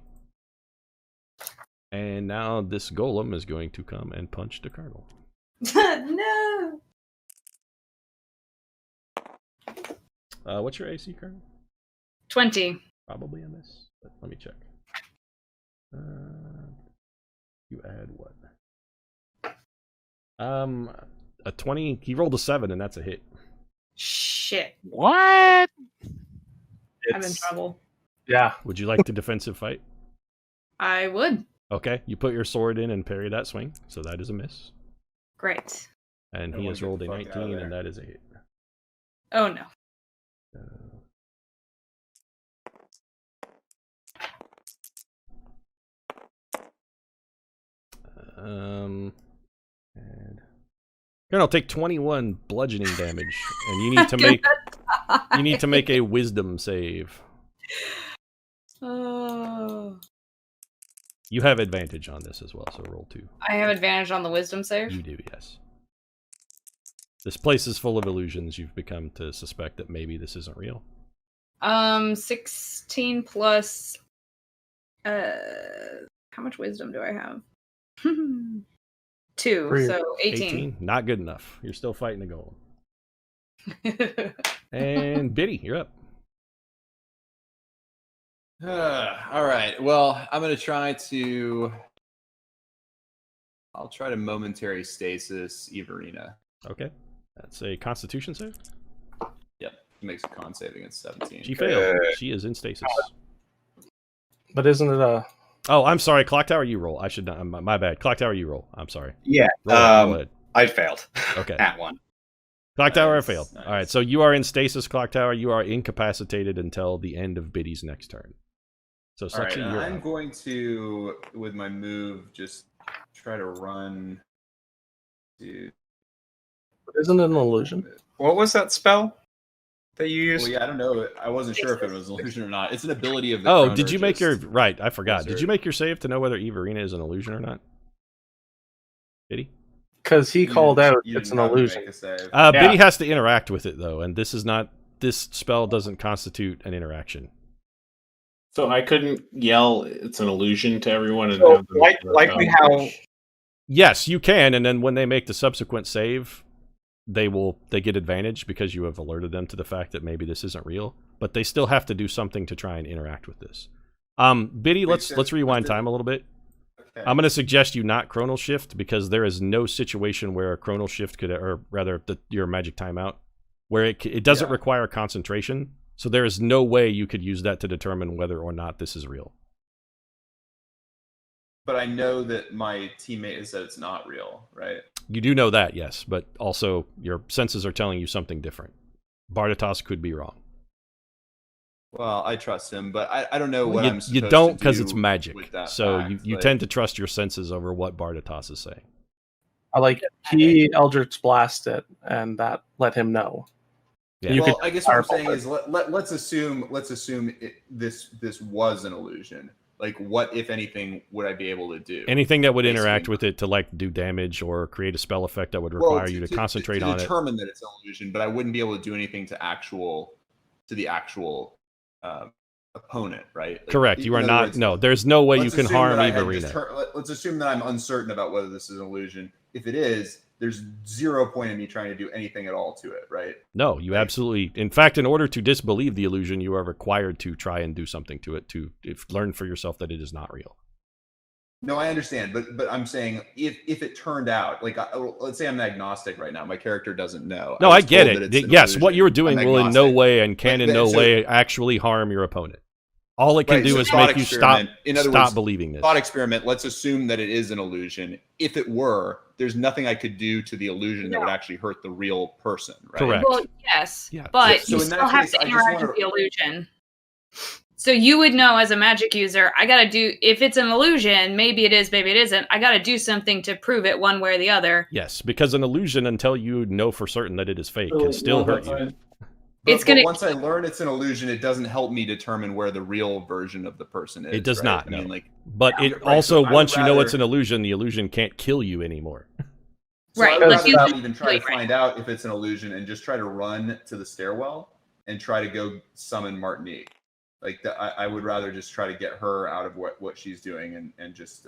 And now this golem is going to come and punch the colonel. No. What's your AC, Colonel? 20. Probably a miss, but let me check. You add what? A 20. He rolled a 7, and that's a hit. Shit. What? I'm in It's- trouble. Yeah. Would you like to defensive fight? I would. Okay, you put your sword in and parry that swing, so that is a miss. Great. And I he wanna has get rolled the a fuck outta 19, there. and that is a hit. Oh no. And Colonel, take 21 bludgeoning damage, and you need to make a wisdom save. Oh. You have advantage on this as well, so roll 2. I have advantage on the wisdom save. You do, yes. This place is full of illusions. You've become to suspect that maybe this isn't real. 16 plus. How much wisdom do I have? 2, Three. so 18. Not good enough. You're still fighting a golem. And Biddy, you're up. All right. Well, I'm gonna try to. I'll try to momentary stasis Everina. Okay. That's a Constitution save. Yep. Makes a con save against 17. She failed. She is in stasis. But isn't it a? Oh, I'm sorry. Clock Tower, you roll. I should not. My bad. Clock Tower, you roll. I'm sorry. Yeah. Roll ahead. I failed. Okay. That one. Clock Tower, I Nice, failed. nice. All right. So you are in stasis, Clock Tower. You are incapacitated until the end of Biddy's next turn. So, All right. Slexy, you're I'm up. going to, with my move, just try to run. To. Isn't it an illusion? What was that spell that you used? Well, yeah, I don't know. I wasn't sure if it was an illusion or not. It's an ability of the. Oh, Chrono did you make your just- right? I forgot. Did Insert. you make your save to know whether Everina is an illusion or not? Biddy? Because he You called didn't- out you it's didn't an have to illusion. make a save. Yeah. Biddy has to interact with it though, and this is not. This spell doesn't constitute an interaction. So I couldn't yell "it's an illusion" to everyone and So, have them likely how Yes, you can, and then when they make the subsequent save, they get advantage because you have alerted them to the fact that maybe this isn't real. But they still have to do something to try and interact with this. Biddy, let's rewind time a little bit. Okay. I'm going to suggest you not chronal shift because there is no situation where a chronal shift could, or rather, your magic timeout, where it doesn't Yeah. require concentration. So there is no way you could use that to determine whether or not this is real. But I know that my teammate has said it's not real, right? You do know that, yes, but also your senses are telling you something different. Bardatos could be wrong. Well, I trust him, but I don't know what I'm supposed to do. You don't because it's magic. With that so fact. you tend to trust your senses over what Bardatos is saying. I like it. He Eldritch Blast it, and that let him know. Yeah. You Well, could I guess what I'm fireball saying is let's assume this was an illusion. Like, what, if anything, would I be able to do? Anything that would Basically. interact with it to like do damage or create a spell effect that would require you to concentrate on it. Determine that it's an illusion, but I wouldn't be able to do anything to the actual opponent, right? Like, Correct. You are in other not. words, No, there's no way you let's can assume harm that I had Everina. let's assume that I'm uncertain about whether this is an illusion. If it is, there's 0 point in me trying to do anything at all to it, right? No, you absolutely. In fact, in order to disbelieve the illusion, you are required to try and do something to it to learn for yourself that it is not real. No, I understand, but I'm saying if it turned out, like, let's say I'm agnostic right now, my character doesn't know. No, I was get told that it. it's an Yes, illusion. what you're doing I'm will in no agnostic. way and can in no So- way actually harm your opponent. All it can Right, do so is thought make you stop experiment. In other words, believing this. Thought experiment. Let's assume that it is an illusion. If it were, there's nothing I could do to the illusion that would actually hurt the real person, right? Correct. Well, yes, Yeah. but So you in that still have case, to I just interact wanna- with the illusion. So you would know as a magic user, I gotta do, if it's an illusion, maybe it is, maybe it isn't, I gotta do something to prove it one way or the other. Yes, because an illusion, until you know for certain that it is fake, can still hurt you. It's But gonna- once I learn it's an illusion, it doesn't help me determine where the real version of the person is. It does right? not, I mean, no. like, But Yeah, it right, also, so I would once you know it's rather- an illusion, the illusion can't kill you anymore. so Right, I would but rather you- not even try to Right. find out if it's an illusion and just try to run to the stairwell and try to go summon Martinique. Like, I would rather just try to get her out of what she's doing and just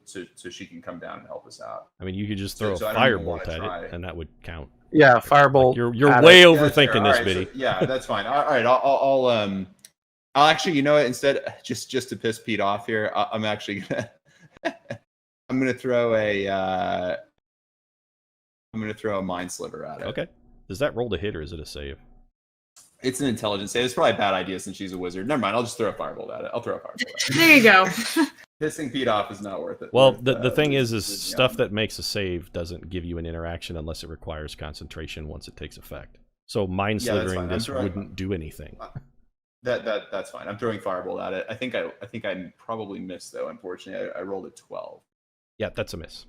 so she can come down and help us out. I mean, you could just So- throw so I a don't even firebolt wanna at try. it, and that would count. Yeah, firebolt. Like, you're at way it. Yeah, that's fair. overthinking All this, right, Biddy. so- yeah, that's fine. All right, I'll actually, you know what? Instead, just to piss Pete off here, I'm actually gonna I'm gonna throw a mind sliver at it. Okay. Does that roll to hit, or is it a save? It's an intelligence save. It's probably a bad idea since she's a wizard. Never mind. I'll just throw a firebolt at it. I'll throw a firebolt at it. There you go. Pissing Pete off is not worth it. Well, Worth, the thing is losing stuff on. that makes a save doesn't give you an interaction unless it requires concentration once it takes effect. So mind Yeah, that's slithering fine. I'm this throwing- wouldn't do anything. That's fine. I'm throwing firebolt at it. I think I probably missed though. Unfortunately, I rolled a 12. Yeah, that's a miss.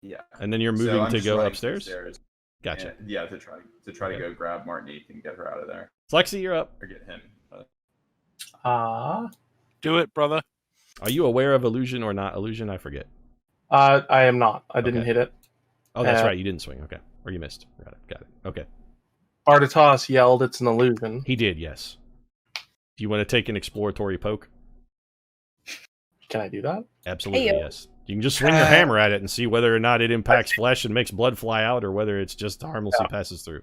Yeah. And then you're So moving I'm to just go running upstairs? upstairs. Gotcha. And, yeah, to try to go grab Martinique and get her out of there, Flexi, you're up. or get him. Do it, brother. Are you aware of illusion or not illusion? I forget. I am not. I didn't Okay. hit it. Oh, that's Uh, right. You didn't swing. Okay. Or you missed. Got it. Okay. Bardatos yelled, "It's an illusion." He did, yes. Do you want to take an exploratory poke? Can I do that? Absolutely, Heyo. yes. You can just swing your hammer at it and see whether or not it impacts flesh and makes blood fly out, or whether it's just harmlessly passes through.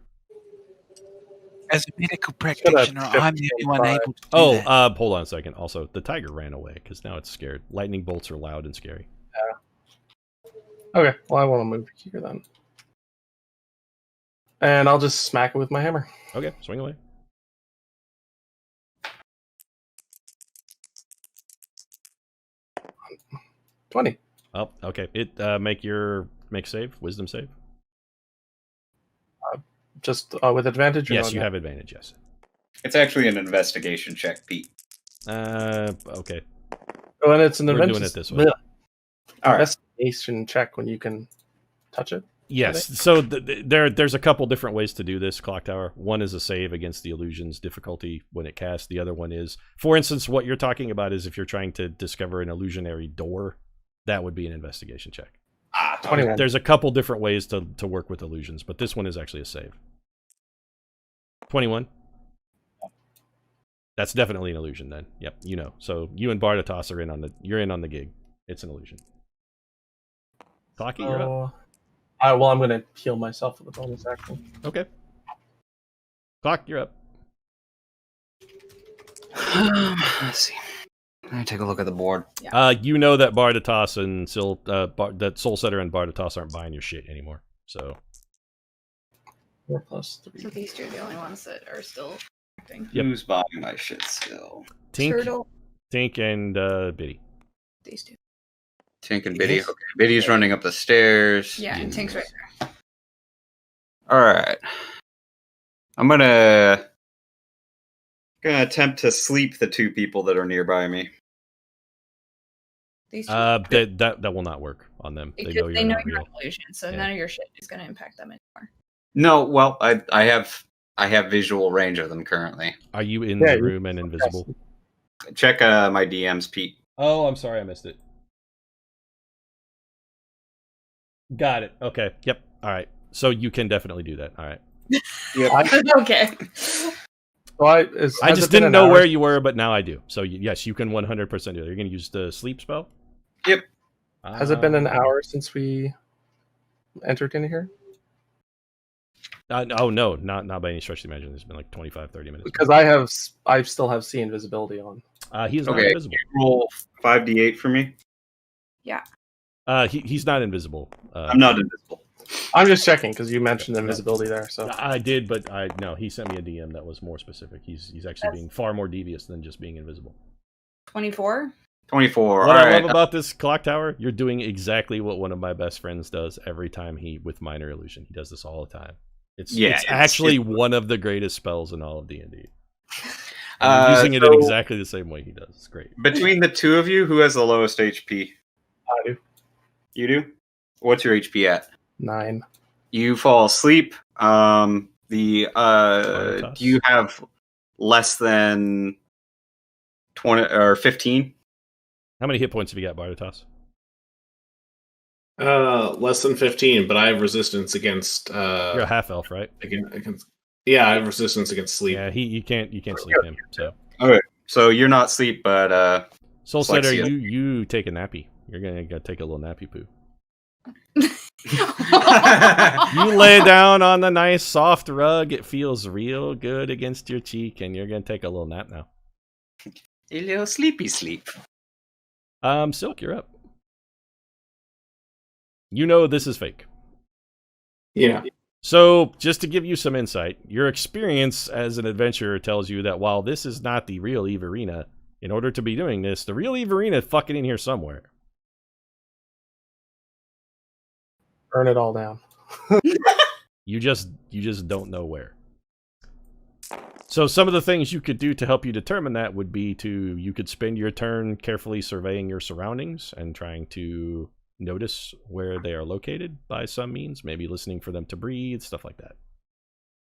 As a medical practitioner, I'm the only one able to do that. Hold on a second. Also, the tiger ran away because now it's scared. Lightning bolts are loud and scary. Okay, well, I want to move here then. And I'll just smack it with my hammer. Okay, swing away. 20. Oh, okay. It make save, wisdom save. Just with advantage? Or Yes, no you have advantage. Yes. It's actually an investigation check, Pete. Okay. Oh, and it's an We're adventure. doing it this way. All right. Investigation check when you can touch it. Yes. So there's a couple different ways to do this, Clock Tower. One is a save against the illusion's difficulty when it casts. The other one is, for instance, what you're talking about is if you're trying to discover an illusionary door, that would be an investigation check. 21. There's a couple different ways to work with illusions, but this one is actually a save. 21. That's definitely an illusion then. Yep, you know. So you and Bardatos are you're in on the gig. It's an illusion. Clocky, you're up. Well, I'm going to heal myself with a bonus action. Okay. Clock, you're up. Let's see. Let me take a look at the board. You know that Bardatos and that Soulsetter and Bardatos aren't buying your shit anymore. So 4 plus 3. So these two are the only ones that are still Yep. Who's buying my shit still? Turtle. Tink, and Biddy. These two. Tink and Biddy. Okay, Biddy's running up the stairs. Yeah, and Tink's right there. All right. I'm gonna attempt to sleep the two people that are nearby me. These two. That will not work on them. Because They know you're not you're real. an illusion, so Yeah. none of your shit is going to impact them anymore. No, well, I have visual range of them currently. Are you in Yeah, the room and invisible? Check my DMs, Pete. Oh, I'm sorry, I missed it. Got it. Okay. Yep. All right. So you can definitely do that. All right. Okay. So I just didn't know where you were, but now I do. So yes, you can 100% do it. You're going to use the sleep spell? Yep. Has it been an hour since we entered in here? Oh no, not by any stretch of the imagination. It's been like 25, 30 minutes. Because I still have see invisibility on. He's not Okay, invisible. roll 5d8 for me. He's not invisible. I'm not invisible. I'm just checking because you mentioned invisibility there. So I did, but no. He sent me a DM that was more specific. He's actually being far more devious than just being invisible. 24. 24. What All I right. love about this clock tower, you're doing exactly what one of my best friends does every time with minor illusion. He does this all the time. It's actually one of the greatest spells in all of D&D. You're using it in exactly the same way he does. It's great. Between the two of you, who has the lowest HP? I do. You do? What's your HP at? 9. You fall asleep. Do you have less than 20 or 15? How many hit points have you got, Bartatos? Less than 15, but I have resistance against. You're a half elf, right? Against. Yeah, I have resistance against sleep. Yeah, you can't sleep him. So Okay, so you're not sleep, but Soul Setter, Slexia. you take a nappy. You're gonna go take a little nappy poo. You lay down on the nice soft rug. It feels real good against your cheek, and you're gonna take a little nap now. a little sleepy sleep. Silk, you're up. You know this is fake. Yeah. So, just to give you some insight, your experience as an adventurer tells you that while this is not the real Eve Arena, in order to be doing this, the real Eve Arena is fucking in here somewhere. Burn it all down. You just don't know where. So some of the things you could do to help you determine that would be you could spend your turn carefully surveying your surroundings and trying to notice where they are located by some means, maybe listening for them to breathe, stuff like that.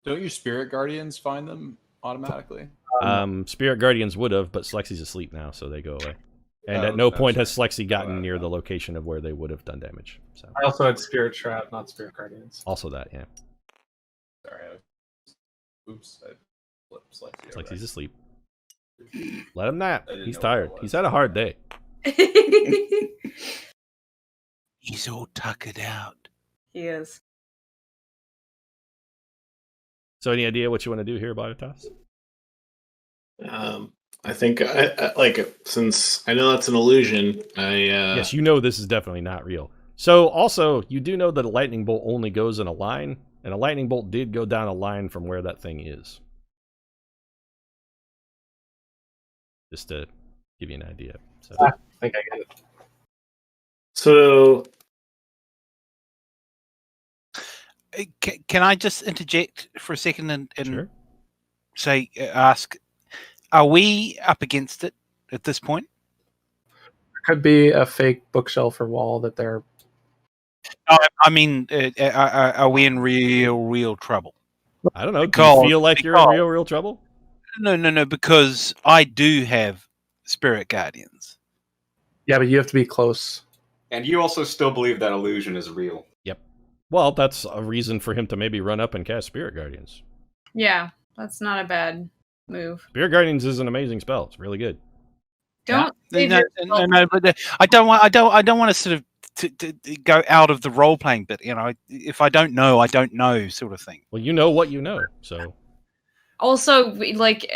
Don't your spirit guardians find them automatically? Spirit guardians would have, but Slexy's asleep now, so they go away. And at no point has Slexy gotten near the location of where they would have done damage. So I also had Spirit Trap, not Spirit Guardians. also that, yeah. Sorry. Oops. I flipped Slexy over. Slexy's asleep. Let him nap. I didn't He's know tired. what it He's was. had a hard day. He's all tuckered out. He is. So any idea what you want to do here, Bartatos? I think I like since I know that's an illusion. Yes, you know this is definitely not real. So also, you do know that a lightning bolt only goes in a line, and a lightning bolt did go down a line from where that thing is. Just to give you an idea. So I think I get it. So Can I just interject for a second and sure. ask, are we up against it at this point? Could be a fake bookshelf or wall that they're. I mean, are we in real trouble? I don't know. Do Because- you feel like you're in real trouble? No, because I do have spirit guardians. Yeah, but you have to be close. And you also still believe that illusion is real. Well, that's a reason for him to maybe run up and cast Spirit Guardians. Yeah, that's not a bad move. Spirit Guardians is an amazing spell. It's really good. Don't save No, yourself. but I don't want to sort of to go out of the role playing bit. You know, if I don't know, I don't know, sort of thing. Well, you know what you know. So, Also, like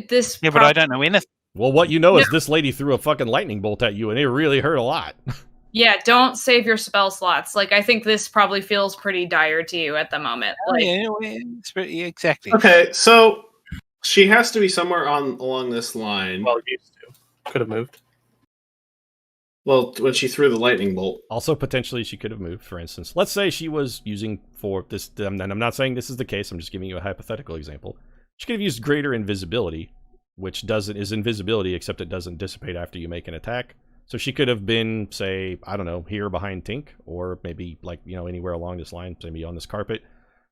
this. Yeah, but I don't know anything. well, what you know is this lady threw a fucking lightning bolt at you, and it really hurt a lot. Yeah, don't save your spell slots. Like, I think this probably feels pretty dire to you at the moment. Like, Yeah, exactly. okay, so She has to be somewhere along this line. Well, used to. Could have moved. Well, when she threw the lightning bolt. Also, potentially, she could have moved, for instance. Let's say she was using for this, and I'm not saying this is the case, I'm just giving you a hypothetical example. She could have used greater invisibility, which is invisibility, except it doesn't dissipate after you make an attack. So she could have been, say, I don't know, here behind Tink, or maybe, like, anywhere along this line, maybe on this carpet,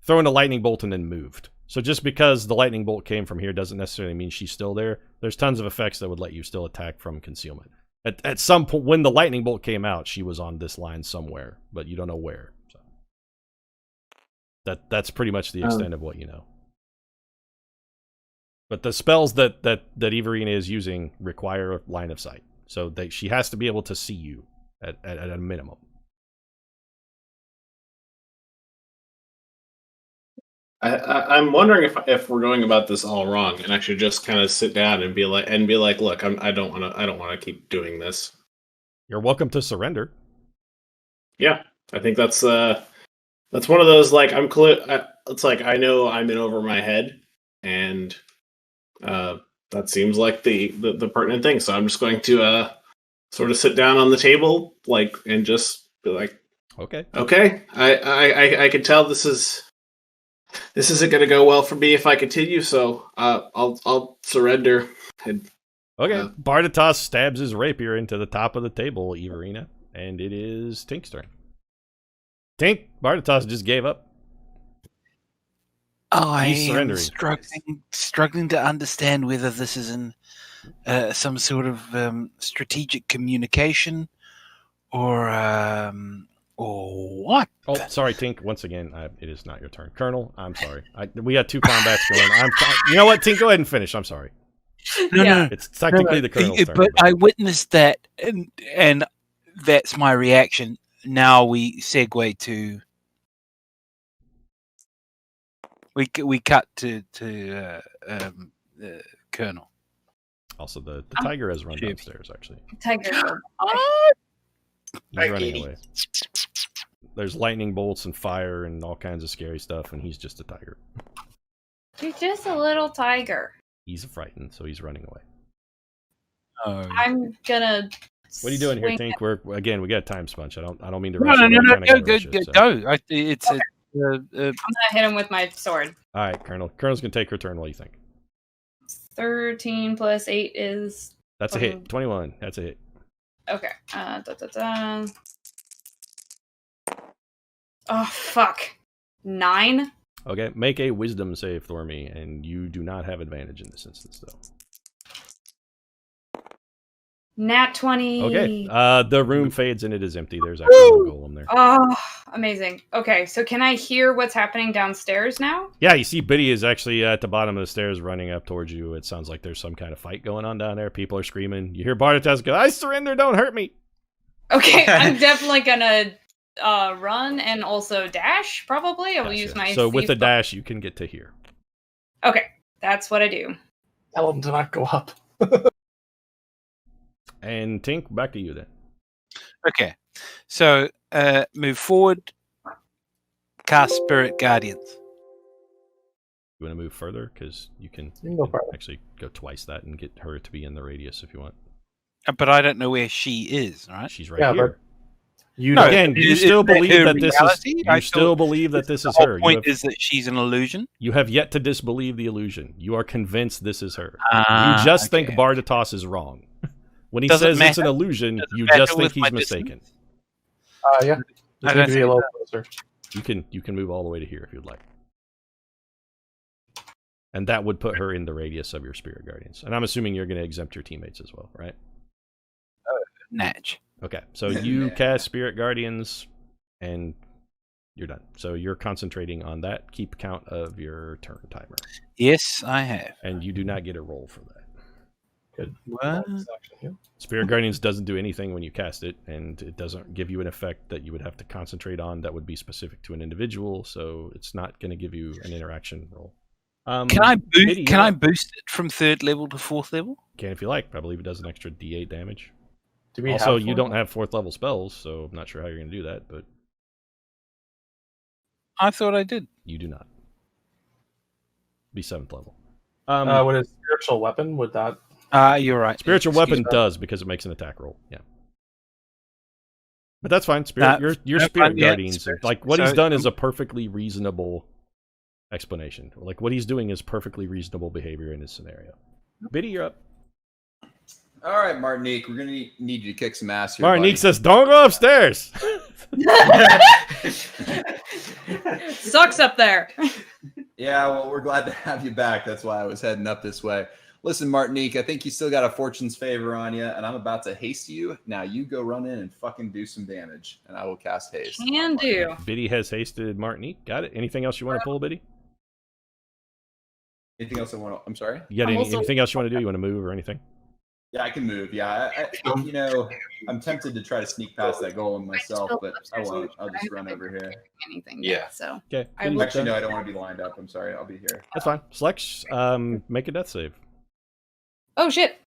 throwing a lightning bolt and then moved. So just because the lightning bolt came from here doesn't necessarily mean she's still there. There's tons of effects that would let you still attack from concealment. At some point, when the lightning bolt came out, she was on this line somewhere, but you don't know where. So that's pretty much the extent of what you know. But the spells that Everina is using require line of sight, so she has to be able to see you at a minimum. I'm wondering if we're going about this all wrong, and I should just kind of sit down and be like, look, I don't want to keep doing this. You're welcome to surrender. Yeah, I think that's one of those, like, it's like I know I'm in over my head, and that seems like the pertinent thing. So I'm just going to sort of sit down on the table, like, and just be like, okay, I can tell this isn't going to go well for me if I continue, so I'll surrender. And, okay. Bardatos stabs his rapier into the top of the table, Everina, and it is Tink's turn. Tink, Bardatos just gave up. I He's am surrendering. struggling to understand whether this is some sort of strategic communication or what. Oh, sorry, Tink. Once again, it is not your turn. Colonel, I'm sorry. We had two combats going. You know what, Tink? Go ahead and finish. I'm sorry. No. It's technically the Colonel's turn. But I witnessed that, and that's my reaction. Now we segue to... We cut to Colonel. Also, the tiger has run downstairs, actually. Tiger. He's running away. There's lightning bolts and fire and all kinds of scary stuff, and he's just a tiger. He's just a little tiger. He's frightened, so he's running away. Oh. I'm gonna. What are you doing here, Tink? We got a time sponge. I don't mean to No. Go. I'm gonna hit him with my sword. All right, Colonel. Colonel's gonna take her turn. What do you think? 13 plus 8 is. That's a hit. 21. That's a hit. Okay. Oh fuck. 9. Okay, make a wisdom save for me, and you do not have advantage in this instance, though. Nat 20. Okay, the room fades and it is empty. There's actually no golem there. Oh, amazing. Okay, so can I hear what's happening downstairs now? Yeah, you see Biddy is actually at the bottom of the stairs running up towards you. It sounds like there's some kind of fight going on down there. People are screaming. You hear Bardatas go, I surrender, don't hurt me. Okay, I'm definitely gonna run and also dash, probably. I will use my... So with the dash, you can get to here. Okay, that's what I do. Tell him to not go up. And Tink, back to you then. Okay, so move forward, cast Spirit Guardians. You want to move further? Because you can actually go twice that and get her to be in the radius if you want. But I don't know where she is, right? She's right here. Again, you still believe that this is... You still believe that this is her. The point is that she's an illusion? You have yet to disbelieve the illusion. You are convinced this is her. You just think Bardatos is wrong. When he says it's an illusion, you just think he's mistaken. Yeah. Just need to be a little closer. You can move all the way to here if you'd like. And that would put her in the radius of your Spirit Guardians. And I'm assuming you're going to exempt your teammates as well, right? Natch. Okay, so you cast Spirit Guardians, and you're done. So you're concentrating on that. Keep count of your turn timer. Yes, I have. And you do not get a roll for that. Good. What? Spirit Guardians doesn't do anything when you cast it, and it doesn't give you an effect that you would have to concentrate on that would be specific to an individual, so it's not going to give you an interaction roll. Can I boost it from 3rd level to 4th level? Can if you like. I believe it does an extra D8 damage. Do also, you don't have 4th level spells, so I'm not sure how you're going to do that, but... I thought I did. You do not. Be 7th level. Would a spiritual weapon, would that... You're right. Spiritual Excuse weapon me. does because it makes an attack roll. Yeah. But that's fine. Spirit, your that's spirit fine, yeah, guardians, spirit- like what he's so- done is a perfectly reasonable explanation. Like what he's doing is perfectly reasonable behavior in this scenario. Biddy, you're up. All right, Martinique, we're gonna need you to kick some ass here. Martinique buddy. says, "Don't go upstairs." Sucks up there. Yeah, well, we're glad to have you back. That's why I was heading up this way. Listen, Martinique, I think you still got a fortune's favor on you, and I'm about to haste you. Now you go run in and fucking do some damage, and I will cast haste. Can do. Biddy has hasted Martinique. Got it. Anything else you want to pull, Biddy? Anything else I want to... I'm sorry? You got I'm also- anything else you want to do? You want to move or anything? Yeah, I can move. Yeah, you know, I'm tempted to try to sneak past that golem myself, but I won't. I'll just run over here. Anything. Yeah. Yet, so Okay. I Biddy's will- Actually, done. no, I don't want to be lined up. I'm sorry. I'll be here. That's fine. Slex, make a death save. Oh shit.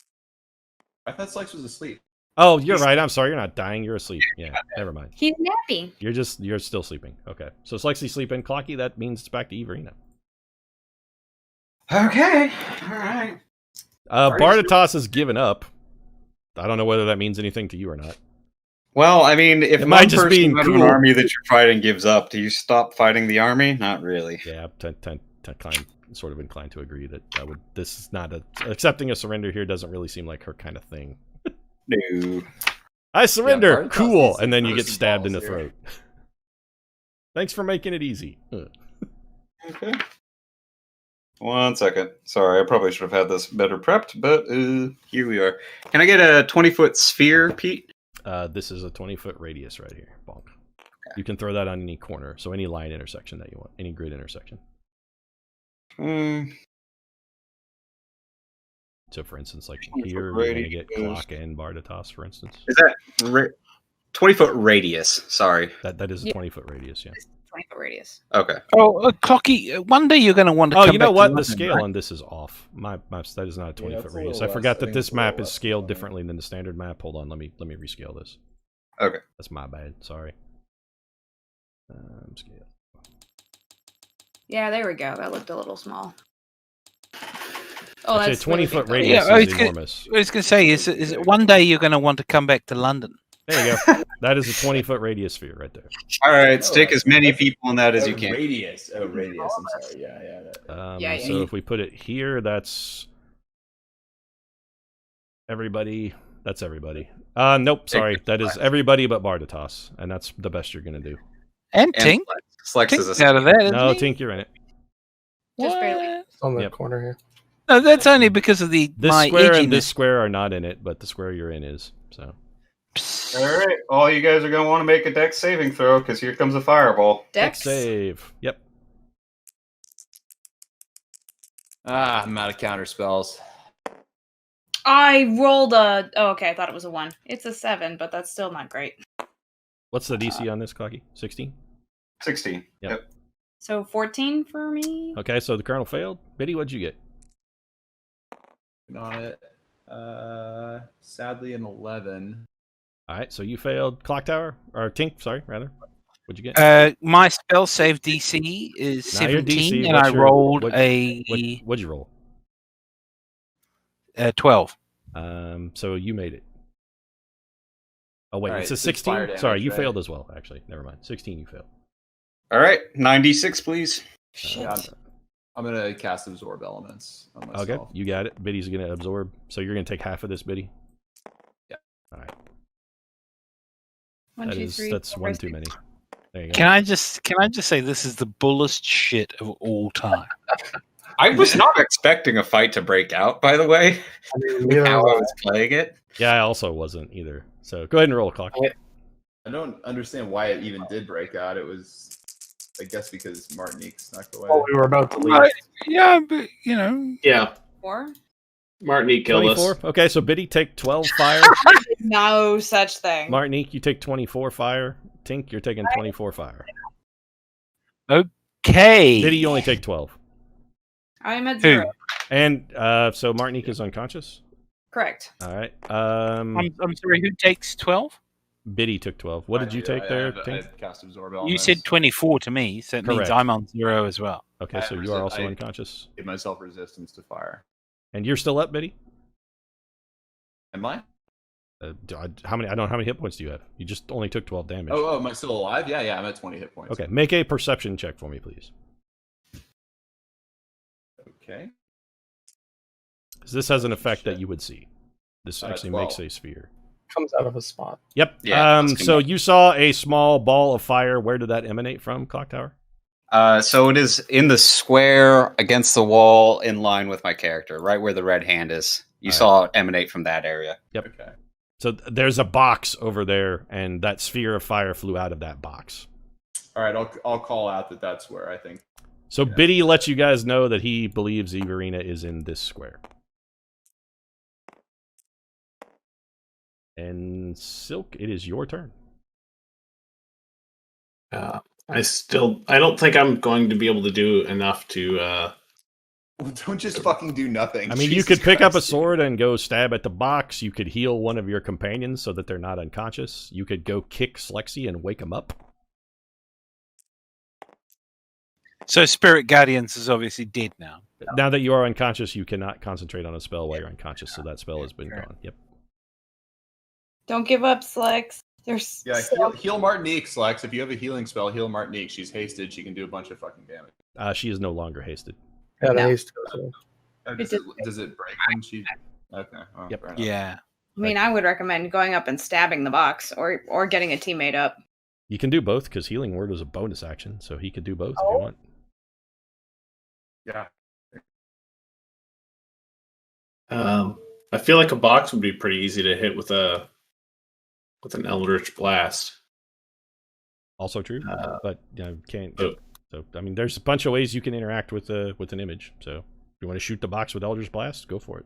I thought Slex was asleep. Oh, you're right. I'm sorry. You're not dying. You're asleep. Yeah, never mind. He's nappy. You're still sleeping. Okay. So Slexy's sleeping. Clocky, that means it's back to Everina. Okay. All right. Bardatos has given up. I don't know whether that means anything to you or not. Well, I mean, if It might one just person be out of cool. an army that you're fighting gives up, do you stop fighting the army? Not really. Yeah, sort of inclined to agree that this is not accepting a surrender here doesn't really seem like her kind of thing. No. I surrender. Bardatos Cool. needs And then you some get stabbed in the balls here. throat. Thanks for making it easy. Okay. 1 second. Sorry, I probably should have had this better prepped, but here we are. Can I get a 20-foot sphere, Pete? This is a 20-foot radius right here. Bonk. You can throw that on any corner, so any line intersection that you want, any grid intersection. So, for instance, like here, you're going to get Clock and Bardatos, for instance. Is that 20-foot radius? Sorry. That is a Yeah. 20-foot radius, yeah. 20-foot radius. Okay. Oh, Clocky, one day you're going to want to Oh, come you know back to what? The London, scale right? on this is off. My that is not a 20-foot it's a radius. little I less. forgot I that think this it's a little map is less scaled than that. differently than the standard map. Hold on, let me rescale this. Okay. That's my bad. Sorry. Scale. Yeah, there we go. That looked a little small. Oh, Actually, a that's really 20-foot big, though. radius Yeah, I is was gonna- enormous. I was going to say, is it one day you're going to want to come back to London? There you go. That is a 20-foot radius sphere right there. All right, Oh, stick as many people in that as you Oh, can. Radius. Oh, radius. I'm sorry. Yeah. Yeah, So if we put it here, that's everybody. That's everybody. Nope, sorry. That is everybody but Bardatos, and that's the best you're going to do. And And Tink. Slex is Tink's a out of that, isn't No, he? Tink, you're in it. Just What? barely. It's on the Yep. corner here. No, that's only because of the This my square and this edginess. square are not in it, but the square you're in is. So All right, all you guys are going to want to make a dex saving throw because here comes a fireball. Dex. save. Yep. I'm out of counter spells. I rolled a. Oh, okay. I thought it was a 1. It's a 7, but that's still not great. What's the DC on this, Clocky? 16? 16. Yep. So 14 for me. Okay, so the Colonel failed. Biddy, what'd you get? On it. Sadly, an 11. All right, so you failed. Clock Tower? Or Tink, sorry, rather. What'd you get? My spell save DC is Now your 17, DC, and what's I your- rolled what- a What'd you roll? 12. So you made it. Oh, wait, All it's right, a so it's fire 16? damage, Sorry, you right? failed as well, actually. Never mind. 16, you failed. All right, 96, please. Yeah, I'm going to cast Absorb Elements on myself. Okay, you got it. Biddy's going to absorb. So you're going to take half of this, Biddy? Yeah. All right. 1, 2, 3. That's 4, one 5, too 6. many. There you go. Can I just say this is the bullest shit of all time? I was not expecting a fight to break out, by the way, I mean, neither how I was was playing it. Yeah, I also wasn't either. So go ahead and roll a clock. I don't understand why it even did break out. It was, I guess, because Martinique snuck away. Well, we were about to leave. Yeah, but, you know. Yeah, 4? Martinique killed us. 24? Okay, so Biddy, take 12 fire. No such thing. Martinique, you take 24 fire. Tink, you're taking 24 fire. Okay. Biddy, you only take 12. I'm at Who? 0. And so Martinique is unconscious? Correct. All right. I'm sorry, who takes 12? Biddy took 12. What did you take there, I Tink? cast Absorb You Elements. said 24 to me, so it means Correct. I'm on 0 as well. Okay, so you are also unconscious. Give myself resistance to fire. And you're still up, Biddy? Am I? How many? I don't know how many hit points do you have. You just only took 12 damage. Oh, am I still alive? Yeah, I'm at 20 hit points. Okay, make a perception check for me, please. Okay. This has an effect that you would see. This actually 12. makes a sphere. Comes out of a spot. Yep. Yeah, So you saw a small ball of fire. Where did that emanate from, Clock Tower? So it is in the square against the wall in line with my character, right where the red hand is. You saw it emanate from that area. Yep. Okay. So there's a box over there, and that sphere of fire flew out of that box. All right, I'll call out that that's where I think. So Biddy lets you guys know that he believes Everina is in this square. And Silk, it is your turn. I don't think I'm going to be able to do enough to. Don't just fucking do nothing. I mean, you could pick up a sword and go stab at the box. You could heal one of your companions so that they're not unconscious. You could go kick Slexy and wake him up. So Spirit Guardians is obviously dead now. Now that you are unconscious, you cannot concentrate on a spell while you're unconscious, so that spell has been gone. Yep. Don't give up, Slex. There's heal Martinique, Slex. If you have a healing spell, heal Martinique. She's hasted. She can do a bunch of fucking damage. She is no longer hasted. Yeah, No. Does it break when she? Okay. Well, Yep. fair enough. Yeah. I mean, I would recommend going up and stabbing the box, or getting a teammate up. You can do both because Healing Word is a bonus action, so he could do both if you want. Yeah. I feel like a box would be pretty easy to hit with an Eldritch Blast. Also true, but can't. Oh. So I mean, there's a bunch of ways you can interact with an image. So if you want to shoot the box with Eldritch Blast, go for it.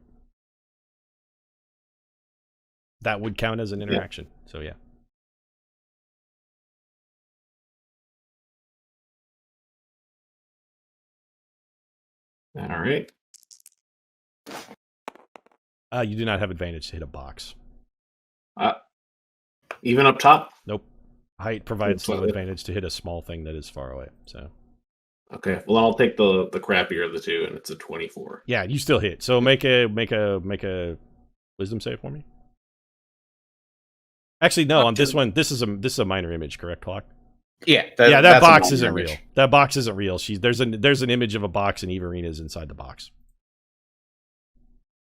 That would count as an interaction. So yeah. All right. You do not have advantage to hit a box. Even up top? Nope. Height provides no advantage to hit a small thing that is far away. So. Okay. Well, I'll take the crappier of the two, and it's a 24. Yeah, you still hit. So make a wisdom save for me. Actually, no. On this one, this is a minor image, correct, Clock? Yeah. That box isn't real. That box isn't real. There's an image of a box, and Everina is inside the box.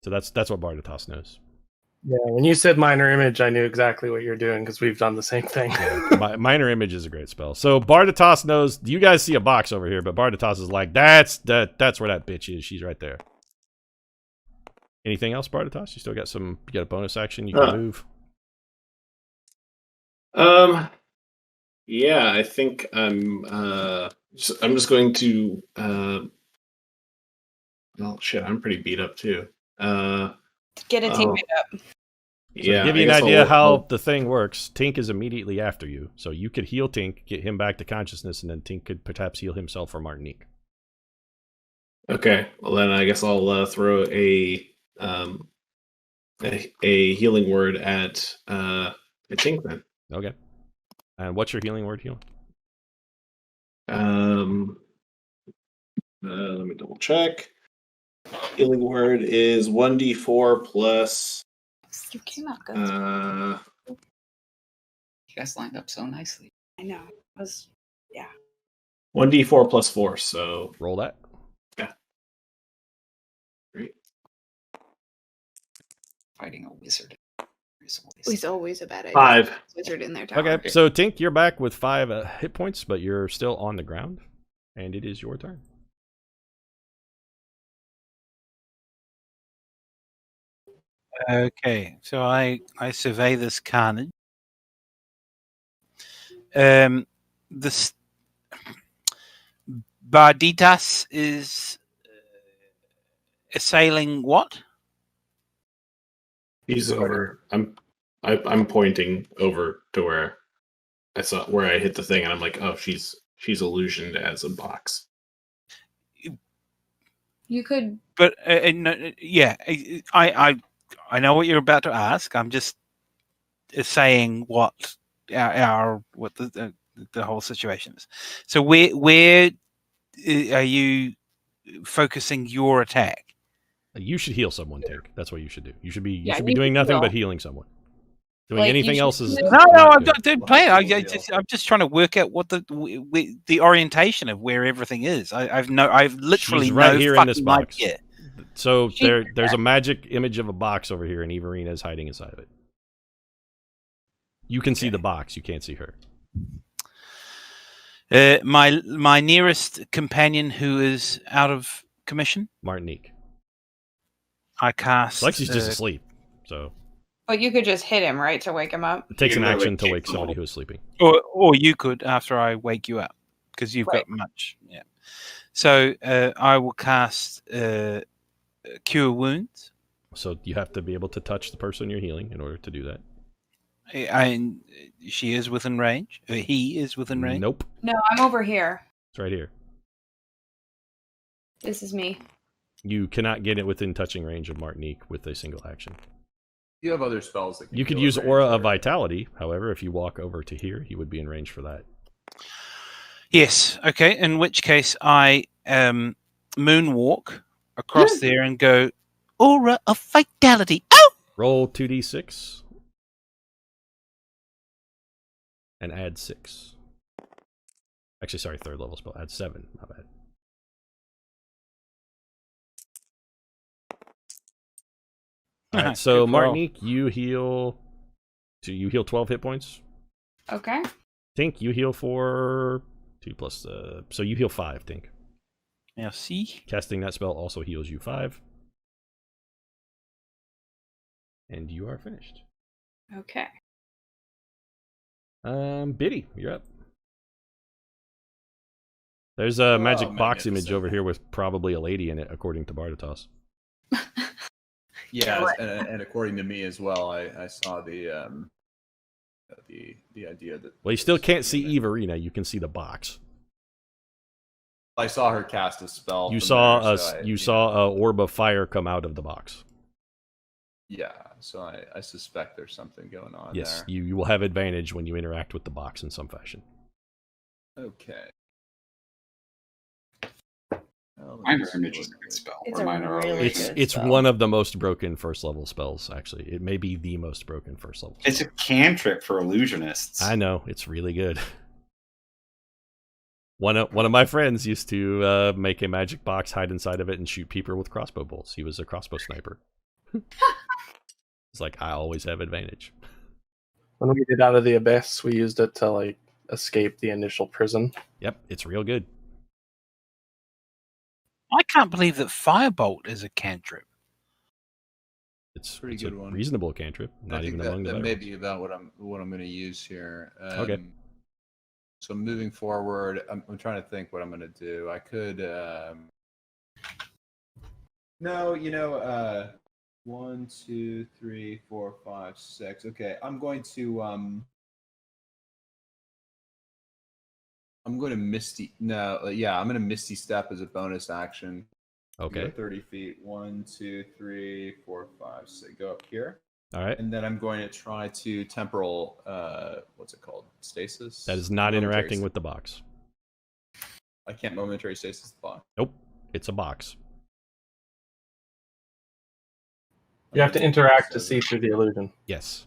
So that's what Bardatos knows. Yeah, when you said minor image, I knew exactly what you're doing because we've done the same thing. Minor image is a great spell. So Bardatos knows. You guys see a box over here, but Bardatos is like, that's where that bitch is. She's right there. Anything else, Bardatos? You got a bonus action. You can move. Yeah, I think I'm just going to. Well, shit, I'm pretty beat up too. Get a teammate up. So yeah, to give you an idea how the thing works, Tink is immediately after you. So you could heal Tink, get him back to consciousness, and then Tink could perhaps heal himself or Martinique. Okay, well then I guess I'll throw a healing word at Tink then. Okay. And what's your healing word heal? Let me double check. Healing word is 1d4 plus. You came out good. You guys lined up so nicely. I know. It was 1d4 plus 4, so. Roll that. Yeah. Great. Fighting a wizard. It's always a bad idea. 5. Wizard in their tower. Okay, so Tink, you're back with 5 hit points, but you're still on the ground, and it is your turn. Okay, so I survey this carnage. This Barditas is assailing what? He's over. I'm pointing over to where I hit the thing, and I'm like, oh, she's illusioned as a box. You could. But yeah, I know what you're about to ask. I'm just saying what what the whole situation is. So where are you focusing your attack? You should heal someone, Tink. That's what you should do. You should be Yeah, be you doing should nothing heal. but healing someone. Doing Like, you anything should else is heal. No, not I'm good. not doing play. I'm just trying to work out what the orientation of where everything is. I've literally She's right no here in fucking this box. idea. So She- there's a magic image of a box over here, and Everina is hiding inside of it. You can see the box. You can't see her. My nearest companion who is out of commission, Martinique. I cast. Lexi's just asleep, so But you could just hit him, right, to wake him up. it takes You an can really action to kick wake them somebody all. who is sleeping. Or you could after I wake you up because you've Right. got much. Yeah. So I will cast Cure Wounds. So you have to be able to touch the person you're healing in order to do that. And she is within range. He is within range. Nope. No, I'm over here. It's right here. This is me. You cannot get it within touching range of Martinique with a single action. You have other spells that can You could heal use at range, Aura of right? Vitality. However, if you walk over to here, he would be in range for that. Yes. Okay. In which case, I moonwalk across there and go Aura of Vitality. Oh! Roll 2d6 and add 6. Actually, sorry, third level spell. Add 7. My bad. All right, so Good roll. Martinique, you heal. So you heal 12 hit points. Okay. Tink, you heal for 2 plus. So you heal 5. Tink. Merci. Casting that spell also heals you 5. And you are finished. Okay. Biddy, you're up. There's a magic box image magnificent. over here with probably a lady in it, according to Bartatos. Yeah, and according to me as well, I saw the idea that. Well, you still can't see Everina. You can see the box. I saw her cast a spell. You from saw there, a so you saw a orb of fire come out of the box. Yeah, so I suspect there's something going on Yes, there. you will have advantage when you interact with the box in some fashion. Okay. Well, let me Minor see image what is a good it- spell. It's or a minor really illusion. It's good it's spell. one of the most broken first level spells. Actually, it may be the most broken first level. It's a cantrip for illusionists. I know, it's really good. One of my friends used to make a magic box, hide inside of it, and shoot people with crossbow bolts. He was a crossbow sniper. It's like, I always have advantage. When we did Out of the Abyss, we used it to like escape the initial prison. Yep, it's real good. I can't believe that Firebolt is a cantrip. It's Pretty it's good a one. reasonable cantrip. I Not think even that, among the that better may ones. be about what I'm going to use here. Okay. So moving forward, I'm trying to think what I'm going to do. I could. No, 1, 2, 3, 4, 5, 6. Okay, I'm going to Misty. No, yeah, I'm going to Misty Step as a bonus action. Okay. Go 30 feet. 1, 2, 3, 4, 5, 6. Go up here. All right. And then I'm going to try to temporal, what's it called? Stasis? That is not Momentary interacting with the box. I can't momentary stasis the box. Nope. It's a box. You have to interact to see through the illusion. Yes.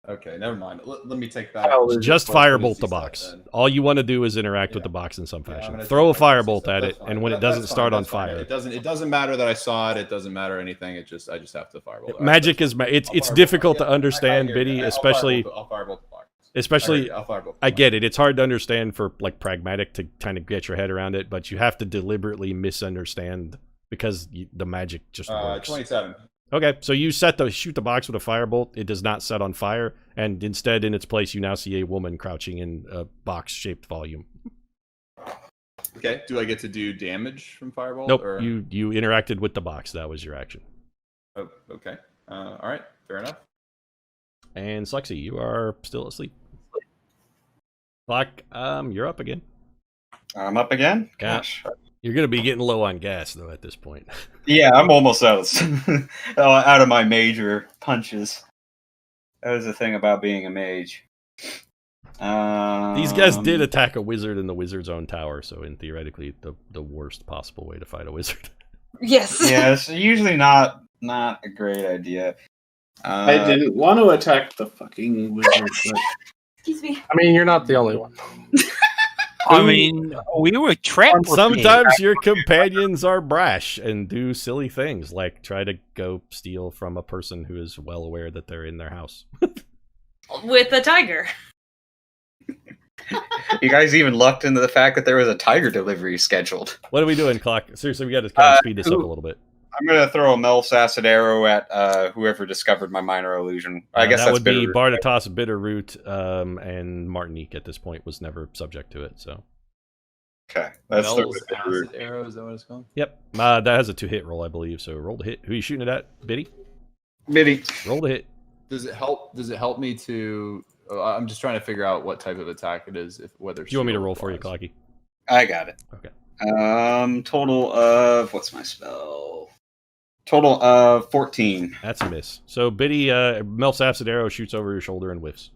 Okay, never mind. Let me take that. Oh, Just Plus firebolt Misty the Step box. then. All you want to do is interact with Yeah. the box in some Yeah, I'm fashion. gonna Throw a take my Misty firebolt Step, at that's it, fine. and when it That's doesn't fine, start on that's fine. fire, It doesn't matter that I saw it. It doesn't matter anything. I just have to firebolt. All right, magic that's is fine. it's I'll firebolt. difficult to Yeah, I understand, hear you. Biddy, I'll especially I'll firebolt the box. especially. I'll firebolt. I get it. It's hard to understand for like pragmatic to kind of get your head around it, but you have to deliberately misunderstand because the magic just works. 27. Okay, so you shoot the box with a firebolt. It does not set on fire, and instead, in its place, you now see a woman crouching in a box-shaped volume. Okay. Do I get to do damage from firebolt? Nope, Or... you interacted with the box. That was your action. Oh, okay. All right. Fair enough. And Slexi, you are still asleep. Clock, you're up again. I'm up again? Yeah. Gosh. You're gonna be getting low on gas though at this point. Yeah, I'm almost out of my major punches. That was the thing about being a mage. These guys did attack a wizard in the wizard's own tower, so in theoretically, the worst possible way to fight a wizard. Yes. Yeah, it's usually not a great idea. I didn't want to attack the fucking wizard, but Excuse me. I mean, you're not the only one. I mean, we were trapped. Sometimes your companions are brash and do silly things, like try to go steal from a person who is well aware that they're in their house. With a tiger. You guys even lucked into the fact that there was a tiger delivery scheduled. What are we doing, Clock? Seriously, we got to kind of speed this up a little bit. I'm going to throw a Melf's Acid Arrow at whoever discovered my minor illusion. I guess that that's would be Bitterroot, Bardatos, Bitterroot, and Martinique at this point was never subject to it. So, Okay, let's start Mel's with Bitterroot. acid arrow, is that what it's called? yep, that has a 2-hit roll, I believe. So roll the hit. Who are you shooting it at, Biddy? Biddy. Roll the hit. Does it help me to? I'm just trying to figure out what type of attack it is. Whether Do you want me to shield roll for you, applies. Clocky? I got it. Okay. Total of what's my spell? Total of 14. That's a miss. So Biddy, Melf's acid arrow shoots over your shoulder and whiffs.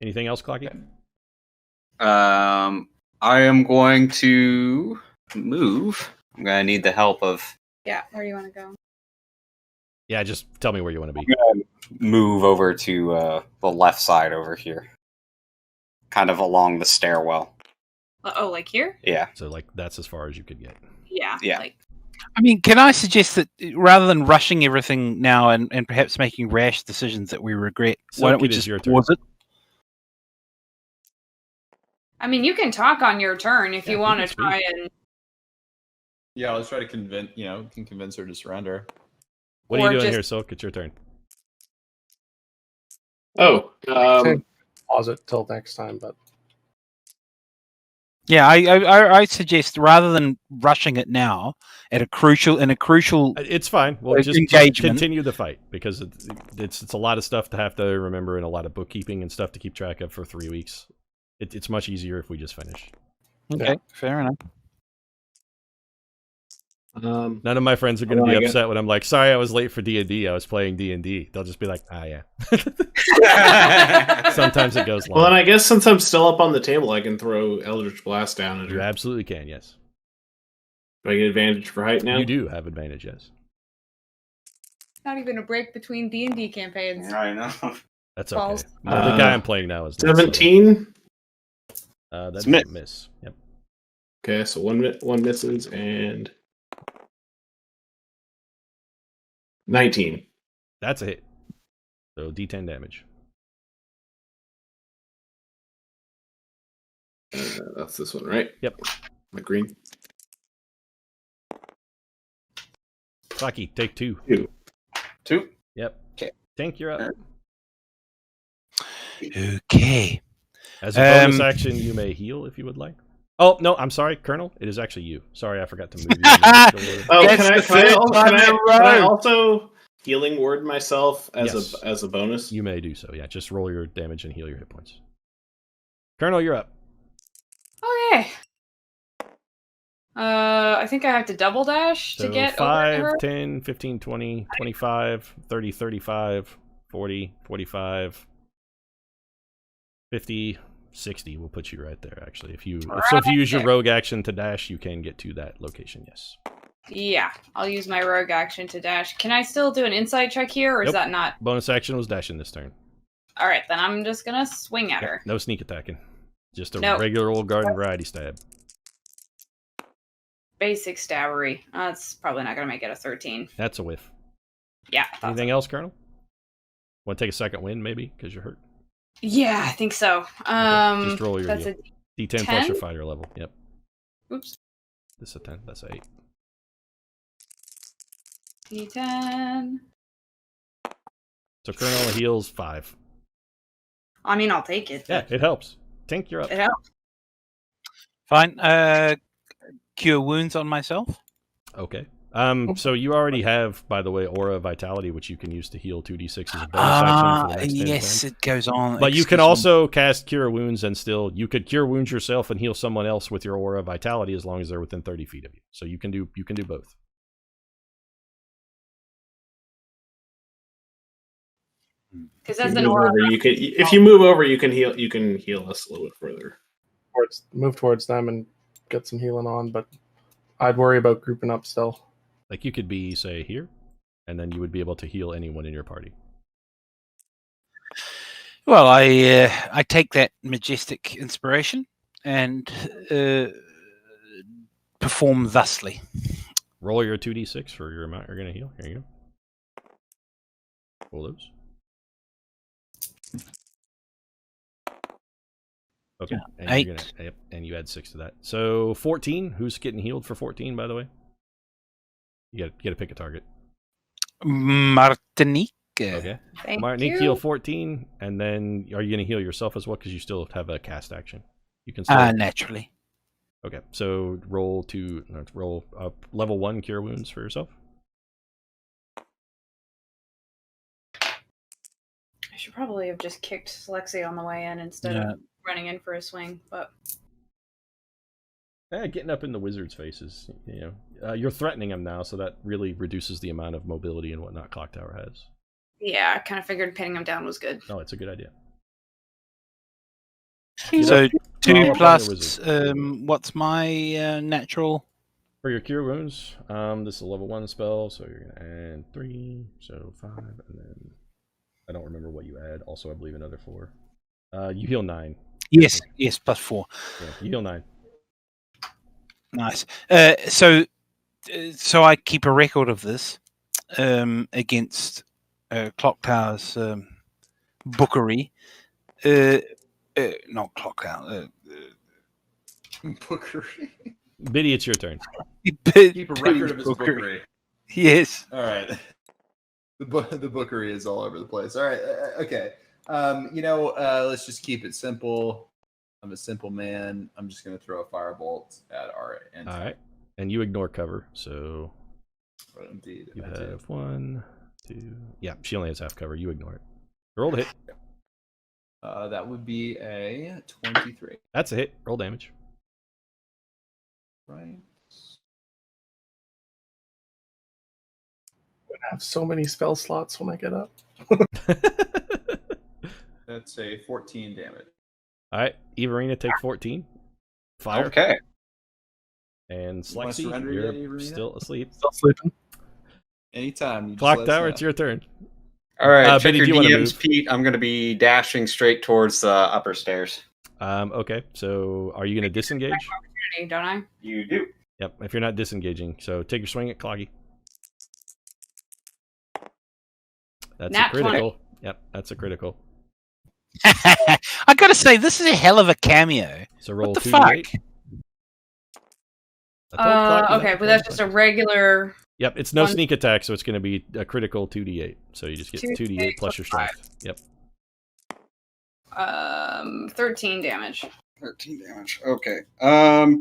Anything else, Clocky? I am going to move. I'm going to need the help of Yeah, where do you want to go? Yeah, just tell me where you want to be. move over to the left side over here. Kind of along the stairwell. Oh, like here? Yeah. So, like, that's as far as you could get. Yeah. Yeah. Like, I mean, can I suggest that rather than rushing everything now and perhaps making rash decisions that we regret, why don't we Silk, it is just your turn. pause it? I mean, you can talk on your turn if Yeah, you you want can to try and. Yeah, let's try to convince her to surrender. What are Or you doing just- here, Silk? It's your turn. oh, Pause it till next time, but Yeah, I suggest rather than rushing it now at a crucial It's fine. We'll just Engagement. continue the fight because it's a lot of stuff to have to remember and a lot of bookkeeping and stuff to keep track of for 3 weeks. It's much easier if we just finish. Okay, fair enough. None of my friends are going to Oh, be I get- upset when I'm like, sorry, I was late for D&D. I was playing D&D. They'll just be like, ah, yeah. Sometimes it goes long. well, then I guess since I'm still up on the table, I can throw Eldritch Blast down at You her. absolutely can, yes. Do I get advantage for height now? You do have advantage, yes. Not even a break between D&D campaigns. I know. That's okay. False. No, the guy I'm playing now is not, so- 17. That's It's a miss. miss. Yep. Okay, so one misses and 19. That's a hit. So D10 damage. That's this one, right? Yep. My green. Saki, take 2. 2. Yep. 'Kay. Tank, you're up. Okay. As a bonus action, you may heal if you would like. Oh, no, I'm sorry, Colonel. It is actually you. Sorry, I forgot to move you. Oh, That's the third time in a can I row. also healing word myself as Yes. as a bonus? You may do so, yeah. Just roll your damage and heal your hit points. Colonel, you're up. Okay. I think I have to double dash So to get 5, over to her. 10, 15, 20, 25, 30, 35, 40, 45, 50, 60 will put you right there, actually. If you use your there. rogue action to dash, you can get to that location, yes. Yeah, I'll use my rogue action to dash. Can I still do an insight check here, or is Nope. that not? Bonus action was dashing this turn. All right, then I'm just gonna swing at Yep, her. no sneak attacking. Just a No. regular old garden variety stab. Basic stabbery. That's probably not gonna make it a 13. That's a whiff. Yeah. I thought Anything else, Colonel? Want to take a second win, maybe, because you're hurt? so. Yeah, I think so. Just roll your That's heal. a D10 plus your 10? fighter level. Yep. oops. This is a 10. That's a 8. D10. So Colonel heals 5. I mean, I'll take it. Yeah, it helps. Tink, you're up. It helps. Fine. Cure wounds on myself. Okay. So you already have, by the way, Aura Vitality, which you can use to heal 2d6 as a bonus action for the next 10 yes, turns. it goes on. But you can Excuse me. also cast Cure Wounds and still, you could Cure Wounds yourself and heal someone else with your Aura Vitality as long as they're within 30 feet of you. So you can do both. Because If that's you an move aura. over, if you move over, you can heal. You can heal us a little bit further. Move towards them and get some healing on, but I'd worry about grouping up still. Like you could be, say, here, and then you would be able to heal anyone in your party. Well, I take that majestic inspiration and perform thusly. Roll your 2d6 for your amount you're going to heal. Here you go. Roll those. Okay. And 8. You're gonna, yep, and you add 6 to that. So 14. Who's getting healed for 14, by the way? You got to pick a target. Martinique. Okay. Thank Martinique, you. heal 14, and then are you going to heal yourself as well? Because you still have a cast action. You can still. Naturally. Okay. So roll level 1 cure wounds for yourself. I should probably have just kicked Lexi on the way in instead of running in for a swing, but Getting up in the wizard's faces, you're threatening him now, so that really reduces the amount of mobility and whatnot Clock Tower has. yeah, I kind of figured pinning him down was good. No, it's a good idea. So Power 2 up on plus. your What's my natural? For your cure wounds, this is a level 1 spell, so you're gonna add 3, so 5, and then I don't remember what you add. Also, I believe another 4. You heal 9. Yes, plus 4. Yeah, you heal 9. Nice. So I keep a record of this against Clock Tower's bookery. Not Clock Tower. Bookery. Biddy, it's your turn. Keep a record of his bookery. Yes. All right. The bookery is all over the place. All right. Okay. Let's just keep it simple. I'm a simple man. I'm just going to throw a firebolt at our end. All right. And you ignore cover, so Right, indeed. you I do. have 1, 2. Yeah, she only has half cover. You ignore it. Roll to hit. That would be a 23. That's a hit. Roll damage. Right. I have so many spell slots when I get up. That's a 14 damage. All right, Everina, take 14. Fire. Okay. And wanna Slexy, surrender you're yet, Everina? still asleep. Still sleeping. Anytime. You just Clock let us Tower, know. it's your turn. All right. Check Biddy, your do you wanna DMs, move? Pete. I'm going to be dashing straight towards the upper stairs. Okay, so are you going to disengage? Opportunity, don't I? You do. Yep, if you're not disengaging. So take your swing at Cloggy. That's Nat a critical. Yep, that's a critical. I gotta say, this is a hell of a cameo. So roll What the 2d8. fuck? I told Cloggy not Okay, to but that's play just a much. regular. Yep, it's no one- sneak attack, so it's going to be a critical 2d8. So you just get 2d8 plus your strength. Yep. 13 damage. 13 damage. Okay.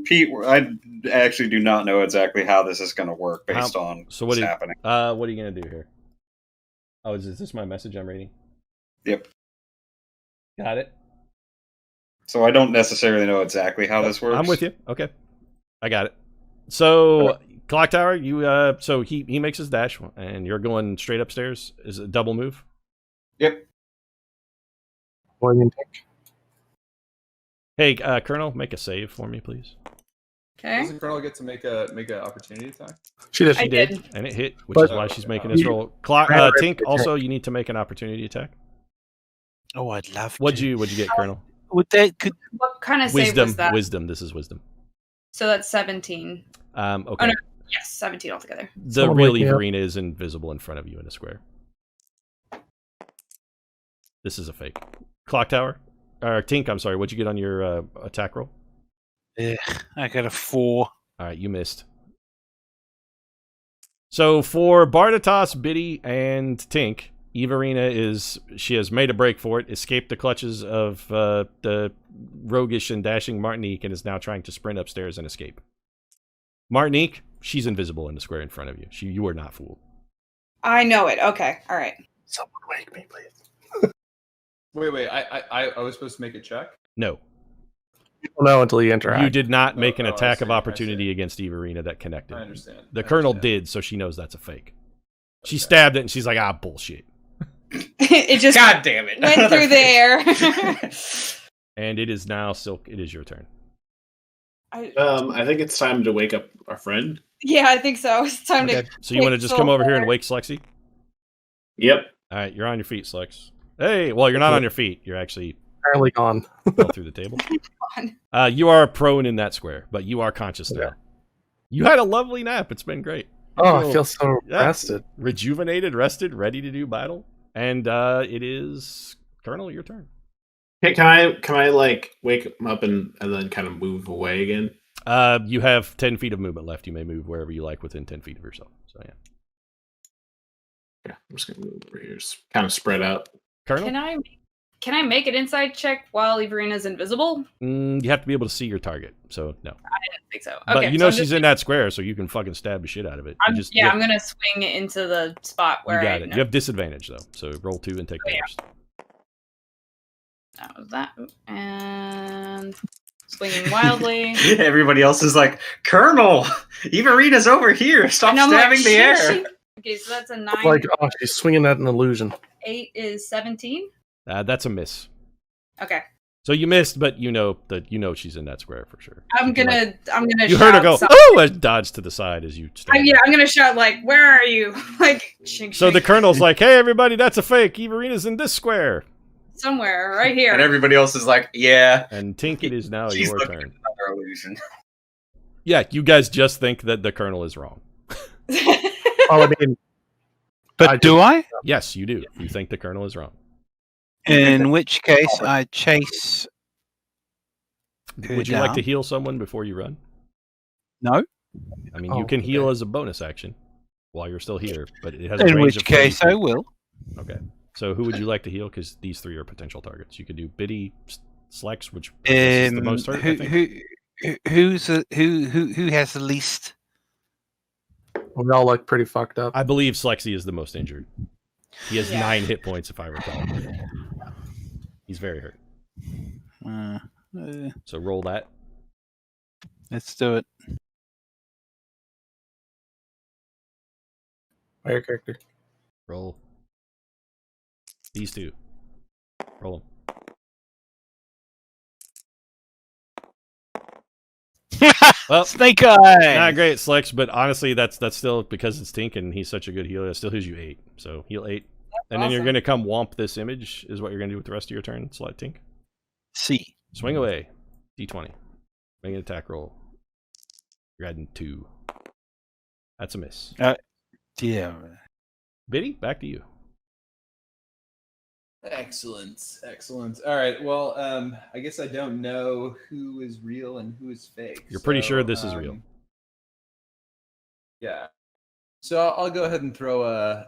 Pete, I actually do not know exactly how this is going to work based on so what's what happening. What are you going to do here? Oh, is this my message I'm reading? Yep. Got it. So I don't necessarily know exactly how this works. I'm with you. Okay. I got it. So, Clock Tower, you so he makes his dash, and you're going straight upstairs. Is it a double move? Yep. William Dick. Hey, Colonel, make a save for me, please. Okay. Doesn't Colonel get to make a opportunity attack? She did. I She did. did, and it hit, which But- is why she's making this roll. Tink, also, you need to make an opportunity attack. Oh, I'd love What'd to. you get, Colonel? Would that could What kind of save Wisdom. was that? Wisdom. This is wisdom. So that's 17. Okay. Oh, no. Yes, 17 altogether. The Someone real wake me up. Everina is invisible in front of you in a square. This is a fake. Clock Tower? Tink, I'm sorry. What'd you get on your attack roll? I got a 4. All right, you missed. So for Bardatos, Biddy, and Tink, Everina she has made a break for it, escaped the clutches of the roguish and dashing Martinique, and is now trying to sprint upstairs and escape. Martinique, she's invisible in the square in front of you. You are not fooled. I know it. Okay. All right. Someone wake me, please. Wait. I was supposed to make a check? No, You don't know until you interact. you did not make an I attack of see, I opportunity see. against Everina that connected. I understand. The I Colonel understand. did, so she knows that's a fake. She Okay. stabbed it, and she's like, bullshit. It just God damn it! went Another through the face. air. And it is now Silk. It is your turn. I think it's time to wake up our friend. Yeah, I think so. It's time Okay. to. So you want to take just come over here and Soul wake Slexy? Yep. All right, you're on your feet, Slex. Hey, well, you're not on your feet. You're actually Apparently gone. fell through the table. on. You are prone in that square, but you are conscious now. Okay. You had a lovely nap. It's been great. Oh, I feel so Yeah. rested. Rejuvenated, rested, ready to do battle. And it is Colonel, your turn. Hey, can I like wake him up and then kind of move away again? You have 10 feet of movement left. You may move wherever you like within 10 feet of yourself. So yeah. Yeah, I'm just gonna move over here, just kind of spread out. Colonel, Can I make an insight check while Everina's invisible? you have to be able to see your target. So no. I didn't think so. But Okay, you so know I'm she's just- in that square, so you can fucking stab the shit out of it. I'm You have- gonna swing it into the spot you where got I it. know. You have disadvantage though. So roll 2 and take the yeah. worst. That was that, and swinging wildly. Everybody else is like, Colonel, Everina's over here. Stop And I'm like, stabbing the shit, air. shit. Okay, so that's a 9. Like, oh, she's swinging at an illusion. 8 is 17. That's a miss. Okay, So you missed, but you know she's in that square for sure. I'm You can, gonna. I'm gonna. you heard her shout go, something. oh, and dodge to the side as you stab. I'm gonna shout like, "Where are you?" Like, shink, So the shink. colonel's like, hey, everybody, that's a fake. Everina's in this square. somewhere right here. And everybody else is like, yeah. And Tink, it is now She's your looking turn. at another illusion. Yeah, you guys just think that the colonel is wrong. Oh, I mean, But do I? Yes, you do. You think the colonel is wrong. In which case, I chase. her Would you like to down. heal someone before you run? No. I mean, Oh, you can heal okay. as a bonus action while you're still here, but it has a In range which of 30 case, I feet. will. Okay. So who would you like to heal? Because these 3 are potential targets. You could do Biddy, Slex, which I guess is the most hurt, I think. Who has the least? we all look pretty fucked up. I believe Slexy is the most injured. He has Yeah. 9 hit points, if I recall. He's very hurt. Uh, So roll that. let's do it. Fire character. Roll. These 2. Roll them. Well, Snake eye. not great, Slex, but honestly, that's still because it's Tink and he's such a good healer. That still heals you 8. So heal 8, and then you're awesome. gonna come womp this image. Is what you're gonna do with the rest of your turn. Select Tink. C. Swing away. D20. Make an attack roll. You're adding 2. That's a miss. Yeah. Biddy, back to you. Excellent. All right. Well, I guess I don't know who is real and who is fake. You're pretty sure this is real. Yeah. So I'll go ahead and throw a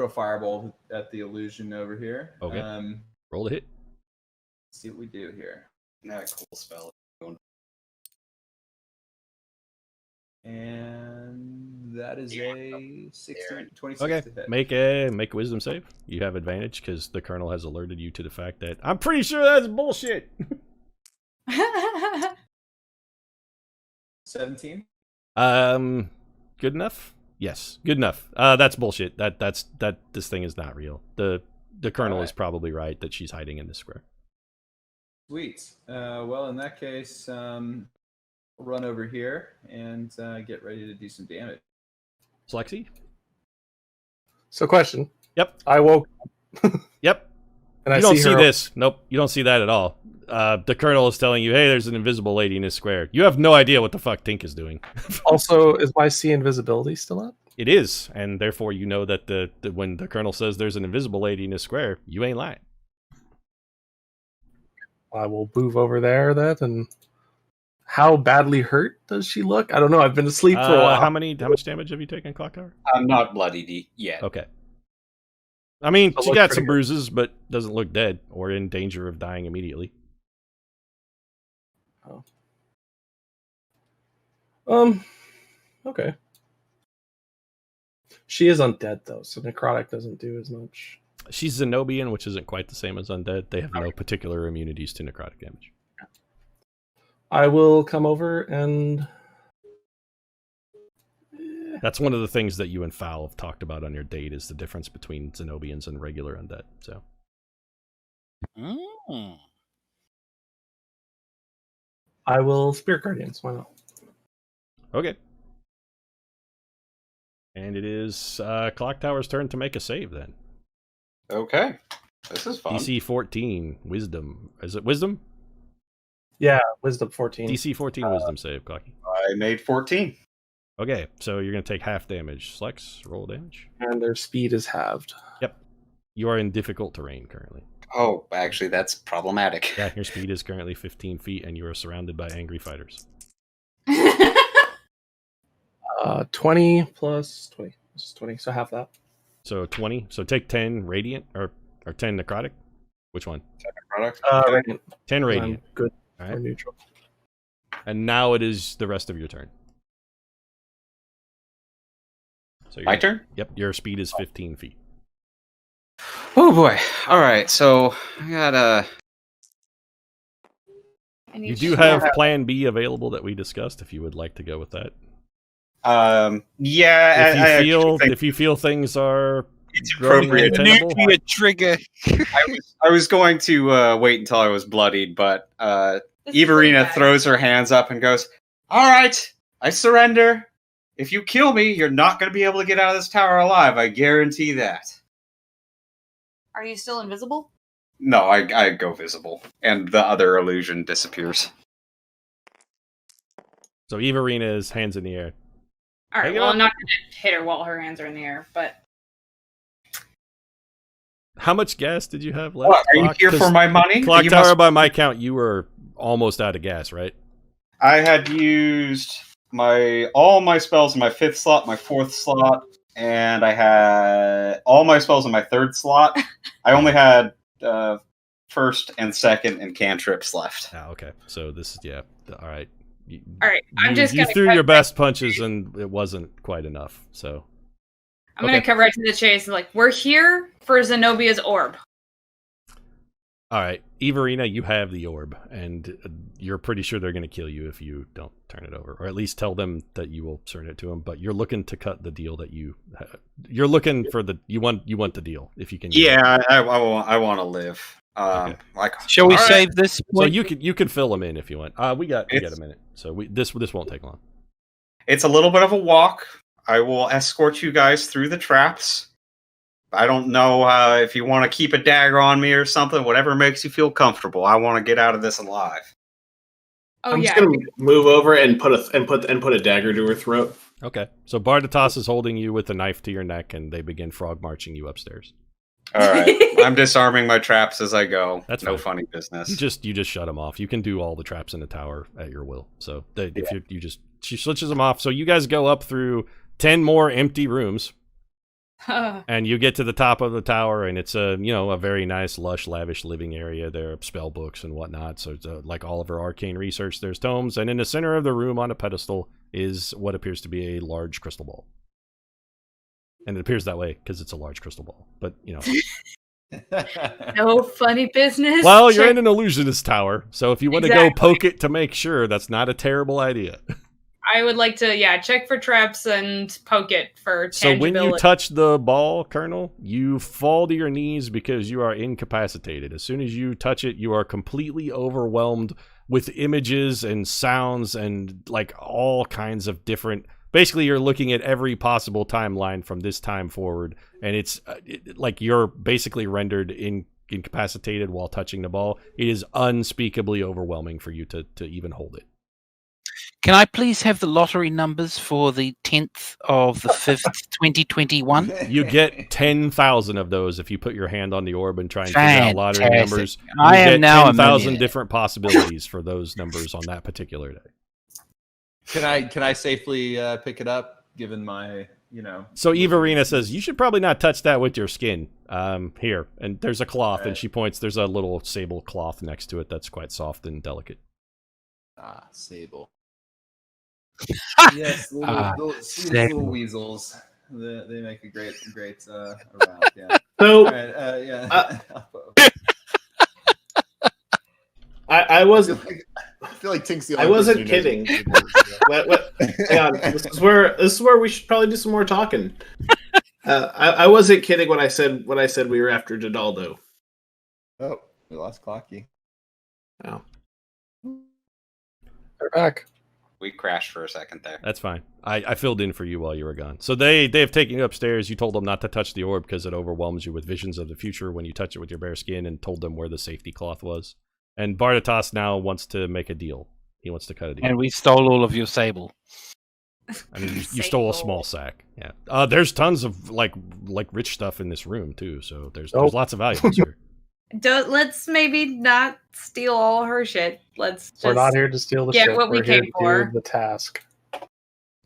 fireball at the illusion over here. Okay. Roll the hit. See what we do here. Not a cool spell. And that is a 16, 26 Okay. to hit. Make a wisdom save. You have advantage because the colonel has alerted you to the fact that I'm pretty sure that's bullshit. 17. Good enough. Yes, good enough. That's bullshit. That this thing is not real. The colonel is Alright. probably right that she's hiding in this square. Sweet. Well, in that case, I'll run over here and get ready to do some damage. Slexy? So, question. Yep. I woke Yep. and I You don't see see her. this. Nope. You don't see that at all. The colonel is telling you, hey, there's an invisible lady in this square. You have no idea what the fuck Tink is doing. Also, is my see invisibility still up? It is, and therefore you know that the when the colonel says there's an invisible lady in this square, you ain't lying. I will move over there then. And how badly hurt does she look? I don't know. I've been asleep for a while. How much damage have you taken, Clock Tower? I'm not bloodied yet. Okay. I mean, So she look got pretty some good. bruises, but doesn't look dead or in danger of dying immediately. Okay. She is undead though, so necrotic doesn't do as much. She's Zenobian, which isn't quite the same as undead. They have no particular immunities to necrotic damage. I will come over and That's one of the things that you and Fowl have talked about on your date is the difference between Zenobians and regular undead. So. I will Spirit Guardians. Why not? Okay. And it is Clock Tower's turn to make a save then. Okay. This is fun. DC 14, Wisdom. Is it Wisdom? Yeah, Wisdom 14. DC 14 Wisdom save, Clocky. I made 14. Okay, so you're going to take half damage. Slex, roll damage. And their speed is halved. Yep. You are in difficult terrain currently. Oh, actually, that's problematic. Yeah, your speed is currently 15 feet, and you are surrounded by angry fighters. 20 plus 20. This is 20, so half that. So 20. So take 10 radiant, or 10 necrotic. Which one? Product. Radiant. 10 I'm radiant. good All or right. neutral. And now it is the rest of your turn. So My turn? Yep, your speed is 15 feet. Oh boy. All right. So I got You do have Plan B available that we discussed. If you would like to go with that. yeah. If you feel things are it's growing appropriate. untenable, Nuclear trigger. I was going to wait until I was bloodied, but Everina throws her hands up and goes, "All right, I surrender. If you kill me, you're not going to be able to get out of this tower alive. I guarantee that." Are you still invisible? No, I go visible, and the other illusion disappears. so Everina's hands in the air. All right. Hang Well, on. I'm not going to hit her while her hands are in the air, but How much gas did you have left? What, are you Clock? here 'Cause for my money? Clock You Tower, must- by my count, you were almost out of gas, right? I had used all my spells in my 5th slot, my 4th slot, and I had all my spells in my 3rd slot. I only had 1st and 2nd and cantrips left. Ah, okay. So this is all right. all right. I'm just you going threw to your best punches, and it wasn't quite enough. So I'm going to cut right to the chase. Like, we're here for Zenobia's orb. all right, Everina, you have the orb, and you're pretty sure they're going to kill you if you don't turn it over, or at least tell them that you will turn it to them. But you're looking to cut the deal that you're looking for you want the deal if you can. get it. Yeah, I want to live. Okay. Shall we all right. save this So point? you can fill them in if you want. We got a minute, so this won't take long. It's a little bit of a walk. I will escort you guys through the traps. I don't know if you want to keep a dagger on me or something. Whatever makes you feel comfortable. I want to get out of this alive. Oh, I'm yeah. just gonna move over and put a dagger to her throat. Okay, so Bardatos is holding you with a knife to your neck, and they begin frog marching you upstairs. All right, I'm disarming my traps as I go. That's no fine. funny business. You just shut them off. You can do all the traps in the tower at your will. So she switches them off. So you guys go up through 10 more empty rooms, and you get to the top of the tower, and it's a very nice, lush, lavish living area. There are spell books and whatnot. So it's like all of her arcane research. There's tomes, and in the center of the room on a pedestal is what appears to be a large crystal ball. And it appears that way because it's a large crystal ball. But, No funny business. well, you're in an illusionist tower. So if you want to go Exactly. poke it to make sure, that's not a terrible idea. I would like to, check for traps and poke it for So when you tangibility. touch the ball, Colonel, you fall to your knees because you are incapacitated. As soon as you touch it, you are completely overwhelmed with images and sounds and like all kinds of different... Basically, you're looking at every possible timeline from this time forward, and it's like you're basically rendered incapacitated while touching the ball. It is unspeakably overwhelming for you to even hold it. Can I please have the lottery numbers for the 10th of the 5th, 2021? You get 10,000 of those if you put your hand on the orb and try and figure out lottery Fantastic. numbers. I am now a 10,000 millionaire. different possibilities for those numbers on that particular day. Can I safely pick it up, given my, So Everina says, you should probably not touch that with your skin. Here. And there's a cloth, and she points, there's a little sable cloth next to it that's quite soft and delicate. Sable. Yes, sweet little weasels. They make a great around. Yeah. So All right, yeah. I was I feel like Tink's the I only wasn't person who knows kidding. what Hang on, this is where we should probably do some more talking. I wasn't kidding when I said we were after Donaldo. Oh, we lost Clocky. Oh. They're back. We crashed for a second there. That's fine. I filled in for you while you were gone. So they have taken you upstairs. You told them not to touch the orb because it overwhelms you with visions of the future when you touch it with your bare skin, and told them where the safety cloth was. And Bardatas now wants to make a deal. He wants to cut a deal. And we stole all of your sable. I mean, you stole a small sack. Yeah. There's tons of like rich stuff in this room too. So there's lots of valuables here. Let's maybe not steal all her shit. Let's just We're not here to steal the get shit. what we We're here came to for. do the task.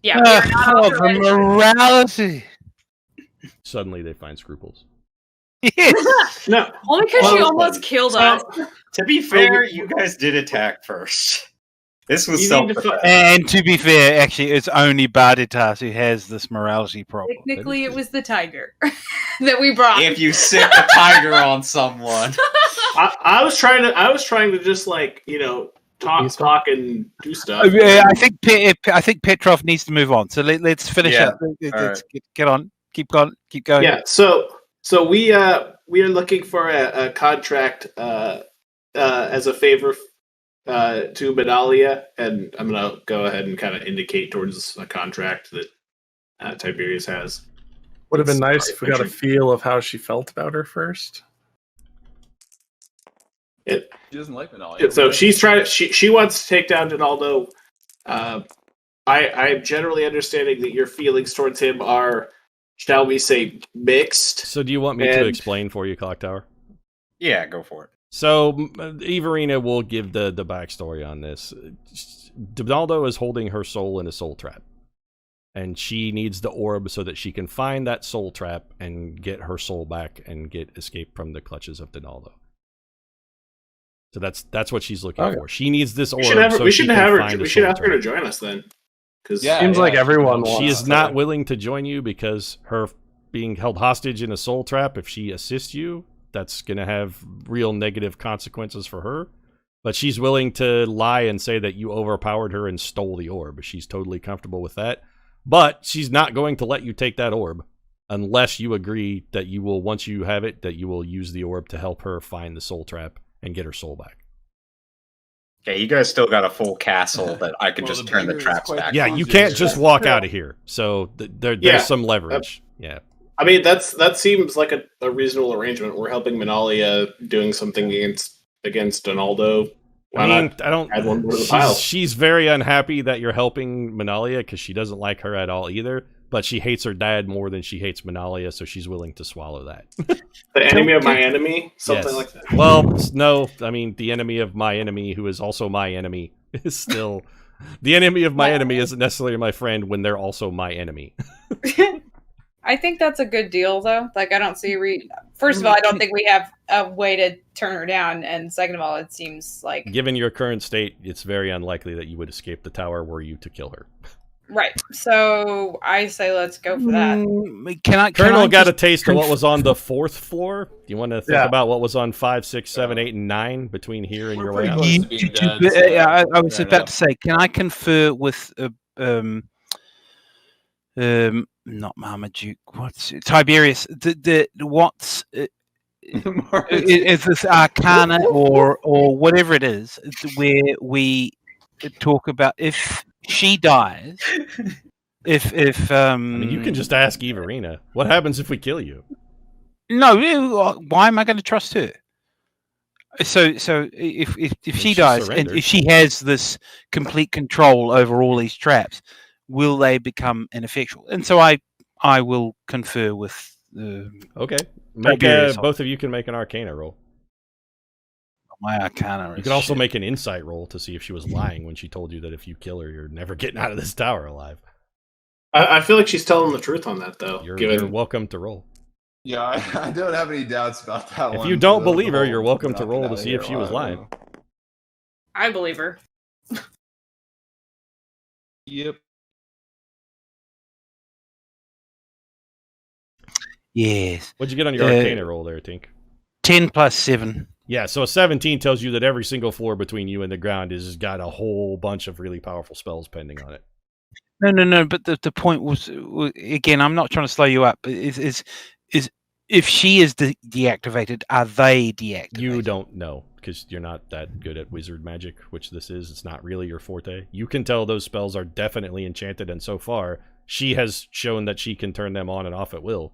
Yeah, we are not Oh, authorized. the morality. Suddenly they find scruples. Yes. No, Only because she Well, almost killed so- us. To be fair, you guys did attack first. This was You need to self-defense. And to be fair, actually, it's only Barditas who has this morality problem. Technically, it was the tiger that we brought. If you sick a tiger on someone. I was trying to just talk and do stuff. I think Petrov needs to move on. So let's finish Yeah. up. Let's get on. Keep going. Yeah. So we are looking for a contract as a favor to Medalia, and I'm gonna go ahead and kind of indicate towards a contract that Tiberius has. Would have been nice if we got a feel of how she felt about her first. She doesn't like Medalia. So she's trying. She wants to take down Donaldo. I'm generally understanding that your feelings towards him are, shall we say, mixed. So do you want me to explain for you, Clock Tower? Yeah, go for it. So Everina will give the backstory on this. Donaldo is holding her soul in a soul trap. And she needs the orb so that she can find that soul trap and get her soul back and escape from the clutches of Donaldo. So that's what she's looking for. She needs this orb. We should ask her to join us then. Because Seems like everyone wants she is to. not willing to join you because her being held hostage in a soul trap, if she assists you, that's going to have real negative consequences for her. But she's willing to lie and say that you overpowered her and stole the orb. She's totally comfortable with that. But she's not going to let you take that orb unless you agree that you will, once you have it, that you will use the orb to help her find the soul trap and get her soul back. Okay, you guys still got a full castle that I could just the turn the beggar is traps quite back. Yeah, you can't just walk out of here. So there's some leverage. Yeah. I mean, that seems like a reasonable arrangement. We're helping Menalia doing something against Donaldo. Why not I don't. add one more to the pile? She's very unhappy that you're helping Menalia because she doesn't like her at all either. But she hates her dad more than she hates Menalia, so she's willing to swallow that. The enemy of my enemy, something Yes. like that. Well, no, I mean the enemy of my enemy, who is also my enemy, is still the enemy of my enemy. Isn't necessarily my friend when they're also my enemy. I think that's a good deal, though. Like, I don't see First of all, I don't think we have a way to turn her down, and second of all, it seems like Given your current state, it's very unlikely that you would escape the tower were you to kill her. right. So I say let's go for that. Colonel got a taste of what was on the 4th floor. Do you want to think about what was on 5, 6, 7, 8, and 9 between here and your way out? I was about to say, can I confer with not Marmaduke, what's it? Tiberius? What's is this Arcana or whatever it is, where we talk about if she dies, if I mean, you can just ask Everina. What happens if we kill you? No, why am I going to trust her? So if she dies and if she has this complete control over all these traps, will they become ineffectual? And so I will confer with. Okay, Tiberius. both of you can make an Arcana roll. My Arcana. You can also make an Insight roll to see if she was lying when she told you that if you kill her, you're never getting out of this tower alive. I feel like she's telling the truth on that, though. You're welcome to roll. Yeah, I don't have any doubts about that one. If you don't believe her, you're welcome to roll to see if she was lying. I believe her. Yep. Yes. What'd you get on your Arcana roll there, Tink? 10 plus 7. Yeah, so a 17 tells you that every single floor between you and the ground has got a whole bunch of really powerful spells pending on it. No. But the point was again. I'm not trying to slow you up. But is if she is deactivated, are they deactivated? You don't know because you're not that good at wizard magic, which this is. It's not really your forte. You can tell those spells are definitely enchanted, and so far, she has shown that she can turn them on and off at will.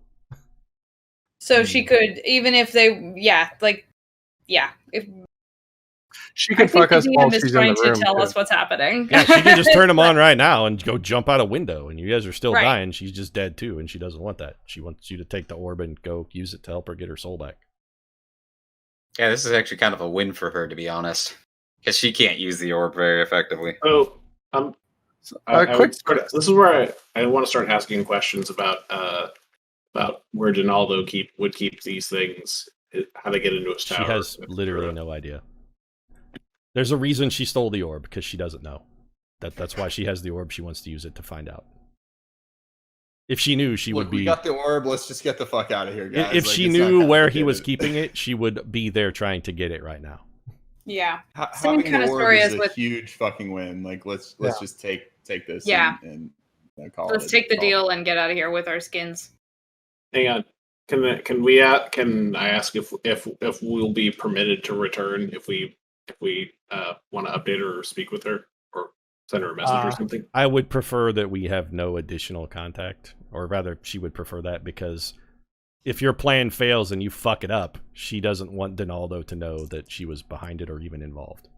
So she could, even if they, if She could fuck us while DM is she's in trying the to room. tell too. us what's happening. Yeah, she can just turn them on right now and go jump out a window, and you guys are still Right. dying. She's just dead too, and she doesn't want that. She wants you to take the orb and go use it to help her get her soul back. Yeah, this is actually kind of a win for her, to be honest, because she can't use the orb very effectively. So, quick- this is where I want to start asking questions about where Donaldo would keep these things, how they get into his tower. She has literally no idea. There's a reason she stole the orb, because she doesn't know. That's why she has the orb. She wants to use it to find out. If she knew, she would be... We got the orb. Let's just get the fuck out of here, guys. If Like, she it's not knew where he was complicated. keeping it, she would be there trying to get it right now. Yeah. Having kind the of orb story is as a with- huge fucking win. Like, let's just take this. Yeah. And call Let's it- take the call it. deal and get out of here with our skins. Hang on. Can I ask if we'll be permitted to return if we want to update her or speak with her or send her a message or something? I would prefer that we have no additional contact, or rather, she would prefer that, because if your plan fails and you fuck it up, she doesn't want Donaldo to know that she was behind it or even involved.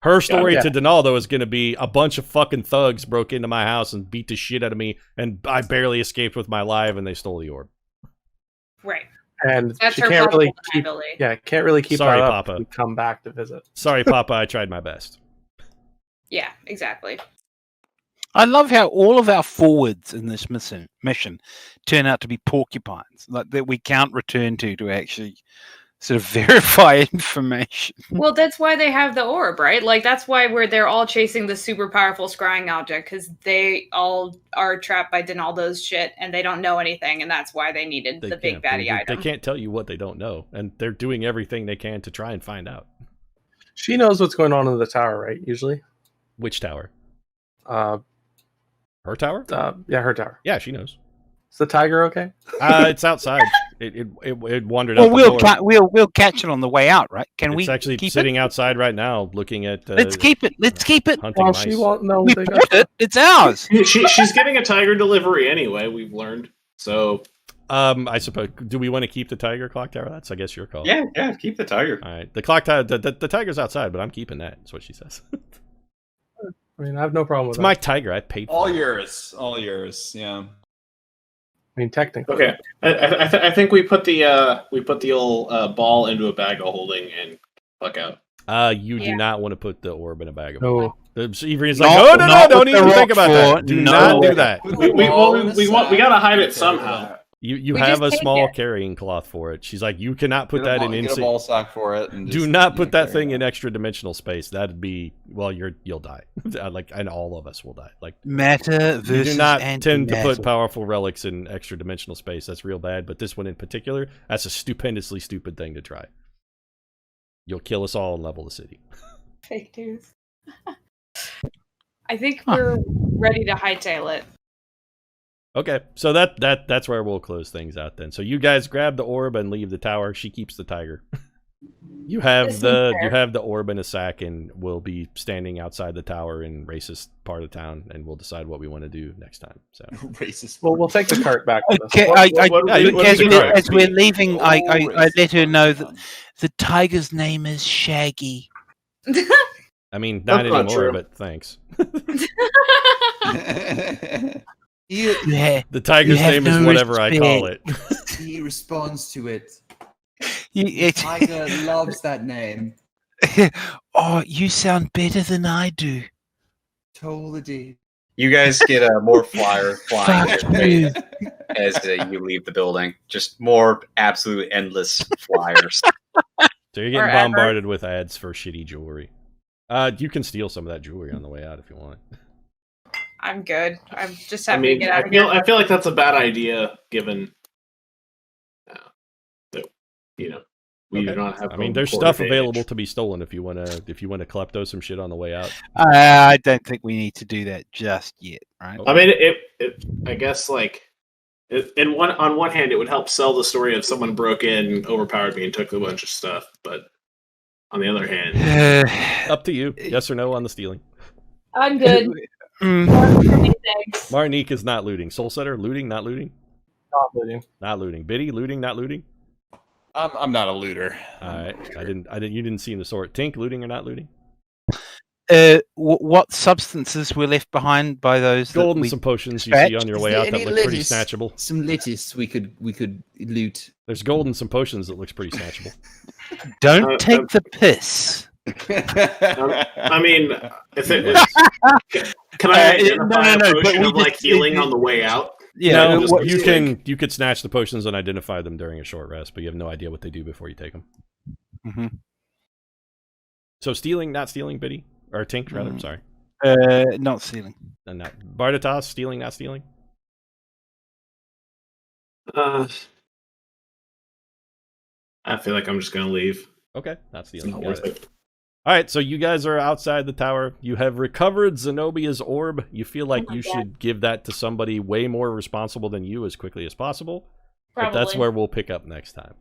Her story Yeah. to Donaldo is going to be a bunch of fucking thugs broke into my house and beat the shit out of me, and I barely escaped with my life, and they stole the orb. Right. And That's she her can't really plausible keep. deniability. Yeah, can't really keep Sorry, that up. Papa. We come back to visit. Sorry, Papa, I tried my best. Yeah, exactly. I love how all of our forwards in this mission turn out to be porcupines, like that we can't return to actually sort of verify information. Well, that's why they have the orb, right? Like, that's why they're all chasing the super powerful scrying object, because they all are trapped by Donaldo's shit, and they don't know anything, and that's why they needed the big baddie item. They can't tell you what they don't know, and they're doing everything they can to try and find out. She knows what's going on in the tower, right? Usually. Which tower? Her Her tower? tower. Yeah, she knows. Is the tiger okay? It's outside. It wandered out Well, the door. we'll catch it on the way out, right? Can It's we actually keep sitting it? outside right now, looking at. Let's keep it. Let's keep it. Hunting Well, mice. she won't know. We They bought got it. It's ours. She's getting a tiger delivery anyway. We've learned. So I suppose. Do we want to keep the tiger clock tower? That's, I guess, your call. Yeah, keep the tiger. All right. The clock tower. The tiger's outside, but I'm keeping that. That's what she says. I mean, I have no problem with It's that. my tiger. I paid for All it. yours. All yours. Yeah. I mean, technically. okay, I think we put the old ball into a bag of holding and fuck out. You do Yeah. not want to put the orb in a bag of. No. Evrene's Not- like, no, not don't with the even think rock about for- that. Do no. not do that. We gotta hide it somehow. You We have just a take small it. carrying cloth for it. She's like, you cannot put that in Get a instant. ball sack for it. And Do just, not put that carry thing it. in extra dimensional space. That'd be, well, you'll die. Like, and all of us will die. Like, Matter you versus do not tend to antimatter. put powerful relics in extra dimensional space. That's real bad. But this one in particular, that's a stupendously stupid thing to try. You'll kill us all and level the city. Fake news. I think we're ready to hightail it. Okay, so that's where we'll close things out then. So you guys grab the orb and leave the tower. She keeps the tiger. You have This the seems fair. orb in a sack, and we'll be standing outside the tower in racist part of town, and we'll decide what we want to do next time. So Racist. Well, we'll take the cart back with us. Okay, as we're leaving, I let her know that the tiger's name is Shaggy. I mean, not That's not anymore, true. but thanks. Yeah, The tiger's You have name is no whatever I call it. He responds to it. it's, Tiger loves that name. oh, you sound better than I do. Totally. You guys get a more flyer flying Fuck your way you. as you leave the building. Just more absolute endless flyers. So you're getting Or ever. bombarded with ads for shitty jewelry. You can steal some of that jewelry on the way out if you want. I'm good. I'm just I happy to mean, get out I of here. feel like that's a bad idea given that We do Okay. not have. I mean, home there's court stuff advantage. available to be stolen if you want to klepto some shit on the way out. I don't think we need to do that just yet, right? I mean, I guess like, on one hand, it would help sell the story of someone broke in, overpowered me, and took a bunch of stuff. But on the other hand, Up to you. Yes or no on the stealing. I'm good. Mm, Marnique is not looting. Soul Setter, looting, not looting? Not looting. Not looting. Biddy, looting, not looting? I'm not a looter. Alright. You didn't see in the sort. Tink, looting or not looting? what substances were left behind by those? that Gold and we some potions you dispatched? see on your Is way there out that any look pretty lettuce? snatchable. Some lettuce we could loot. There's gold and some potions that looks pretty snatchable. Don't take the piss. I mean, if it was, can I identify a potion of like healing on the way out? Yeah, No, what- you could snatch the potions and identify them during a short rest, but you have no idea what they do before you take them. Mhm. So stealing, not stealing, Biddy? Or Tink, rather, Mm. sorry. Not stealing. And not Bardatas, stealing, not stealing? I feel like I'm just gonna leave. Okay, not It's stealing. not Got worth it. it. All right, so you guys are outside the tower. You have recovered Zenobia's orb. You feel like you should give that to somebody way more responsible than you as quickly as possible. But that's Probably. where we'll pick up next time.